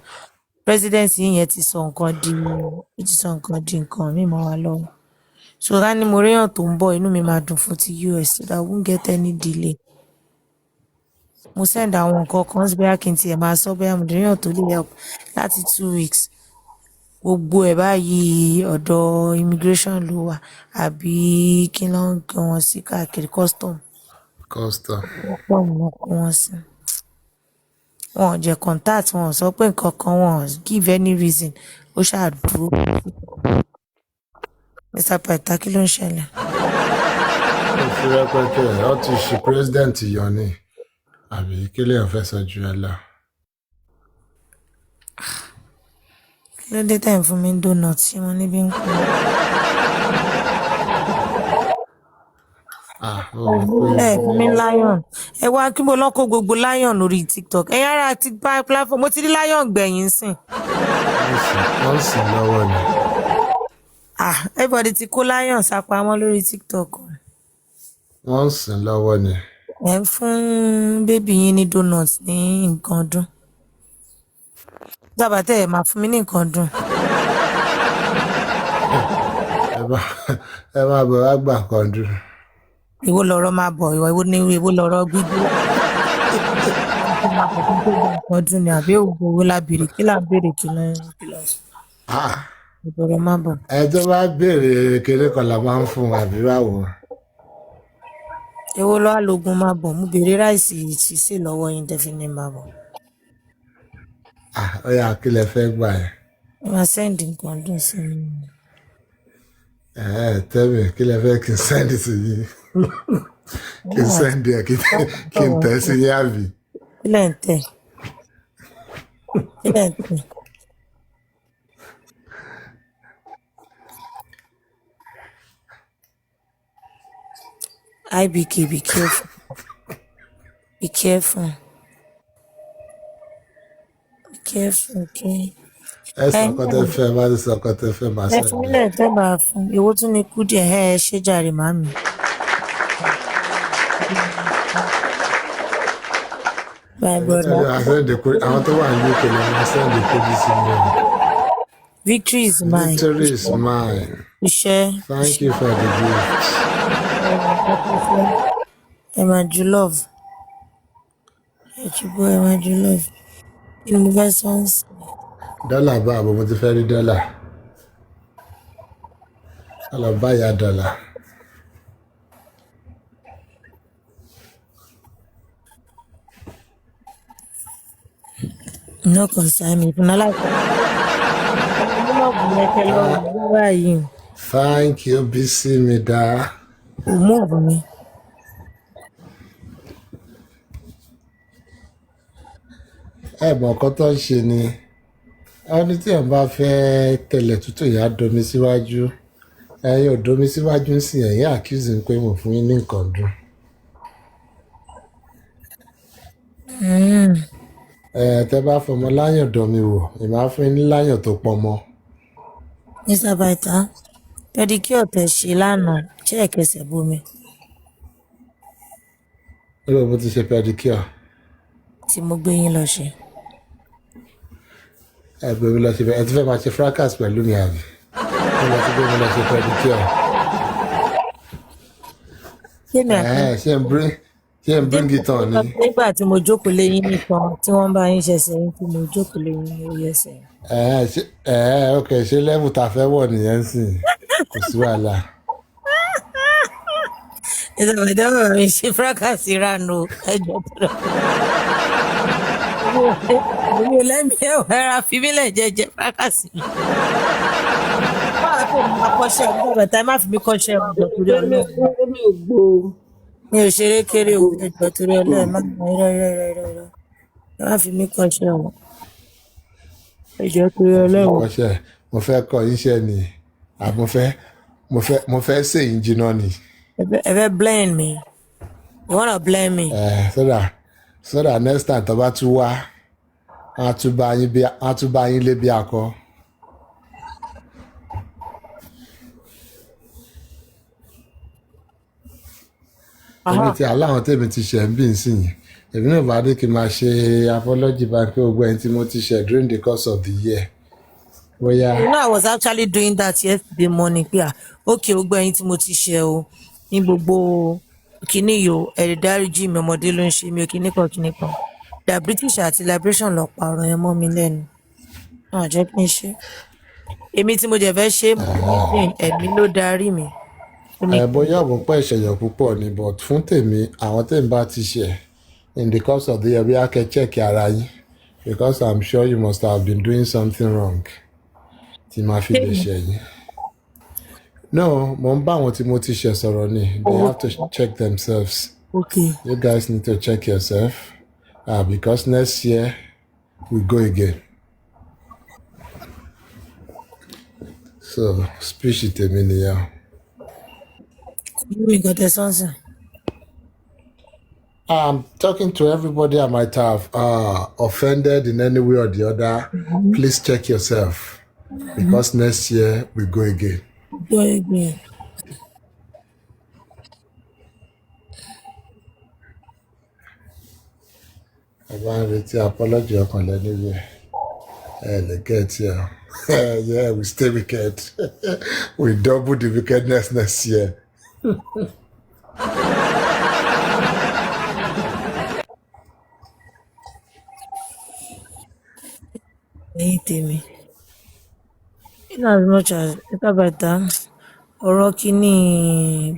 President yẹn ti sọ nǹkan di nǹkan mi mọ́ wa lọ́wọ́. So ká ní mo réyàn tó ń bọ̀ inú mi máa dùn fún ti US so that I won't get any delay. Mo send àwọn nǹkan kan sí bóyá kí n tiẹ̀ máa sọ bóyá mo réyàn tó lè help láti 2 weeks. Gbogbo ẹ̀ báyìí ọ̀dọ̀ immigration ló wà àbí kí ló ń gbé wọn sí káàkiri custom. Wọ́n kó wọn sí. Wọn ò jẹ́ contact wọn ò sọ pé nǹkan kan wọn ò give any reason ó ṣáà dúró. Mr. Pythagoras kí ló ń ṣẹlẹ̀? ó fi rẹpẹtẹ ó ti ṣe president yọ ni àbí kí lèèyàn fẹ́ sọ ju ẹ lọ. Kí ló dé tẹ̀ ń fún mi donut tí mo níbi ń kú? Fún mi lion. Ẹ wá kí mo lọ kó gbogbo lion lórí TikTok. Ẹ̀yin ará ti bá platform mo ti rí lion gbẹ̀yìn sìn. wọ́n sì lọ́wọ́ ni. Everybody ti kó lion sápamọ́ lórí TikTok. wọ́n sì lọ́wọ́ ni. Ẹ ń fún bébì yín ní donut ní nǹkan ọdún. Dábàtẹ́ ẹ̀ máa fún mi ní nǹkan ọdún. ẹ máa bọ̀ wá gbà kan dùn. Ìwọ lọ̀rọ̀ máa bọ̀ ìwọ lọ̀rọ̀ gbígbó. Ọdún ni àbí owó lábìrì kí là ń béèrè kí lọ. Ìbọ̀rọ̀ máa bọ̀. ẹ tó bá béèrè kéré kan la máa ń fún àbí báwo. Èwo lọ́wọ́ lógún máa bọ̀ mo béèrè ráìsì ìṣísè lọ́wọ́ yín tẹ́fí ní máa bọ̀. ó yá kí lẹ fẹ́ gbà ẹ́. Ẹ máa sẹ́ǹdì nǹkan dùn sí mi. Tẹ́mi kí lẹ fẹ́ kí n sẹ́ǹdì sí yín kí n sẹ́ǹdì ẹ̀ kí n tẹ̀ sí yín àbí. Kí lẹ̀ ń tẹ̀? IBK, be careful. Be careful. Be careful, okay? ẹ sọkọ tẹ fẹ́ bá ti sọkọ tẹ fẹ́ máa Ẹ fún mi sẹ́ǹdì. lẹ́ẹ̀ tẹ́ bá fún. Èwo tún ni kú díẹ̀ ẹ ṣé jàre màmí. Bye brother. àwọn tó wà ní UK lè máa sẹ́ǹdì kójú sí mi. Victory is mine. Victory is mine. Iṣẹ́. Thank you for the gift. Ẹ máa ju love. Ẹ ṣubú ẹ máa ju love. Kí ni mo fẹ́ sọ ń sìn? Dọ́là bá àbọ̀ mo ti fẹ́ rí dọ́là. Ọlọ́ bá ya dọ́là. No concern me. Fún aláìsàn. Ọmọ ọ̀gbìn yẹn kẹ lọ́rùn nígbà yìí. Thank you Bísí mi dá. Ò mú ọ̀gbìn mi. Ẹ̀gbọ́n kan tó ń ṣe ni wọ́n ní tí ẹ̀ bá fẹ́ tẹ̀lẹ̀ tútù yá domi síwájú ẹ̀yin ò domi síwájú sí ẹ̀yin accuse mi pé mo fún yín ní nǹkan dùn. Tẹ́ bá fọmọ láyàn dán mi wò èmi á fún yín ní láyàn tó pọnmọ. Mr. Baita, pedicure tẹ́ ṣe lánàá ṣé ẹ kẹsẹ̀ bomi níbo mo ti ṣe pedicure. tí mo gbé yín lọ ṣe? Ẹ gbé mi lọ ṣe ẹ ti fẹ́ máa ṣe fracas pẹ̀lú mi àbí? Ẹ lọ sí gbé mi lọ ṣe pedicure. Kémi àti Ṣé ń bring it on ni? nígbà tí mo jókòó lé yín nìkan tí wọ́n bá yín ṣẹ̀ṣẹ̀ yín tí mo jókòó lé yín lórí ẹsẹ̀ yín. Ok ṣé level tá a fẹ́ wọ̀ nìyẹn sìn kò sí wàhálà. Mr. Baita bàbá mi ṣe fracas ìranu ẹjọ́ tó lọ. Èmi ò lẹ́mìí ẹ̀wọ̀ ẹ̀ra fi mí lẹ̀ jẹ́jẹ́ fracas mi. Báwo tó ní máa kọ́ṣẹ́ Mr. Baita ẹ má fi mí kọ́ṣẹ́ ọjọ́ torí Ọlọ́run. Èmi ò gbó o. Mi ò ṣeré kéré o ẹjọ́ torí Ọlọ́run má irọ́. Ẹ má fi mí kọ́ṣẹ́ o. Ẹjọ́ torí Ọlọ́run. Kọ́ṣẹ́ mo fẹ́ kọ́ iṣẹ́ ni mo fẹ́ ṣèyìn jiná ni. Ẹ fẹ́ blame me. You wanna blame me? So that next time tó bá tún wá á tún bá yín lé bí akọ. Èmi tí aláwọn tèmi ti ṣe ń bí nsìnyí èmi náà bá dé kí n máa ṣe apology bá pé gbogbo ẹni tí mo ti ṣe during the course of the year. Bóyá. You know, I was actually doing that yesterday morning pé okay gbogbo ẹ̀yin tí mo ti ṣe o ní gbogbo kíní yo ẹ̀rídáríjì mi ọmọdé ló ń ṣe mi ò kíní kan the British àti liberation lọ pààrọ̀ yẹn mọ́ mi lẹ́nu náà jẹ́ kí n ṣe èmi tí mo jẹ̀ fẹ́ ṣe ẹ̀mí ló darí mi. Bóyá òun pẹ́ ìṣẹ̀yàn púpọ̀ ni but fún tèmi àwọn tèmi bá ti ṣe in the course of the year bí a kẹ́ check ara yín because I'm sure you must have been doing something wrong tí máa fi lè ṣe yín. No, mo ń bá àwọn tí mo ti ṣe sọ̀rọ̀ ni they have to check themselves. Okay. You guys need to check yourself because next year we go again. So speech tèmi nìyẹn. You got the something. I'm talking to everybody I might have offended in any way or the other. Please check yourself because next year we go again. Go again. I want to retí apology ọkàn lẹ́nu yẹn. Lè get here. Yeah, we stay wicked. We double the wickedness next year. Tèmi. In as much as Mr. Baita ọ̀rọ̀ kíní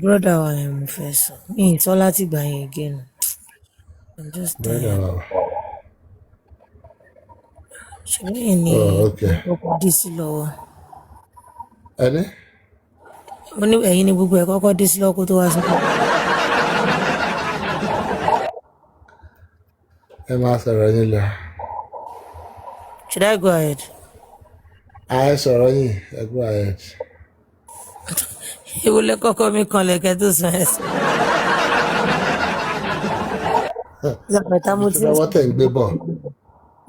brother wa yẹn mo fẹ́ sọ mi ì tọ́ láti gbà yẹn again. I'm just tired. Ṣebí ẹ̀yin ni kọ́kọ́ dé sí lọ́wọ́. Ẹni? Mo ní ẹ̀yin ni gbogbo ẹ̀ kọ́kọ́ dé sí lọ́wọ́ kó tó wá sí. Ẹ máa sọ̀rọ̀ yín lọ. Should I go ahead? Sọ̀rọ̀ yín, ẹ go ahead. Ewu lẹ kọ́kọ́ mi kan lẹ̀kẹ́ tó sùn ẹ̀ sùn. Ìjàpẹ̀tà mo ti ń lọ́wọ́ tẹ̀ ń gbé bọ̀.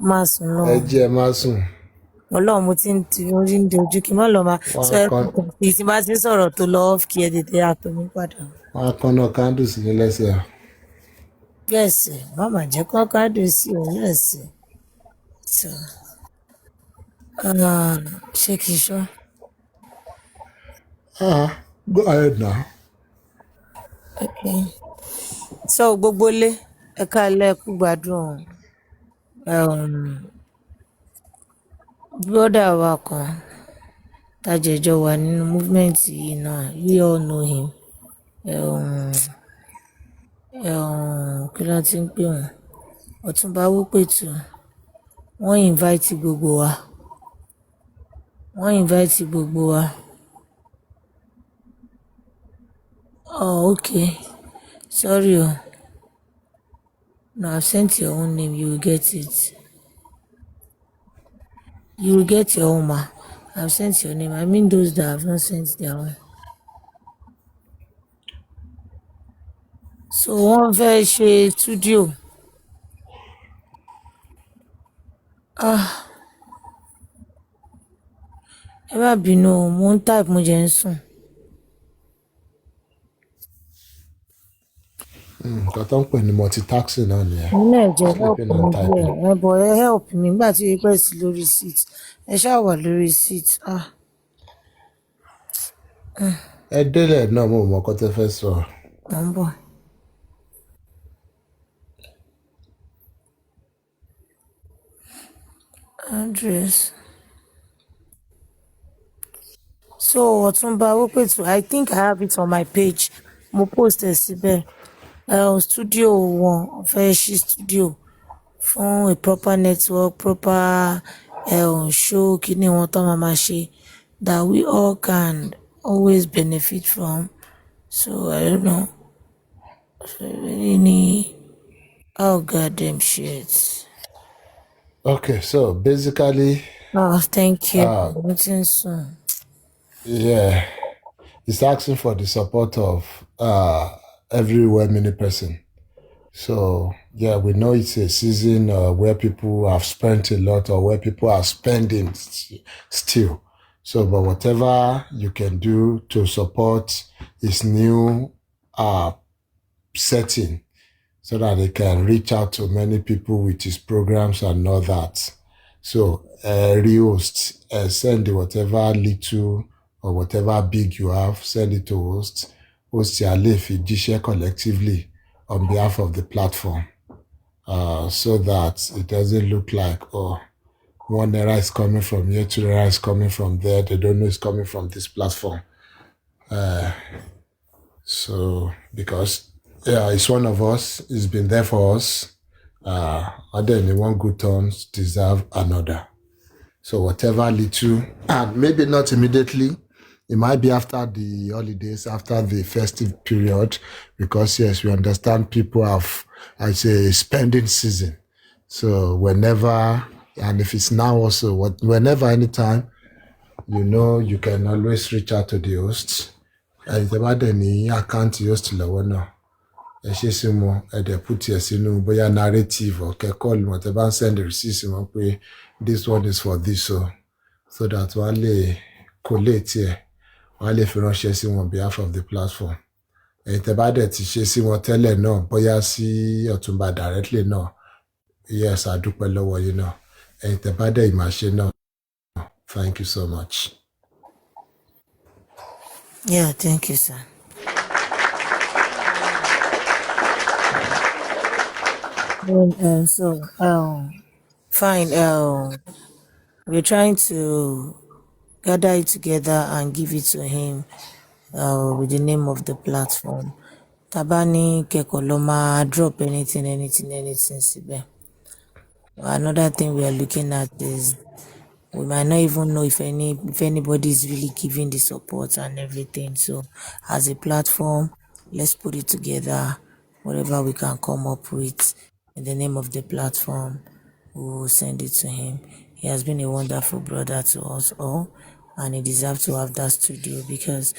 Máa sùn lọ. Ẹ jẹ́ máa sùn. Ọlọ́run mo ti ń ti orí ń dojú kí n má lọ máa sọ ẹ kí tí bá ti ń sọ̀rọ̀ tó lọ off kí ẹ tètè àpè mí padà. Wọ́n á kọ́nà candles ní lẹ́sẹ̀. Yẹ́sì, màmá jẹ́ kọ́ candles sí òun yẹ́sì. Ṣé kìí ṣọ́? Go ahead now. Okay. So gbogbo ilé ẹ̀ka ẹlẹ́kú gbádùn brother wa kan tájẹjọ wà nínú movement yìí náà we all know him. Kí ló ti ń pè wọ́n Ọ̀túnba Wúpètù wọ́n invite gbogbo wa. Oh, okay. Sorry. No, I've sent your own name. You will get it. You will get your own, ma. I've sent your name. I mean those that have not sent their own. So wọ́n fẹ́ ṣe studio. Ah, ẹ má bínú o, mo ń type mo jẹ́ ń sùn. Nǹkan tó ń pè ní multitasking náà nìyẹn. Èmi náà jẹ́ help Sleeping mi and díẹ̀. typing. Ẹ bọ̀ ẹ help mi nígbà tí ẹ pẹ́ sí lórí seat. Ẹ ṣáà wà lórí seat. Ah, Ẹ délẹ̀ náà mo mọ̀ nǹkan tẹ́ fẹ́ sọ. mo ń bọ̀. Address. So Ọ̀túnba Owópẹ̀tù, I think I have it on my page. Mo post ẹ̀ síbẹ̀. Studio wọn fẹ́ ṣí studio fún a proper network, proper show kíní wọn tó máa ṣe that we all can always benefit from. So I don't know. So really need oh goddamn shit. Okay, so basically, Oh, thank you. uh, Meeting soon. yeah, it's asking for the support of every well-meaning person. So yeah, we know it's a season where people have spent a lot or where people are spending still. So, but whatever you can do to support his new setting so that they can reach out to many people with his programs and all that. So, rehost, send whatever little or whatever big you have, send it to host. Host Yalefi share collectively on behalf of the platform, so that it doesn't look like, oh, one error is coming from here, two error is coming from there. They don't know it's coming from this platform. So because yeah, it's one of us. It's been there for us. And then one good turn deserve another. So whatever little, and maybe not immediately. It might be after the holidays, after the festive period, because yes, we understand people have, I say, spending season. So whenever, and if it's now also, whenever, anytime, you know, you can always reach out to the hosts. And the bad any account host lọ́wọ́ náà. Ẹ ṣe sí wọn, ẹ dẹ̀ put ẹ̀ sínú bóyá narrative or kẹ́kọ̀ọ́ wọn tẹ́ bá ń send the receipt sí wọn pé this one is for this, so that wọ́n lè collate ẹ̀, wọ́n lè fi ránṣẹ́ sí wọn on behalf of the platform. Ẹ̀yin tẹ́ bá dẹ̀ ti ṣe sí wọn tẹ́lẹ̀ náà, bóyá sí Ọ̀túnba directly náà, yes, a dúpẹ́ lọ́wọ́ yín náà. Ẹ̀yin tẹ́ bá dẹ̀ ìmáa ṣe náà, thank you so much. Yeah, thank you, sir. Fine. We're trying to gather it together and give it to him with the name of the platform. Tabani Kekoloma drop anything síbẹ̀. Another thing we are looking at is we might not even know if anybody is really giving the support and everything. So as a platform, let's put it together. Whatever we can come up with in the name of the platform, we will send it to him. He has been a wonderful brother to us all, and he deserves to have that studio because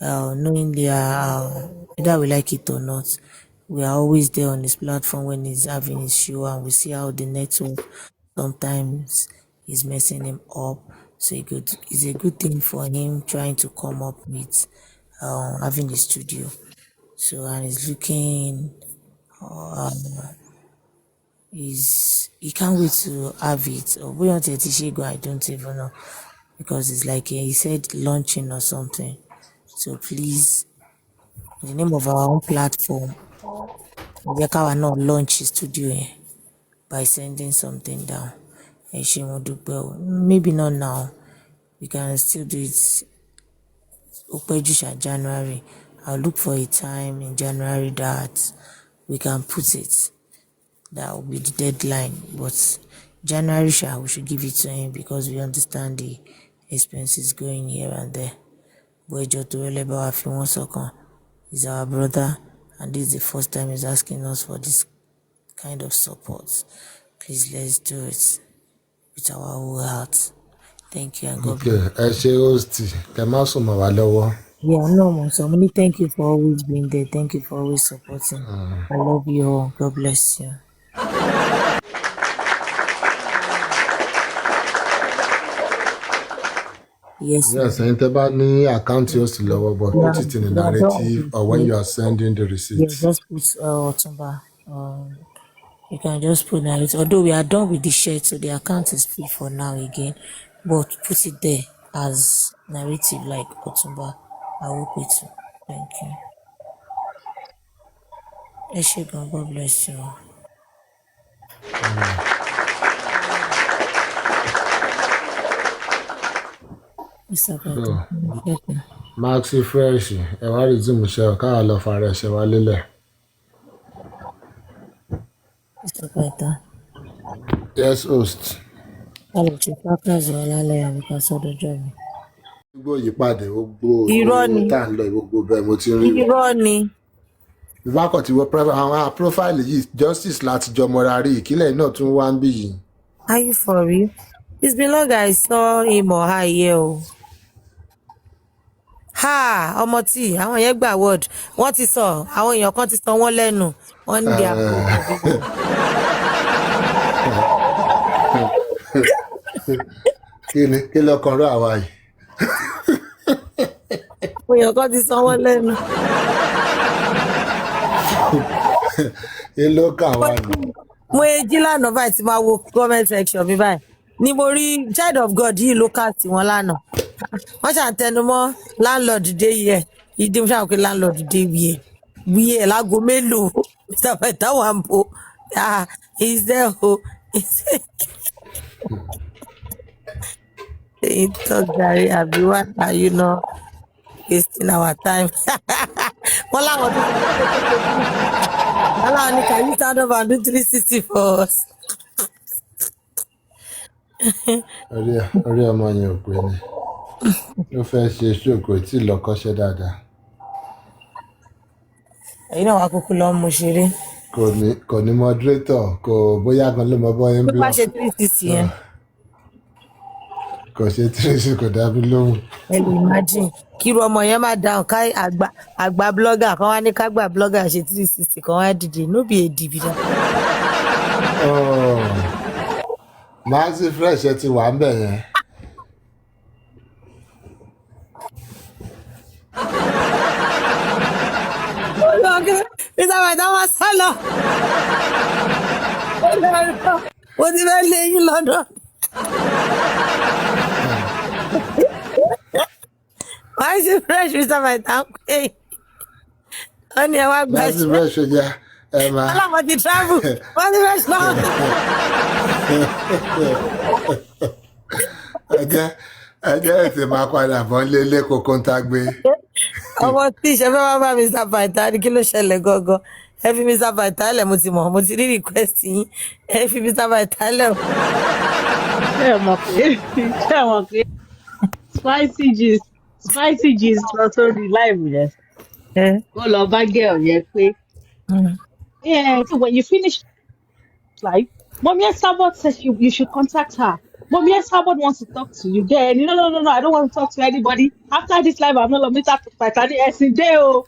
knowing whether we like it or not, we are always there on his platform when he's having his show, and we see how the network sometimes is messing him up. So it's a good thing for him trying to come up with having a studio. So and he's looking he can't wait to have it. Or we want to I don't even know. Because it's like he said launching or something. So please, in the name of our own platform, we can not launch his studio by sending something down. Maybe not now. We can still do it January. I'll look for a time in January that we can put it. That will be the deadline. But January, we should give it to him because we understand the expenses going here and there. Boyjo Toreleba Afiwonsokan is our brother, and this is the first time he's asking us for this kind of support. Please let's do it with our whole heart. Thank you and God bless. Okay, ẹ ṣe host, kẹ má sùn mọ́ wa lọ́wọ́. Yeah, no, so many thank you for always being there. Thank you for always supporting. I love you all. God bless you. Yes. Yes, ẹ̀yin tẹ́ bá ní àkáǹtì host lọ́wọ́, but put it in the Yeah, narrative or when you are sending the yeah, receipt. just put Otumba. You can just put narrative. Although we are done with the shirt, so the account is free for now again. But put it there as narrative like Otumba. I hope it. Thank you. Eshegun, God bless you. Mr. So, Papa. Maxi Fresh, ẹ wá resume iṣẹ́ káwa lọ fara ẹ̀ṣẹ̀ wa lélẹ̀. Mr. Papa. Yes, host. Hello, Chipaka Zwalale, and because of the job. Gbogbo ìyípadà gbogbo Irọ́ ni. tá à ń lọ gbogbo bẹ́ẹ̀ mo ti rí o. Irọ́ ni. Ìbákan tí wọ́n àwọn profile yìí justice láti jọ mọ́ra rí ìkílẹ̀ náà tún wá ń bí yìí. Are you for real? It's been long I saw him or her here o. Ha! Ọmọ tí àwọn yẹn gbà word wọ́n ti sọ àwọn èèyàn kan ti sọ wọ́n lẹ́nu wọ́n ní their kí ló kan rọ àwa yìí. àwọn èèyàn kan ti sọ wọ́n lẹ́nu. kí ló kà wá nù. Mo jí lánàá báyìí tí máa wo comment section mi báyìí ni mo rí child of God yìí ló kà sí wọn lánàá wọ́n ṣàtẹnumọ́ landlord dé yẹ ìdí mo ṣàwọn pé landlord dé wíyẹ láago mélòó Mr. Pẹ̀tà wà ń bò ìṣe o ìtọ́gàrí àbí wà láyé náà wasting our time wọ́n láwọn tó wọ́n láwọn ní can you stand up and do 360 for us. orí ọmọ yẹn ò pé ni ló fẹ́ ṣe ṣòkò tí lọ́kọ́ṣẹ́ dáadáa. ẹ̀yin náà wàá kúkú lọ́ọ́ mú ṣeré. kò ní moderator kò bóyá kan ló mọ bọ́ ẹ̀ ń bí block. wọ́n ṣe 360 yẹn. kò ṣe 360 kò dábí lóhùn. ẹ lè imagine kírú ọmọ yẹn máa dáhùn ká àgbà blogger kan wá ní ká gbà blogger ṣe 360 kan wá dìde no be èdè bí dá. Maxi Fresh ẹ ti wà ń bẹ̀ yẹn. Mr. Pẹ̀tà wá sálọ. Mo ti fẹ́ lé yín lọ́dọ̀. Maxi Fresh Mr. Pẹ̀tà ń pè é. Wọ́n ní ẹ wá gbà Maxi Fresh jẹ́ ẹ máa. Ọlọ́mọ ti travel. Maxi Fresh náà. ẹjẹ́ ètè máa padà bọ́ lélé kókó ń tá gbé. Ọmọ tí ìṣẹ́ fẹ́ wá bá Mr. Pẹ̀tà ní kí ló ṣẹlẹ̀ gangan. Ẹ fi Mr. Pẹ̀tà lẹ̀ mo ti mọ̀ mo ti rí request yín. Ẹ fi Mr. Pẹ̀tà lẹ̀ o. Ṣé ẹ mọ̀ pé spicy gist lọ sórí live yẹn. Ó lọ bá girl yẹn pé so when you finish live, Mommy Sabot says you should contact her. Mommy Sabot wants to talk to you. Then no, I don't want to talk to anybody. After this live, I'm not going to talk to Pythani. Ẹ̀sìn rèé o.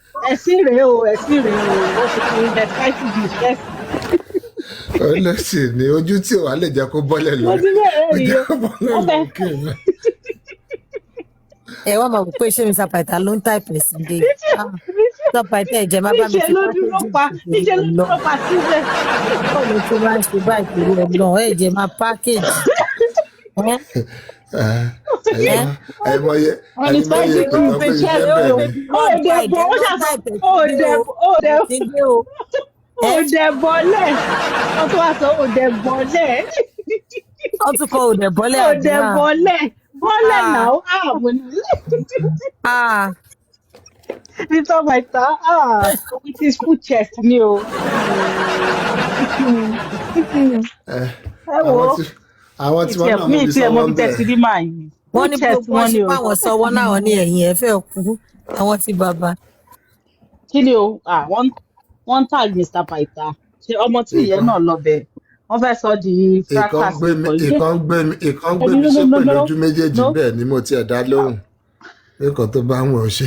What's the thing that spicy gist? Yes. Olóṣì ni ojú tí wàá lè jẹ́ kó bọ́lẹ̀ lọ. Mo ti bẹ̀rẹ̀ rí o. Ẹ wá máa wò pé ṣé Mr. Pẹ̀tà ló ń táìpù ẹ̀sìn dé. Mr. Pẹ̀tà ẹ̀jẹ̀ máa bá mi fi níṣẹ́ ló dúró pa síbẹ̀. Bọ́ọ̀lù tó máa ń ṣe báyìí pẹ̀lú ọ̀gbọ́n ẹ̀jẹ̀ máa pákéjì. Àìmọye ètò kan pé iṣẹ́ bẹ̀rẹ̀ ni. Òdẹ bọ́lẹ̀. Wọ́n tún wá sọ òdẹ bọ́lẹ̀. Wọ́n tún kọ òdẹ bọ́lẹ̀ àdúrà. Òdẹ bọ́lẹ̀. Bọ́lẹ̀ náà ààbò nílé. Mr. Pẹ̀tà with his full chest ni o. Ẹ wo àwọn tí wọ́n náà mú bí sọ wọ́n bẹ̀. Wọ́n ní gbogbo wọn ṣe báwọn sọ wọ́n náà ní ẹ̀yìn ẹ̀ fẹ́ kú àwọn tí bàbá. Kí ni o wọ́n ń tag Mr. Pẹ̀tà ṣe ọmọ tí ìyẹn náà lọ bẹ̀ wọ́n fẹ́ sọ di fracas. ìkan gbé mi ṣépè lójú méjèèjì bẹ́ẹ̀ ni mo tiẹ̀ dá lóhùn nǹkan tó bá wọn ṣe.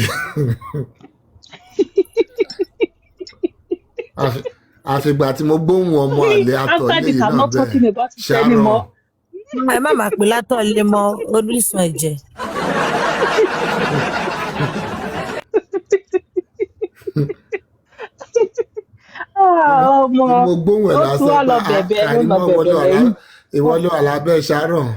àfìgbà tí mo gbóhùn ọmọ àlè àtọ̀lé yìí náà bẹ́ẹ̀ ṣàrọ̀. Ẹ má máa pè látọ̀ lé mọ orísun ẹ̀jẹ̀. ọmọ mo gbóhùn ẹ̀ ó tún lásán wá pé lọ bẹ̀bẹ̀ ló lọ Kàrímọ́ bẹ̀bẹ̀ lẹ́yìn. ìwọ ló wà lábẹ́ Sharon.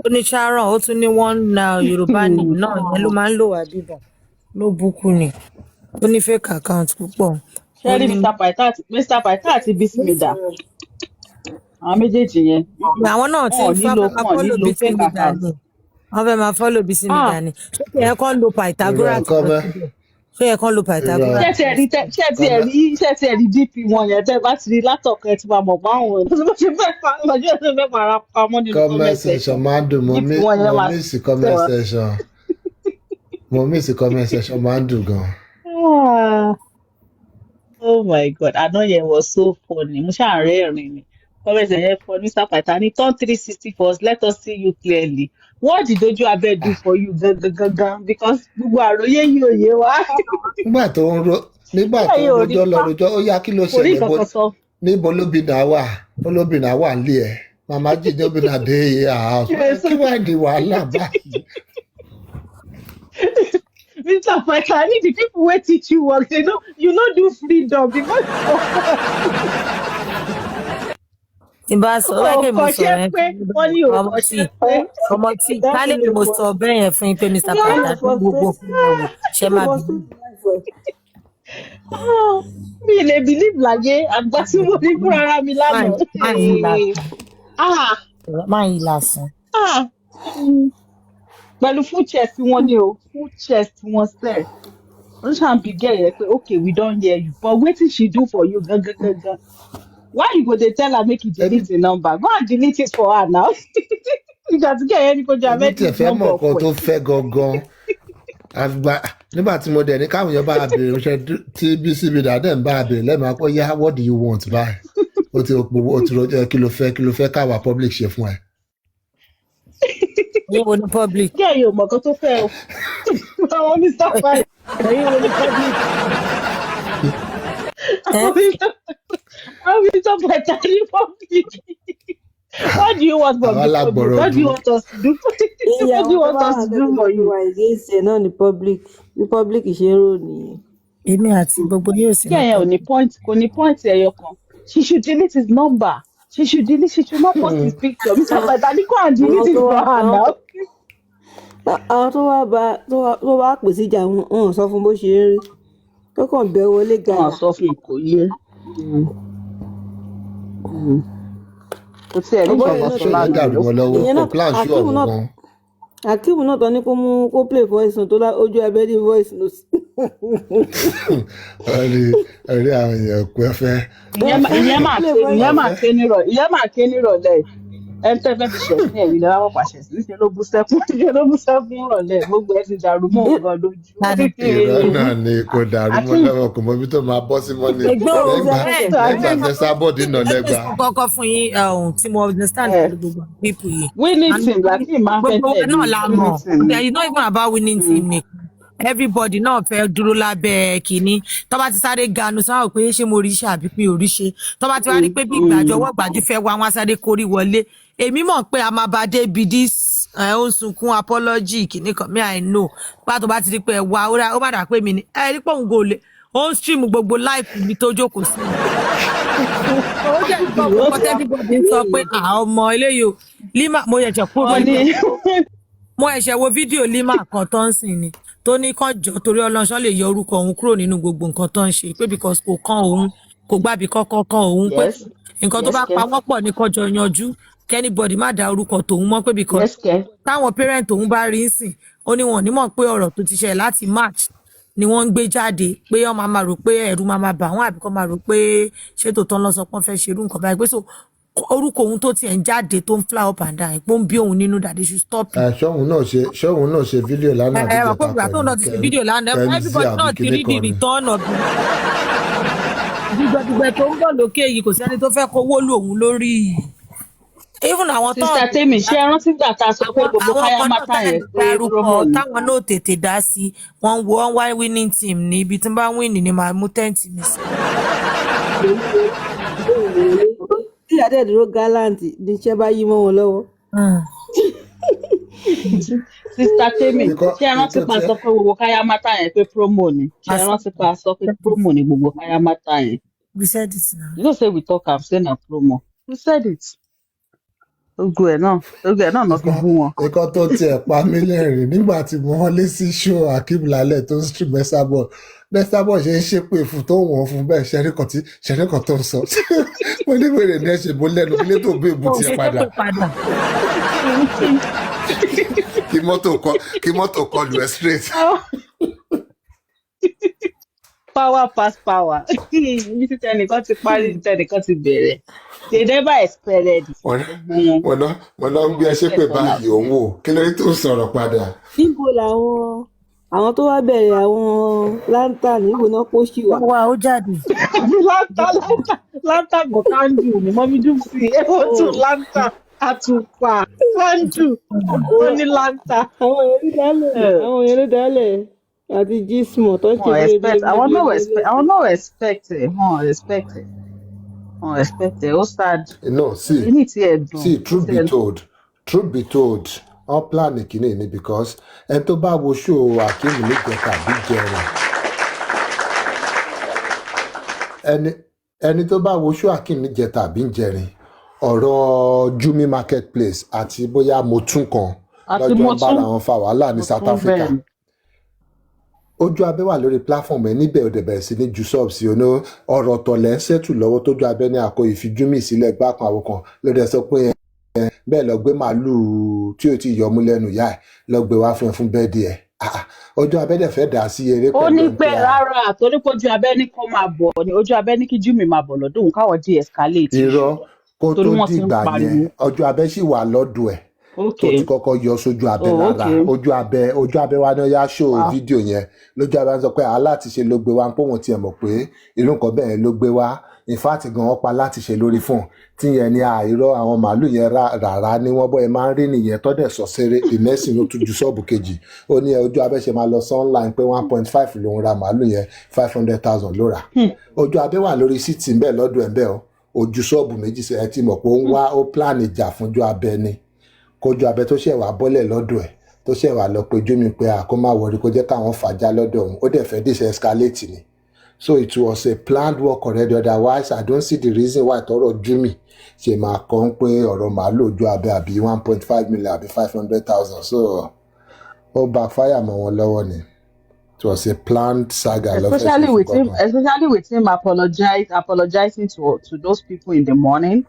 ó ní Sharon ó tún ní one Yorùbá name náà yẹn ló máa ń lò wá bíbà ló búkú ni ó ní fake account púpọ̀ ó ṣẹ́rí ní. Mr. Paita àti Bismida àwọn méjèèjì yẹn àwọn náà ti wọn ò ń fẹ́ nílò máa follow fake Bismida account. ni wọ́n fẹ́ máa follow Bismida ni ṣé kí ẹ kàn lo Pythagoras Ìrọ̀ lọ kọ́mẹ́. síbẹ̀ ṣé ẹ kàn lo Pythagoras. ṣé ti ẹ̀rí DP wọn yẹn tẹ́ bá ti rí látọ̀kọ̀ ẹ ti máa mọ̀ báwọn ẹ̀ tó ṣe fẹ́ para pamọ́ nínú Comment comment section section máa ń dùn. DP wọn yẹn máa miss comment section. Mo miss comment section máa ń dùn gan. Oh my God, àná yẹn was so funny. Mo ṣáà rẹ́rìn-ín ni. Comment yẹn for Mr. Paita ní turn 360 for us, let us see you clearly. What did Ojú Abẹ́ do for you gangan? Because gbogbo àròyé yìí ò yé wa. Nígbà tó ń rojọ́ lọ rojọ́ ó yá kí ló Kò rí ṣẹlẹ̀ kankan sọ. níbo lóbìnrin wà olóbìnrin wà nílé ẹ̀ màmá jíjẹ obìnrin àdé house kí wàá di wàhálà báyìí. Mr. Paita, I need the people wey teach you work. They know you no do freedom because tí bá sọ láìpẹ́ mo sọ yẹn pé wọ́n ní ọmọ tí kálí ni mo sọ bẹ́ẹ̀ yẹn fún yín pé Mr. Kind Paita of tó gbogbo fún ẹ wò ṣe máa bí. mi lè believe láyé àgbà tí mo ní fúnra ara mi lánàá. máa yí lásán. Pẹ̀lú full chest wọn ni o full chest wọn sẹ̀ wọ́n ṣàn bí gẹ̀ yẹn pé okay we don hear you but wetin she do for you gangan. Why you go dey tell her make you delete the number? Go and delete it for her now. Ìgbà tí kẹ̀yẹ́ ní kó jẹ́ èmi tiẹ̀ fẹ́ mọ̀ nǹkan tó fẹ́ gangan nígbà tí mo dẹ̀ ní káwọn èèyàn bá a béèrè ṣe tí Bismida dẹ̀ ń bá a béèrè lẹ́nu àpò yá what do you want báyìí ó ti rọjò kí ló fẹ́ káwa public ṣe fún ẹ. ẹ̀yin wo ni public. Kí ẹ̀yin ò mọ̀ kan tó fẹ́ o. Àwọn Mr. Paita. ẹ̀yin wo ni public. Àwọn Mr. Paita ní public. What do you want from the public? What do you want us to do? What do you want us to do for you? Ìgbésẹ̀ náà ní public ṣe ń rò nìyẹn. èmi àti gbogbo yóò sì. Kí ẹ̀yàn kò ní point ẹyọ kan. She should delete his number. She should not post his picture. Mr. Paita ní kò and delete it for her now. Àwọn tó wá pè síjà wọn sọ fún bó ṣe ń rí tó kàn bẹ́ wọlé gàdá. Wọ́n sọ fún kò yé. Kò tí ẹ̀ ní ìjọba sọ láàrin. Akeem náà tán ní kó play voice note tó lá Ojú Abẹ́ ní voice note. Orí àwọn èèyàn kú ẹ fẹ́. Ìyẹn máa ké nírọ̀lẹ́ ẹni tẹ́ fẹ́ fi ṣẹ̀ sí ẹ̀yìn lọ́wọ́ àwọn pàṣẹ sí ṣe ló bú sẹ́kún rọ̀lẹ́ gbogbo ẹ ti dàrú mọ́ nǹkan lójú. Ìrọ̀ náà ni kò dàrú mọ́ lọ́wọ́ kò mọ ibi tó máa bọ́ sí mọ́ni lẹ́gbàá fẹ́ sábọ̀dì náà lẹ́gbàá. kọ́kọ́ fún yín tí mo understand pẹ̀lú gbogbo people yìí. Winning team láti máa fẹ́ gbogbo náà la mọ̀ it's not even about winning team nìkan. Everybody náà fẹ́ dúró lábẹ́ kínní tó bá ti sáré ganu sáwọn pé ṣé mo rí ṣe àbí pé ò rí ṣe tó bá ti wá rí pé bí ìgbàjọwọ́ gbàjú fẹ́ wá wọn sáré kórí wọlé èmi mọ̀ pé a máa bá dé bí this ó ń sunkún apology kìíní kan mi I know bá tó bá ti rí pé wá ó má dà pé mi ni ẹ rí pé òun kò lè ó ń stream gbogbo live mi tó jókòó sí i ó jẹ́ ìgbọ̀ngàn tẹ́lifíbọ̀dì sọ pé ọmọ eléyìí ò Lima mo yẹ̀jẹ̀ kúrò mo ẹ̀ṣẹ̀ wo fídíò Lima kan tó ń sìn ni tó ní kàn jọ torí ọlọ́ṣọ́ lè yọ orúkọ òun kúrò nínú gbogbo nǹkan tó ń ṣe pé because kò kàn òun kò gbàbí kọ́kọ́ kan òun pé nǹkan tó bá pa wọ́n pọ̀ ní kọjọ yanjú kẹ́nìbọ̀dì má dá orúkọ tòun mọ́ pé because táwọn parent òun bá rí sìn ó ní wọn ò ní mọ̀ pé ọ̀rọ̀ tó ti ṣẹlẹ̀ láti March ni wọ́n ń gbé jáde pé wọ́n máa rò pé ẹ̀rù máa bà wọ́n àbí kọ́ máa rò pé ṣé tòótọ́ lọ́sọpọ́n fẹ́ ṣerú nǹkan báyìí pé so orúkọ òun tó tiẹ̀ ń jáde tó ń fly up and down pé ó ń bí òun nínú that they should stop it. ṣọ́hun náà ṣe fídíò lánàá àbí ìjọba pẹ̀lú àtọ́hún náà ti ṣe fídíò lánàá everybody náà ti rí the return of dùgbẹ̀dùgbẹ̀ tó ń bọ̀ lókè yìí kò sẹ́ni tó fẹ́ kówó lù òun lórí even àwọn tó Sister Temi ṣé ẹ rántí gbà tá a sọ pé gbogbo káyà mátà yẹn pé rúmọ táwọn náà tètè dá sí wọ́n wá winning team ní ibi tí wọ́n bá win ní máa mú tẹ́ǹtì mi sí. Tí adé dúró gallant ní iṣẹ́ bá yí mọ́ wọn lọ́wọ́. Sister Temi, Because ṣé ẹ rántí pa sọ pé gbogbo káyámátà yẹn pé promo ni? Ṣé ẹ rántí pa sọ pé promo ni gbogbo káyámátà yẹn? We said it now. You know say we talk am say na promo. We said it. Gbogbo ẹ̀ náà lọ fi bú wọn. nǹkan tó tiẹ̀ pa mí lẹ́rìn nígbà tí mo hàn lé sí ṣó Akeem lálẹ́ tó ń stream Mẹ́sàbọ̀ ṣe ń ṣépè fún tó wọ̀n fún bẹ́ẹ̀ ṣẹ́ríkan tó ń sọ mo ní wèrè ní ẹ̀ṣẹ̀ bó lẹ́nu kílé tó gbé ìbú tiẹ̀ padà kí mọ́tò kọlù ẹ̀ straight. Power pass power. Ibi tí tẹnìkan ti parí tí tẹnìkan ti bẹ̀rẹ̀. They never expected it. Wọ́n náà ń gbé ẹṣẹ́ pé báyìí òun wò kí lórí tó ń sọ̀rọ̀ padà. níbo làwọn àwọn tó wá bẹ̀rẹ̀ àwọn lantern níbo náà kó sí wa. Wá ó jáde. Lantern go candle ni mọ́mí dùn sí i. Èwo tún lantern àtùpà candle ó ní lantern. àwọn èèyàn ló dálẹ̀ àti gismo tó ń ṣe Àwọn náà respect it. Wọ́n respect it. Ó sad. No, see, truth be told, wọ́n plan kìíní ni because ẹni tó bá wo show Akeem níjẹta àbí jẹrin ẹni tó bá wo show Akeem níjẹta àbí jẹrin ọ̀rọ̀ Jumi marketplace àti bóyá Motun kan lọ́jọ́ bára wọn fa wàhálà ní South Africa. Ojú abẹ́ wà lórí platform ẹ̀ níbẹ̀ òde bẹ̀rẹ̀ sí ní ju sub sí ọ̀nà ọ̀rọ̀ tọ̀lẹ̀ ń ṣètù lọ́wọ́ tójú abẹ́ ní àkó ìfijúmi sílẹ̀ gbákan àwọn kan lóde sọ pé bẹ́ẹ̀ lọ gbé màálùú tí ò tí yọmú lẹ́nu yá ẹ̀ lọ gbé wá fún bẹ́ẹ̀dì ẹ̀ ojú abẹ́ dẹ̀ fẹ́ dà sí eré pẹ̀lú ó ní pé rárá torí pé ojú abẹ́ ní kó máa bọ̀ ni ojú abẹ́ ní kí Jumi máa bọ̀ lọ́dún káwọn de-escalate. irọ́ kó tó dìgbà yẹn ojú abẹ́ sì wà lọ́dún ẹ̀ tó ti kọ́kọ́ yọ sójú abẹ́ lára ojú abẹ́ wa náà yá ṣó fídíò yẹn lójú abẹ́ sọ pé aláàtìṣe ló gbé wá ń pòwọ́n tiẹ̀ mọ̀ pé irú nǹkan bẹ́ẹ̀ ló gbé wá in fact gan ọ̀pá láti ṣe lórí fún tí yẹn ní àìrọ́ àwọn màálù yẹn rárá ní wọ́n bọ́ ẹ máa ń rí nìyẹn tọ́dẹ̀ sọ sẹ́rẹ́ the next thing ló tún ju ṣọ́ọ̀bù kejì ó ní ojú abẹ́ ṣe máa lọ sí online pé 1.5 lòún ra màálù yẹn 500,000 ló rà ojú abẹ́ wà lórí síìtì ń bẹ̀ lọ́dún ẹ̀ ń bẹ̀ ojú ṣọ́ọ̀bù méjì ẹ ti mọ̀ pé ó ń wá ó plan ìjà fúnjú abẹ́ ni kójú abẹ tó ṣẹ̀ wá bọ́lẹ̀ lọ́dọ̀ ẹ̀ tó ṣẹ̀ wá lọ pé Jumi pé kó má wọrí kó jẹ́ káwọn fàájà lọ́dọ̀ òun ó dẹ̀ fẹ́ dis-escalate ni so it was a planned work already otherwise I don't see the reason why tọrọ Jumi ṣe máa kọ́ ń pé ọ̀rọ̀ màálù ojú abẹ àbí 1.5 million àbí 500,000 so ó backfire mọ́ wọn lọ́wọ́ ni it was a planned saga. Especially with him apologizing to those people in the morning.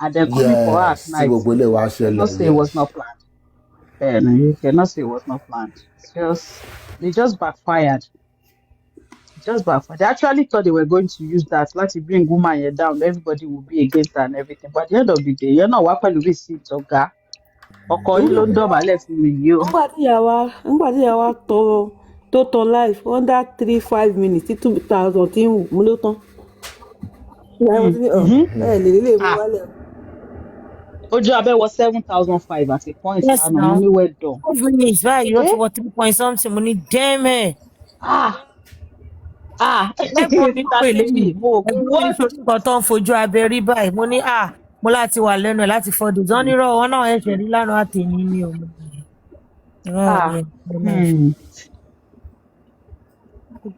And then coming for her at night. You cannot say it was not planned. You cannot say it was not planned. They just backfired. They actually thought they were going to use that to bring woman here down. Everybody would be against her and everything. But at the end of the day, you're not working with receipt ọ̀gá. Ọkọ yìí ló ń dọ̀bálẹ̀ fún mi yìí o. Nígbà tí ìyàwó tó tọ life under 3-5 minutes tí 2,000 tí ń mú ló tán. Lè mú wálẹ̀. Ojú abẹ́ wọ 7,500 at a point. Yes, now. Money well done. It's right. You want to what 3 point something money? Damn it. Ẹ̀gbọ́n mi pè lẹ́yìn. Ẹ̀gbọ́n mi sọ tó ń fojú abẹ́ rí báyìí. Mo ní mo láti wà lẹ́nu ẹ̀ láti 4 days. Wọ́n ní rọ̀ wọ́n náà ẹ̀ṣẹ̀ rí lánàá àtẹ̀yìn ní òun.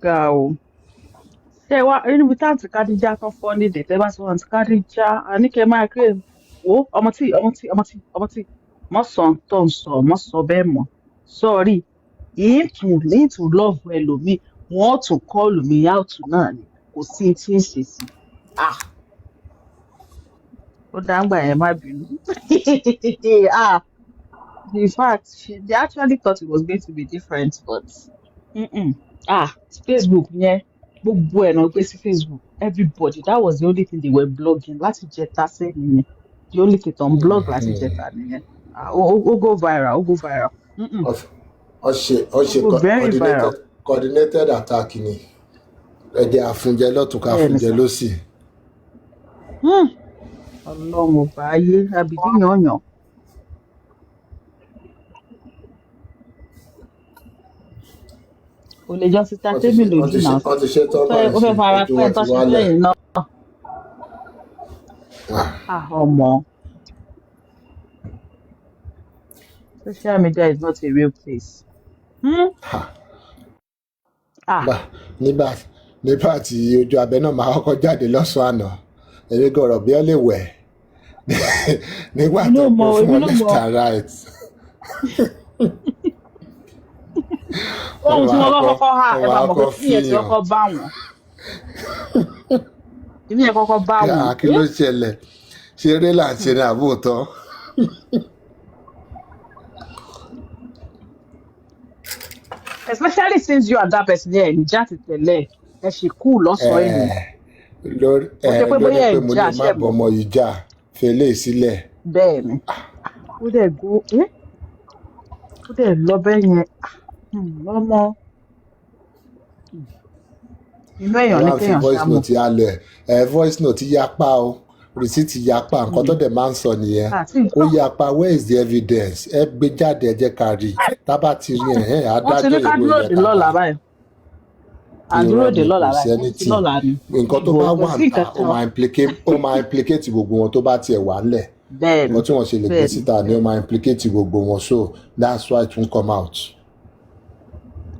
Ga o. Ṣé wá níbi tá àǹtí Kádíjà kan fọ́ ní ìdè tẹ́ bá sọ àǹtí Kádíjà àníkẹ́ máa kéré wo ọmọ tí mọ sọ tó ń sọ mọ sọ bẹ́ẹ̀ mọ́ sọrí yìí tún lọ́ọ̀bù ẹlòmíì wọ́n tún kọ́ọ̀lù mi out náà ni kò sí tí ń ṣe sí ó dáńgbà yẹn má bínú in fact they actually thought it was going to be different but Facebook yẹn gbogbo ẹ̀ náà gbé sí Facebook everybody that was the only thing they were blogging láti jẹta sẹ́yìn yẹn the only thing on blog láti jẹta nìyẹn ó go viral. Ó ṣe coordinated attack ni ẹ̀jẹ̀ àfúnjẹ lọ́tún ká àfúnjẹ lósì. Ọlọ́run ọba ayé abìdí yànyàn. Kò lè jọ síta tébì lójú náà ó fẹ́ fara pẹ́ tó ṣe lẹ́yìn náà. ọmọ Social media is not a real place. Hmm? Gbà Ah, nígbà tí ojú abẹ náà máa kọ́kọ́ jáde lọ́sàn-án àná èmi gọ̀rọ̀ bí ó lè wẹ̀ nígbà tó pé fún èmi wọn ló left mọ and right. ohun tí wọ́n bá kọ́kọ́ hà ẹ wọ́n máa á mọ̀ pé kọ́ kíni yẹn ti fihàn kọ́kọ́ bá wọn. Kíni yẹn kọ́kọ́ bá wọn. kí ló ṣẹlẹ̀ ṣe eré là ń ṣe ní àbóòtọ́. Especially since you and that person yẹn ní já ti tẹ̀lé ẹ ṣì kú lọ́sàn-án èlò. lórí Ó jẹ́ pé lórí bóyá pé ẹ̀ mo já lè má ṣẹ̀ bọ́ mọ́. ọmọ yìí jà fẹ́lẹ́ sílẹ̀. Bẹ́ẹ̀ ni. Ó dẹ̀ lọ bẹ́ẹ̀ yẹn. Lọ́mọ. Inú èèyàn ní wọ́n á fi kéèyàn voice ṣàmọ̀. note alẹ̀ voice note yapa o receipt yapa nǹkan tó dẹ̀ máa ń sọ nìyẹn Àti ó yapa where is the evidence ẹ gbé jáde ẹ jẹ́ ká rí tábà ti rí ẹ̀ wọ́n ti ní adájọ́ ká ìwé dúró yẹn dè ká lọ́la bá báyìí. Àdúró dè lọ́la kò sí báyìí. Wọ́n ti anything lọ́la ni. nǹkan tó Ìbò bá kò wà sí níta kankan. ó máa implicate gbogbo wọn tó bá tiẹ̀ wà ńlẹ̀ Bẹ́ẹ̀ ni. nǹkan tí wọ́n ṣe lè gbé Bẹ́ẹ̀ ni. síta ni ó máa implicate gbogbo wọn so that's why it won't come out.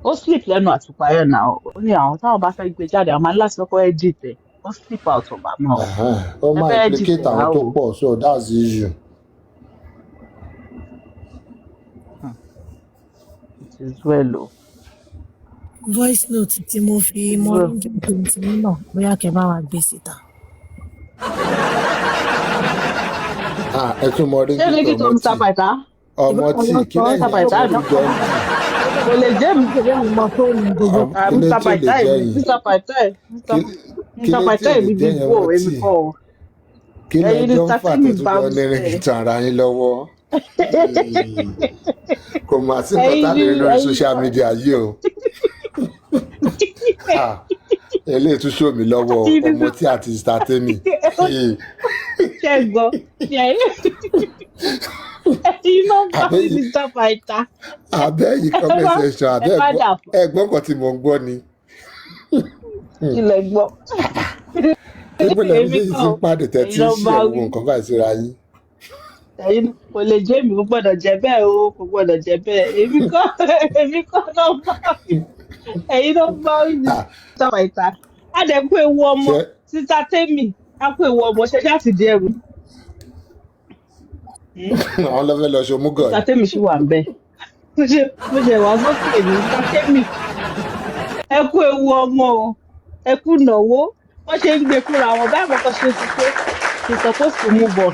Ó slip lẹ́nu àtùpà yẹn náà. Ó ní àwọn táwọn bá fẹ́ gbé jáde àwọn máa ń láti kọ́kọ́ edit ẹ̀. Ó slip out of am náà. Ó Ẹ máa fẹ́ edit implicate ẹ̀ àwọn tó báwo? pọ̀ so that's the issue. It is well o. voice note tí mo fi mọ Well. lójú tí mo náà bóyá kẹ́ bá wa gbé síta. Ẹ tún mọ rí Ṣé ní kí tó ń sapàtà? ọmọ tí kí lẹ́yìn Sapàtà ọmọ náà. tó jọ ń Kò lè jẹ́ mi. Ṣé mo mọ fóònù gbogbo? kí ló tí ò lè Sapàtà jẹ́ èmi. yìí Sapàtà ẹ̀. kí ló tí Sapàtà ò lè èmi jẹ́ bí yẹn bò ọmọ èmi tí kọ́ ọ. kí Ẹ̀yin ni lẹ́jọ́ ń fà Tatimi tó tún bá jọ mi nírin sẹ́. ìtàn ara yín lọ́wọ́ kò mà sí nǹkan Ẹ̀yin tá ni lè rí lórí ẹ̀yin social media yìí o eléyìí tún ṣó mi lọ́wọ́ ọmọ tí àti Tatimi ṣe gbọ́. Ẹ̀yin ló ń bá mi ní sapàtà. abẹ́ yìí comment section abẹ́ ẹ̀gbọ́n kan tí mo ń gbọ́ ni Ilẹ̀ gbọ́. ìpínlẹ̀ Èmi méjèèjì ti kọ́ ń pàdé tẹ́tí ẹ̀yin ló ń sí bá ẹ̀wọ̀n wí. nǹkan báyìí síra yín. Ẹ̀yin kò lè jẹ́ mi kò gbọ́dọ̀ jẹ́ bẹ́ẹ̀ o kò gbọ́dọ̀ jẹ́ bẹ́ẹ̀. Èmi kọ́ ló ń bá wí. Ẹ̀yin ló ń bá wí ní sapàtà. A dẹ̀ kó ewu ọmọ ṣé sí Tatimi. A kó ewu ọmọ ṣe ṣáà ti di ẹrù. àwọn lọ́fẹ́ lọ ṣe omúgọ̀ ni. Tatimi ṣì wà ń bẹ̀. Mo ṣe wá sókè ní Tatimi. Ẹ kú ewu ọmọ o. Ẹ kú ìnáwó. Wọ́n ṣe ń gbé fúnra wọn báyìí kọ́kọ́ ṣe ti pé she's supposed to move on.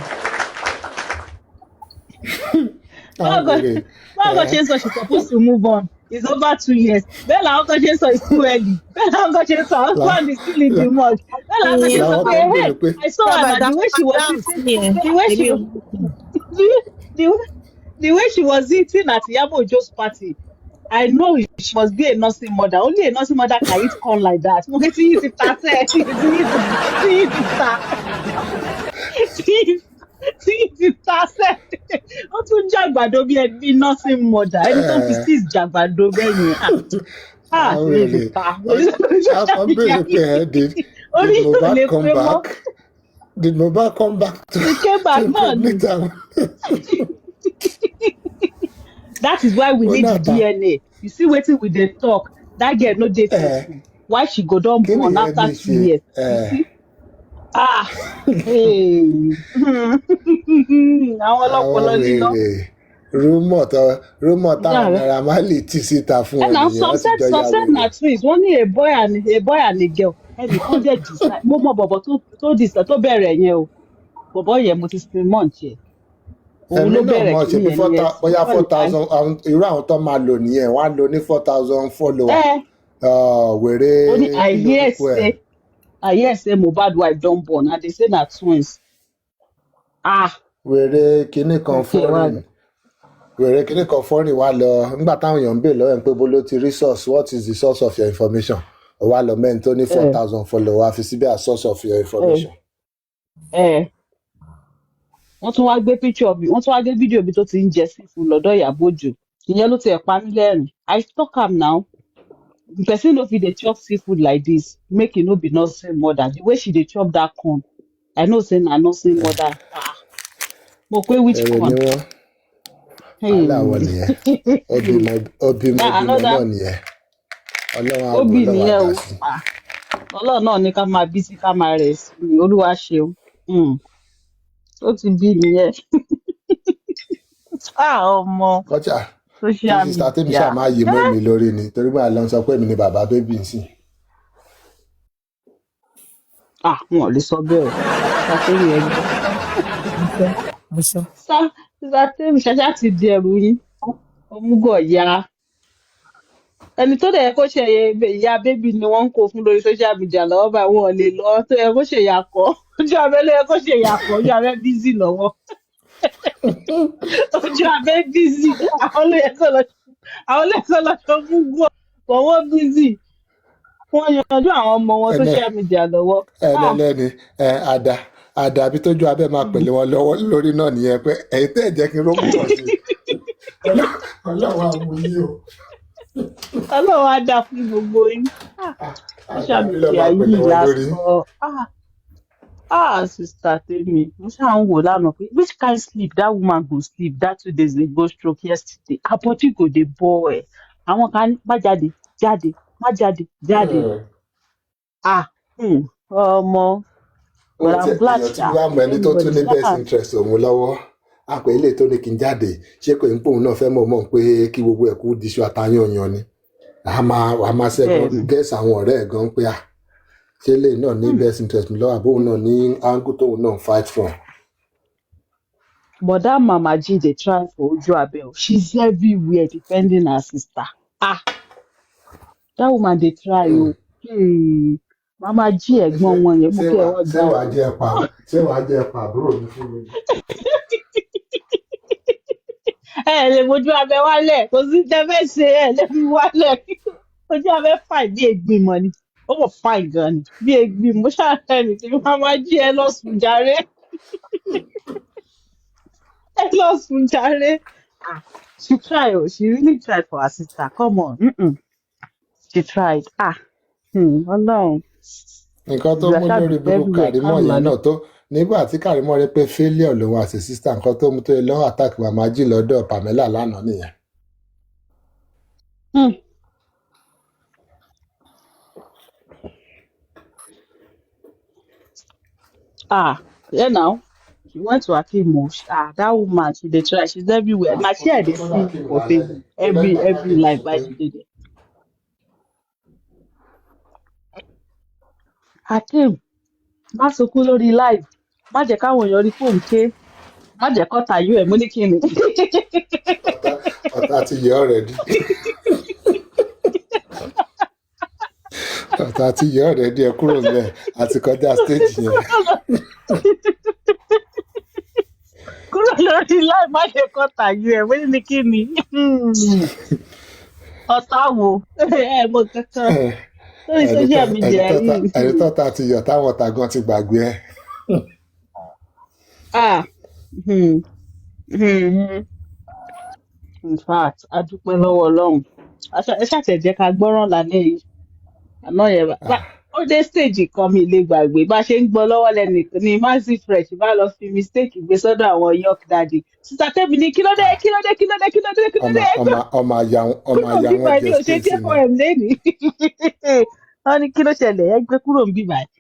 àwọn wèrè Báwo kan ṣe ń sọ she's supposed to move on? It's over 2 years. Bẹ́ẹ̀ làwọn kan ṣe ń sọ it's too early. Bẹ́ẹ̀ làwọn kan ṣe ń sọ our husband is still in the mud. Bẹ́ẹ̀ làwọn kan ṣe ń sọ làwọn pé kan ń hey, béèrè pé I saw her na the way she was eating the way she was eating at Iyabo Ojo's party. I know she must be a nursing mother. Only a nursing mother can eat corn like that. Mo kẹ́ tí yìí ti ta sẹ́ẹ̀ tí yìí ti ta tí yìí ti ta sẹ́ẹ̀. Ó tún jàgbàdo bí ẹbí nursing mother. Ẹni tó fi six jàgbàdo bẹ́yẹn. àwọn Tí yìí ti wèrè ta. àwọn béèrè pé did Orí yóò lè Mohbad come pé mọ́. back did Mohbad come back to He came back to náà ni. impregnate am. That is why we need the Onata DNA. You see wetin we dey talk. That girl no dey faithful. Why she go don kí born nìyẹn after ní 2 ṣe years? You see? Hey. Àwọn àwọn ọlọ́pọlọ lílọ. wèrè rúmọ̀ táwọn Yeah. Naira Marley tì síta fún And wọn now nìyẹn some wọ́n ti said jọ ya na wèrè. twins. Wọ́n ní a boy and a girl. Ẹnìkan dẹ̀ decide. Mo mọ bọ̀bọ̀ tó decide tó bẹ̀rẹ̀ yẹn o. Bọ̀bọ̀ yẹn mo ti spin month yẹn. Òun ẹ̀mí ló náà bẹ̀rẹ̀ mọ̀ ṣe kí bí yẹn ní ẹsẹ̀. bóyá 4,000 irú àwọn tó máa lò nìyẹn wọ́n á lò ní 4,000 follower wèrè Ó ní kí lorúkọ ẹ̀ I hear say Mohbad wife don born and they say na twins. wèrè kinní kan Okay, foreign wèrè kinní kan foreign wá lọ nígbà táwọn èèyàn ń bè lọ́wọ́ ẹ̀ pé bó ló ti rí source what is the source of your information ó wá lọ mẹ́rin tó ní 4,000 follower wá fi síbẹ̀ as source of your information. Wọ́n tún wá gbé fídíò bí tó ti ń jẹ sífù lọ́dọ̀ Ìyábọ̀ Òjó. Ìyẹn ló tiẹ̀ pa mí lẹ́rìn. I talk am now. Person no fit dey chop seafood like this make e no be nursing mother. The way she dey chop that corn, I know say na nursing mother. Mo pé which èrè ni corn? wọ́n wàhálà wọn nìyẹn ó bímọ Another náà nìyẹn ọlọ́run á ó wò bí ọlọ́run á nìyẹn dá o. sí i. Ah, Ọlọ́run náà ní ká máa bí sí ká máa rẹ̀ sí ni olúwa ṣeun. Ó ti bí nìyẹn. Ọmọ kọ́jà kí social sista tèmi media. ṣáà máa yí mọ́ èmi lórí ni torí máa lọ sọ pé èmi ni bàbá bébì ń sìn. Wọn ò lè sọ bẹ́ẹ̀ o. Sátẹ́mi ẹ gbọ́. Mo sọ. Sátẹ́mi ṣáṣá ti di ẹrù yín. Omúgọ̀ ya. Ẹni tó dẹ̀ yẹ kó ṣe ìyá bébì ni wọ́n ń kó fún lórí social media lọ́wọ́ báyìí wọn ò lè lọ tó yẹ kó ṣe ìyàkọ́. Ojú abẹ́ ló yẹ kó ṣe ìyàkọ́ ojú abẹ́ bízì lọ́wọ́. Ojú abẹ́ bízì àwọn ló yẹ kó lọ ṣe omúgọ̀ wọ́n bízì. Wọ́n yanjú àwọn ọmọ wọn social media lọ́wọ́. ẹlẹ́ni àdàbí tójú abẹ́ máa pẹ̀lẹ́ wọn lọ́wọ́ lórí náà nìyẹn pé ẹ̀yin tẹ́ ẹ̀ jẹ́ kí n rómú pọ̀ sí i ọlọ́run á wù yín o. Ọlọ́run á dá fún gbogbo yín. Social àdàbí lọ́ media máa pẹ̀lẹ́ yìí wọn lórí. lásán. Sister Temi, mo ṣáà ń wò lánàá pé which kind sleep that woman go sleep that 2 days ago stroke yesterday. Her body go dey boil. Àwọn kan ní má jáde, má jáde. Ọmọ. But I'm glad èèyàn tí wàá mọ ẹni tó tún ní best interest òun lọ́wọ́ àpò ilé tó ní kí n jáde ṣé kò ń pòun náà fẹ́ mọ̀ pé kí gbogbo ẹ̀ kú diṣu àtayànyàn ni a máa ṣẹ́gun gẹ́sì àwọn ọ̀rẹ́ ẹ̀ gan pé ṣé ilé náà ní best interest mi lọ́wọ́ àbóun náà ní angle tóun náà fight from. But that Mama G dey try for Ojo Abel. She's everywhere defending her sister. That woman dey try o. Mama G ẹ̀gbọ́n wọn yẹn mú kí ẹ wọ́n gbà wọ́n. ṣé wàá jẹ́ ẹ̀pà àbúrò mi fún mi. Lè mojú abẹ wálẹ̀ kò sí tẹ́fẹ́ ṣe lè fi wálẹ̀. Ojú abẹ fine bí egbin mọ̀ ni. Ó wọ̀ fine gan ni. Bí egbin mo ṣàlàyé ní kí Mama G ẹ lọ sùn jàre. Ẹ lọ sùn jàre. She tried o. She really tried for her sister. Come on. She tried. Ọlọ́run. nǹkan tó mú lórí burúkú Kàrímọ́ yẹn náà tó nígbà tí Kàrímọ́ rí pé failure lòun àti sísá nǹkan tó mú tó yẹ lọ́wọ́ attack Mama G lọ́dọ̀ Pamela lánàá nìyẹn. Yeah now. She went to Akimo. That woman, she dey try. She's everywhere. Na she I dey see for Facebook. Every life by she dey there. Hakeem, má sunkún lórí live. Má jẹ́ káwọn èèyàn rí fóun ké. Má jẹ́ kọ́ta yú ẹ̀ mú ní kíni. Ọ̀tá ti yẹ already. Ọ̀tá ti yẹ already ẹ kúrò nílẹ̀ àti kọjá stage yẹn. Kúrò lórí live má jẹ́ kọ́ta yú ẹ̀ mú ní kíni. Ọ̀tá wo? Mo kankan. Lórí social media yìí. Ẹni tọ́ta ti yọ̀ táwọn ọ̀tá gan ti gbàgbé ẹ̀. In fact, a dúpẹ́ lọ́wọ́ Ọlọ́run. Ẹ ṣàtẹ̀ jẹ́ ká gbọ́ràn lálẹ́ yìí. Àná yẹn ó dé stage kan mi lè gbàgbé bá ṣe ń gbọ́ lọ́wọ́ lẹ́nìkan ní massive fresh bá lọ fi mistake gbé sọ́dọ̀ àwọn york daddy. Sister Temi ní kí ló dé. ọmọ àyà wọn jẹ state ni. Wọ́n ní kí ló ṣẹlẹ̀ ẹ gbé kúrò ń bí báyìí.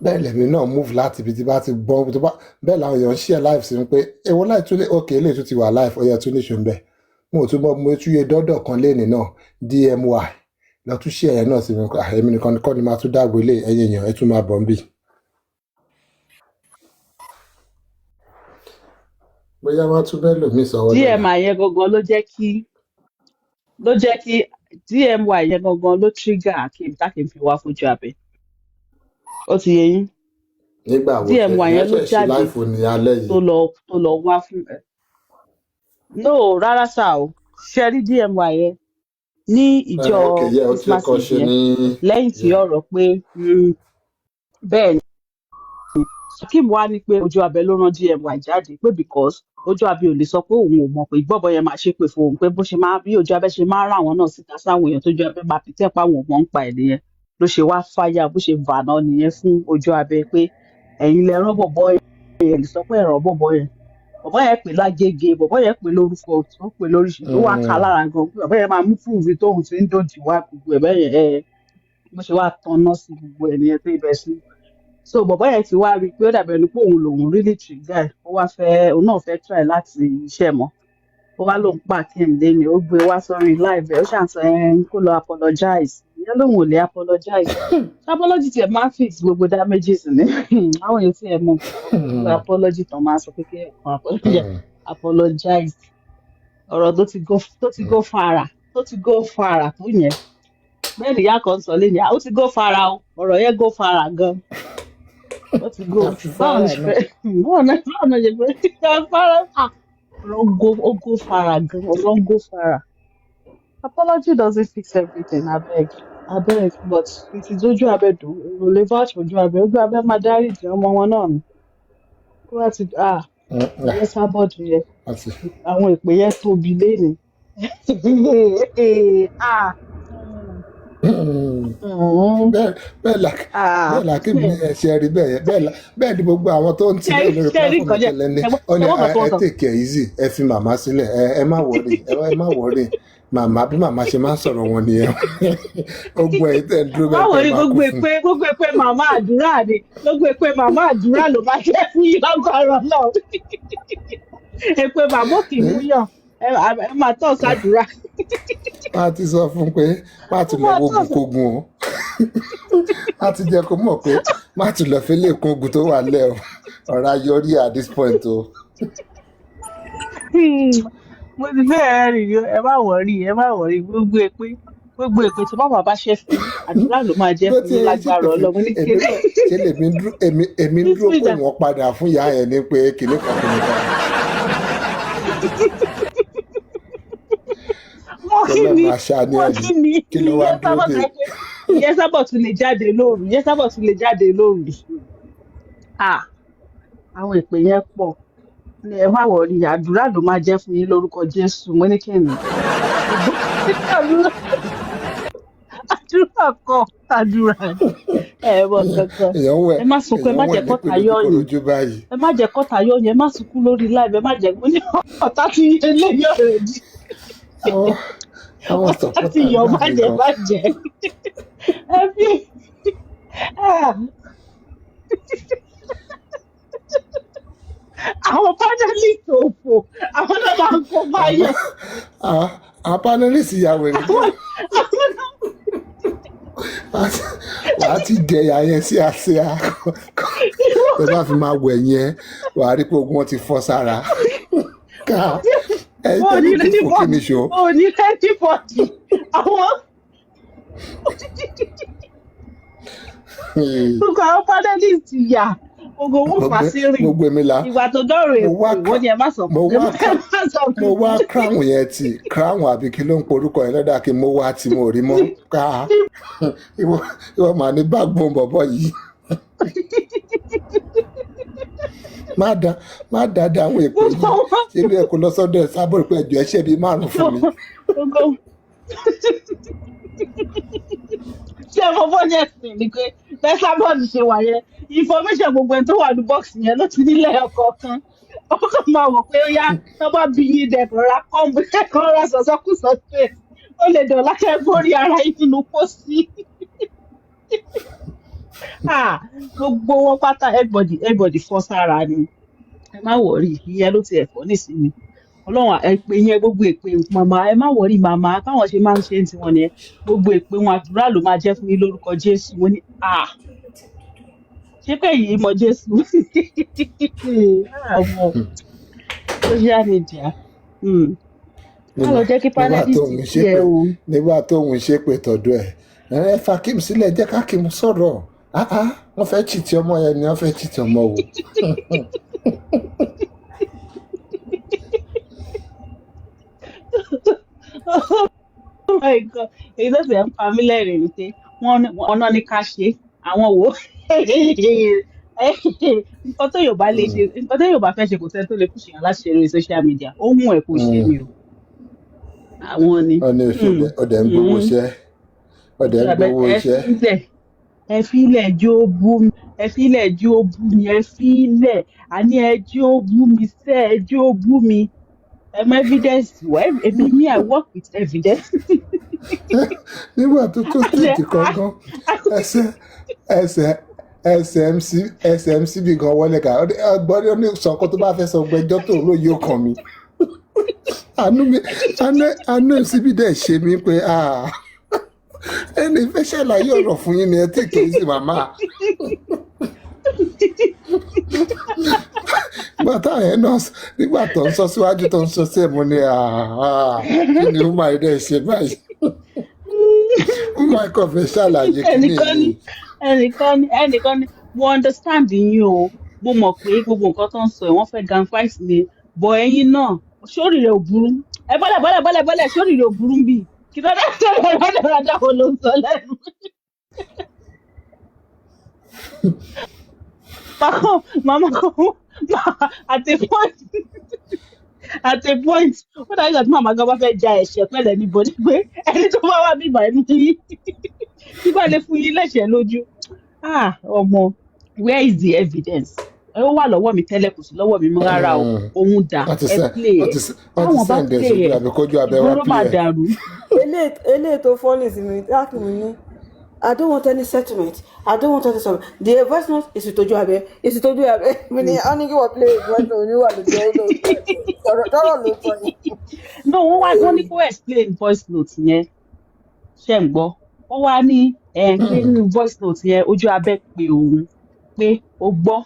Bẹ́ẹ̀ lèmi náà move láti ibi tí bá ti gbọ́ bẹ́ẹ̀ làwọn èèyàn ń share live sí pé èwo láì tún lé òkè lè tún ti wà live ọyẹ tún níṣó ń bẹ̀ mo ò tún bọ́ mo tún yẹ dọ́dọ̀ kan léèní náà DMY lọ tún share ẹ̀ náà sí mi èmi nìkan kọ́ ni máa tún dáàbò ilé ẹ̀yìn èèyàn ẹ̀ tún máa bọ̀ ń bì. Bóyá wọ́n tún bẹ́ẹ̀ lòmí sọ̀wọ́ lọ́la. DMY yẹn gangan ló jẹ́ kí DMY yẹn gangan ló trigger Akeem tákìm fi wá fojú abẹ. Ó ti yé yín. Nígbà wo DMY yẹn ló jáde tó lọ wá fún ẹ. No rárá sá o ṣe rí DMY yẹn ní ìjọ Christmas yẹn lẹ́yìn tí ọ̀rọ̀ pé bẹ́ẹ̀ ni Akeem wá ní pé ojú abẹ ló rán DMY jáde pé because ojú abẹ ò lè sọ pé òun ò mọ̀ pé ìgbọ́bọ yẹn máa ṣépè fún òun pé bó ṣe máa bí ojú abẹ ṣe máa ń rán àwọn náà síta sáwọn èèyàn tójú abẹ máa pìtẹ́ pa àwọn ọmọ ń pa ẹ̀ nìyẹn ló ṣe wá fáyà bó ṣe vànà nìyẹn fún ojú abẹ pé ẹ̀yin lẹ rán bọ̀bọ̀ yẹn lè sọ pé ẹ̀rọ bọ̀bọ̀ yẹn pè lágége bọ̀bọ̀ yẹn pè lórúkọ tó pè lóríṣìí tó wá ká lára gan pé bọ̀bọ̀ yẹn máa mú fún ìwé tóun ti ń dòjì wá gbogbo ẹ̀ bẹ́ẹ̀ yẹn bó ṣe wá tanná sí gbogbo ẹ̀ nìyẹn tó ibẹ̀ sí so bọ̀bọ̀ yẹn ti wá rí i pé ó dàbẹ̀ ni pé òun lòun really trigger òun náà fẹ́ try láti iṣẹ́ mọ́ ó wá lóun pàkíyèm lẹ́ni ó gbé wá sórí live ẹ̀ ó ṣàǹsọ kó lọ apologize ìyẹn lòun ò lè apologize apology tiẹ̀ máa ń fix gbogbo damages ní àwọn èèyàn tí ẹ mọ̀ apology tán máa ń sọ pé kí ẹ̀kan apologize ọ̀rọ̀ tó ti go fara tó yẹn bẹ́ẹ̀ nìyá kan sọ lẹ́ni ó ti go fara o ọ̀rọ̀ yẹn go fara gan ó ti go báwọn ṣe fẹ́ fara ọ̀rọ̀ go fara gan ọ̀rọ̀ go fara apology doesn't fix everything abeg but títí dójú abẹ dùn èrò lè vouch ojú abẹ máa dáríjì ọmọ wọn náà ni kó wá ti ìyẹn sábọọdù yẹn àwọn ìpè yẹn tóbi léni bẹ́ẹ̀ là kí mi ṣe rí bẹ́ẹ̀ ni gbogbo àwọn tó ń tilẹ̀ lórí platform tẹ́lẹ̀ ní ọ̀nà ẹ take it easy ẹ fi màmá sílẹ̀ ẹ má wọrí màmá bí màmá ṣe máa ń sọ̀rọ̀ wọn nìyẹn gbogbo ẹ̀ tẹ̀ ń dúró bẹ́ẹ̀ báwo ni gbogbo èpè màmá àdúrà ni gbogbo èpè màmá àdúrà ló máa jẹ́ fún yín lágbára náà èpè màmá kì í múyàn ẹ máa tọ̀ sádùúrà. a ti sọ fún pé má ti lọ wogun kogun o a ti jẹ́ kó mọ̀ pé má ti lọ fi lè kún ogun tó wà lẹ́ o ọ̀rọ̀ ayọ̀rí at this point o. mo ti fẹ́ rí ẹ má wọ̀rí gbogbo èpè tí bàbá bá ṣe fún àdúrà ló máa jẹ́ fún yín lágbára Ọlọ́run ní kéré. ṣé èmi ń dúró pé wọ́n padà fún ìyá ẹ̀ ní pé kìnìkan. kí ló wá dúró dé. ìyẹn sábà tún lè jáde lóru àwọn èpè yẹn pọ̀ ní ẹ má wọrí àdúrà ló máa jẹ́ fún yín lórúkọ Jésù mo ní kí ni àdúrà ẹ mọ kankan ẹ má sunkún ẹ má jẹ́ kọ́ta yọ yín ẹ má sunkún lórí live ẹ má jẹ́ gbóni ọ̀tá tí eléyìí ọ̀rẹ́ di ọ̀tá tí yọ bàjẹ́ ẹ fi àwọn panelist òfò àwọn náà máa ń kó báyọ̀. àwọn panelist ìyàwó rẹ̀ wàá ti jẹyà yẹn sí àṣẹ tó bá fi máa wẹ̀ yẹn wàá rí pé ogun wọn ti fọ́ sára ká ẹ tẹ́lẹ̀ tí kò kí ni ṣó. òní thirty forty àwọn àwọn panelist yà gbogbo owó fà sí rìn ìgbà tó dọ̀rọ̀ èkó wọ́n ní ẹ má sọ mo wá crown yẹn tì crown àbí kí ló ń porúkọ yẹn lọ́dà kí mo wá tí mo rí mọ́ ká ìwọ màá ní backbone bọ̀bọ̀ yìí má dá àwọn èkó yìí ṣé bí ẹ kò lọ sọ́dọ̀ ẹ̀ sábọ̀ pé ẹjọ́ ẹ ṣe bíi 5 fún mi. ṣé mo bọ́ ní ẹ̀sìn ni pé bẹ́sàbọ̀dù ṣe wà yẹn information gbogbo ẹni tó wà ní bọ́ọ̀sì yẹn ló ti nílẹ̀ ọ̀kọ̀ọ̀kan ọkọ̀ máa wọ̀ pé ó yá tó bá bí yín dẹ̀kọ̀ ra kọ́ńbù kẹ́kọ̀ọ́ ra sọ̀sọ́kùsọ pé ó lè dọ̀ lákẹ́ borí ara yín nínú pósí. gbogbo wọn pátá everybody fọ́ sára ni ẹ má wọ̀rí ìyẹn ló ti ẹ̀fọ́ nísìnyí Ọlọ́run èpè yẹn gbogbo èpè màmá ẹ má wọrí màmá táwọn ṣe máa ń ṣe tiwọn nìyẹn gbogbo èpè wọn àdúrà ló máa jẹ́ fún yín lórúkọ Jésù wọn ni ṣé pé yìí mọ Jésù ọmọ social media má lọ jẹ́ kí panelist tiẹ̀ o. nígbà tóun ṣépè tọ̀dọ̀ ẹ̀ fa Kim sílẹ̀ jẹ́ ká Kim sọ̀rọ̀ wọ́n fẹ́ chìtì ọmọ yẹn ni wọ́n fẹ́ chìtì ọmọ wò. Oh my God èyí tó sì ń pa mí lẹ́rìn ní pé wọ́n náà ní ká ṣe àwọn wò nǹkan tó Yorùbá lè ṣe nǹkan tó Yorùbá fẹ́ ṣe kò sẹ́ni tó lè kùsì yàn láti ṣe lórí social media ó mú ẹ̀ kó ṣe mi o àwọn ni. ọ̀dẹ̀ ń gbowó iṣẹ́ ọ̀dẹ̀ ń gbowó iṣẹ́. ẹ fílẹ̀ ẹjọ́ ó bú mi ẹ fílẹ̀ ẹjọ́ ó bú mi ẹ fílẹ̀ àní ẹjọ́ ó bú mi sẹ́ ẹjọ́ ó bú mi evidence wọ èmi ní I work with evidence. nígbà tó tó Àṣẹ, stage kankan ẹsẹ̀ MCB gan wọlé ká ọgbọ́n ní oníṣọ̀kan tó bá fẹ́ sọ gbẹjọ́ tó ló yóò kàn mí àánú MCB dẹ̀ ṣe mí pé ẹni fẹ́ ṣàlàyé ọ̀rọ̀ fún yín ni ẹ tí kì í sì màmá nígbà táwọn yẹn náà nígbà tó ń sọ síwájú tó ń sọ sí ẹ̀mú ni kí ni ó máa dẹ̀ ṣe báyìí ó máa kàn fẹ́ ṣàlàyé kí ni ẹnìkan ni mo understand yín o mo mọ̀ pé gbogbo nǹkan tó ń sọ ẹ̀ wọ́n fẹ́ gan fight ni bọ̀ ẹ̀yin náà sórí rẹ̀ ò burú ẹ bọ́lẹ̀ sórí rẹ̀ ò burú bì kí ló dé tó lọ́dọ̀ dáwọ́ ló ń sọ lẹ́nu. Mama at a point ó dájú àti màmá gan bá fẹ́ ja ẹ̀ṣẹ̀ pẹ̀lẹ́ ní bọ́dí pé ẹni tó bá wà bíbá ẹnu yìí tí bá lè fún yín lẹ́sẹ̀ lójú ọmọ where is the evidence ẹ ó wà lọ́wọ́ mi tẹ́lẹ̀ kò sí lọ́wọ́ mi mọ́ rárá o òun dà ẹ play ẹ táwọn bá play ẹ ìgboro máa dàrú. eléyìí tó fọ́nì sí mi láti mi ní I don't want any settlement. I don't want any settlement. The voice note is ìtọ́jú abẹ́. Is ìtọ́jú abẹ́. Mi ni a ní kí wọ́n play voice note oníwà lójú ọ̀rọ̀ tọ́rọ̀ ló sọ ni. No, wọ́n ní kó explain voice note yẹn. Ṣé ń gbọ́? Ó wá ní pé nínú voice note yẹn ojú abẹ́ pé òun pé ó gbọ́.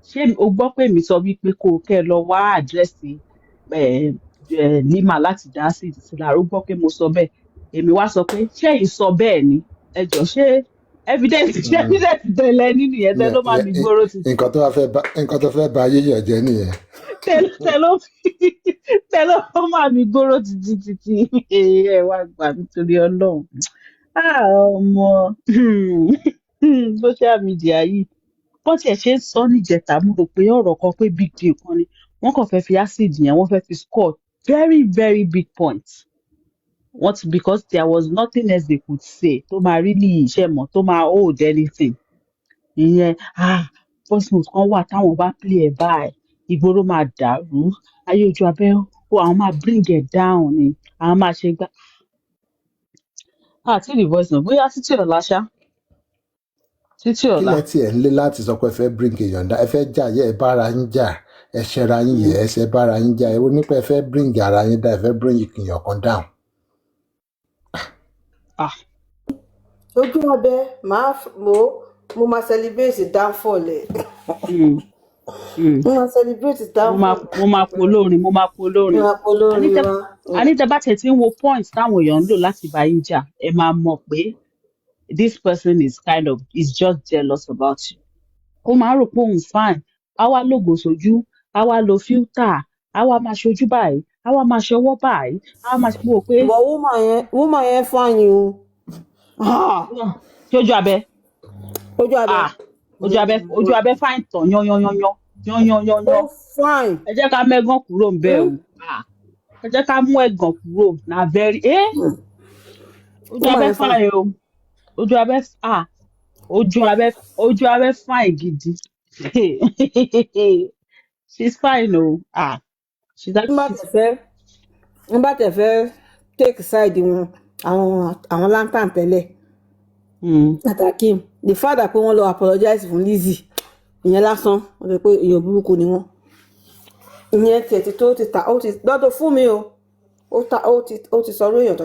Ṣé o gbọ́ pé mi sọ wípé kó o kẹ́ ẹ lọ wá àdírẹ́sì Lima láti dá sí ìsìlára ó gbọ́ pé mo sọ bẹ́ẹ̀. Èmi wá sọ pé ṣé èyí sọ bẹ́ẹ̀ ni? Ẹ jọ ṣé evidence tẹ̀lé nínú yẹn tẹ́ ló máa mi gbóró ti. nǹkan tó fẹ́ ba yíyàn jẹ́ nìyẹn. tẹ́ ló máa mi gbóró títí ẹ wá gbà nítorí Ọlọ́run. Ọmọ social media yìí bó tiẹ̀ ṣe ń sọ níjẹta mo rò pé ọ̀rọ̀ kan pé big deal kan ni wọ́n kàn fẹ́ fi acid yẹn wọ́n fẹ́ fi score very very big points. Because there was nothing else they could say tó máa really iṣẹ́ mọ̀ tó máa hold anything. Ìyẹn voice note kan wà táwọn bá play ẹ̀ báyìí ìgboro máa dàrú ayé ojú abẹ́ àwọn máa bring it down ni àwọn máa ṣe gbá. Àti the voice note bóyá títí ọ̀la ṣá. Títí ọ̀la. kílẹ̀ tí ẹ̀ ń lé láti sọ pé ẹ fẹ́ bring èèyàn dá ẹ fẹ́ jà yẹ ẹ bára yín jà ẹ ṣẹra yín yẹ ẹ ṣẹ bára yín jà ẹ wo nípa ẹ fẹ́ bring ara yín dá ẹ fẹ́ bring èèyàn kan down. Ojú abẹ́ mo máa celebrate downfall ẹ̀. Mo máa celebrate downfall. Mo máa polórin wa. Àní tẹ́ bá tẹ̀ tí ń wo point táwọn èèyàn ń lò láti bá yín jà ẹ máa mọ̀ pé this person is just jealous about you. Ó máa rò pé òun fine á wá lògò sójú á wá lo filter á wá máa ṣojú báyìí á wá máa ṣọwọ́ báyìí á wá máa ṣe wò pé. Ìwọ woman yẹn fine o. Ṣé ojú abẹ́? Ojú abẹ́ fine tán yan. Ó fine. Ẹ jẹ́ ká mẹ́gàn kúrò ń bẹ́ẹ̀ o. Ẹ jẹ́ ká mú ẹ̀gàn kúrò na very ojú abẹ́ fine o. Ojú abẹ́ fine gidi. She's fine o. N bá tẹ̀ fẹ́ take side wọn àwọn lantern tẹ́lẹ̀. Atakim the father pé wọ́n lọ apologize fún Lizzy ìyẹn lásán wọ́n sọ pé èèyàn burúkú ni wọ́n. Ìyẹn tiẹ̀ ti tó ti ta ó ti lọ́dọ̀ fún mi o ó ti sọ orí èèyàn tó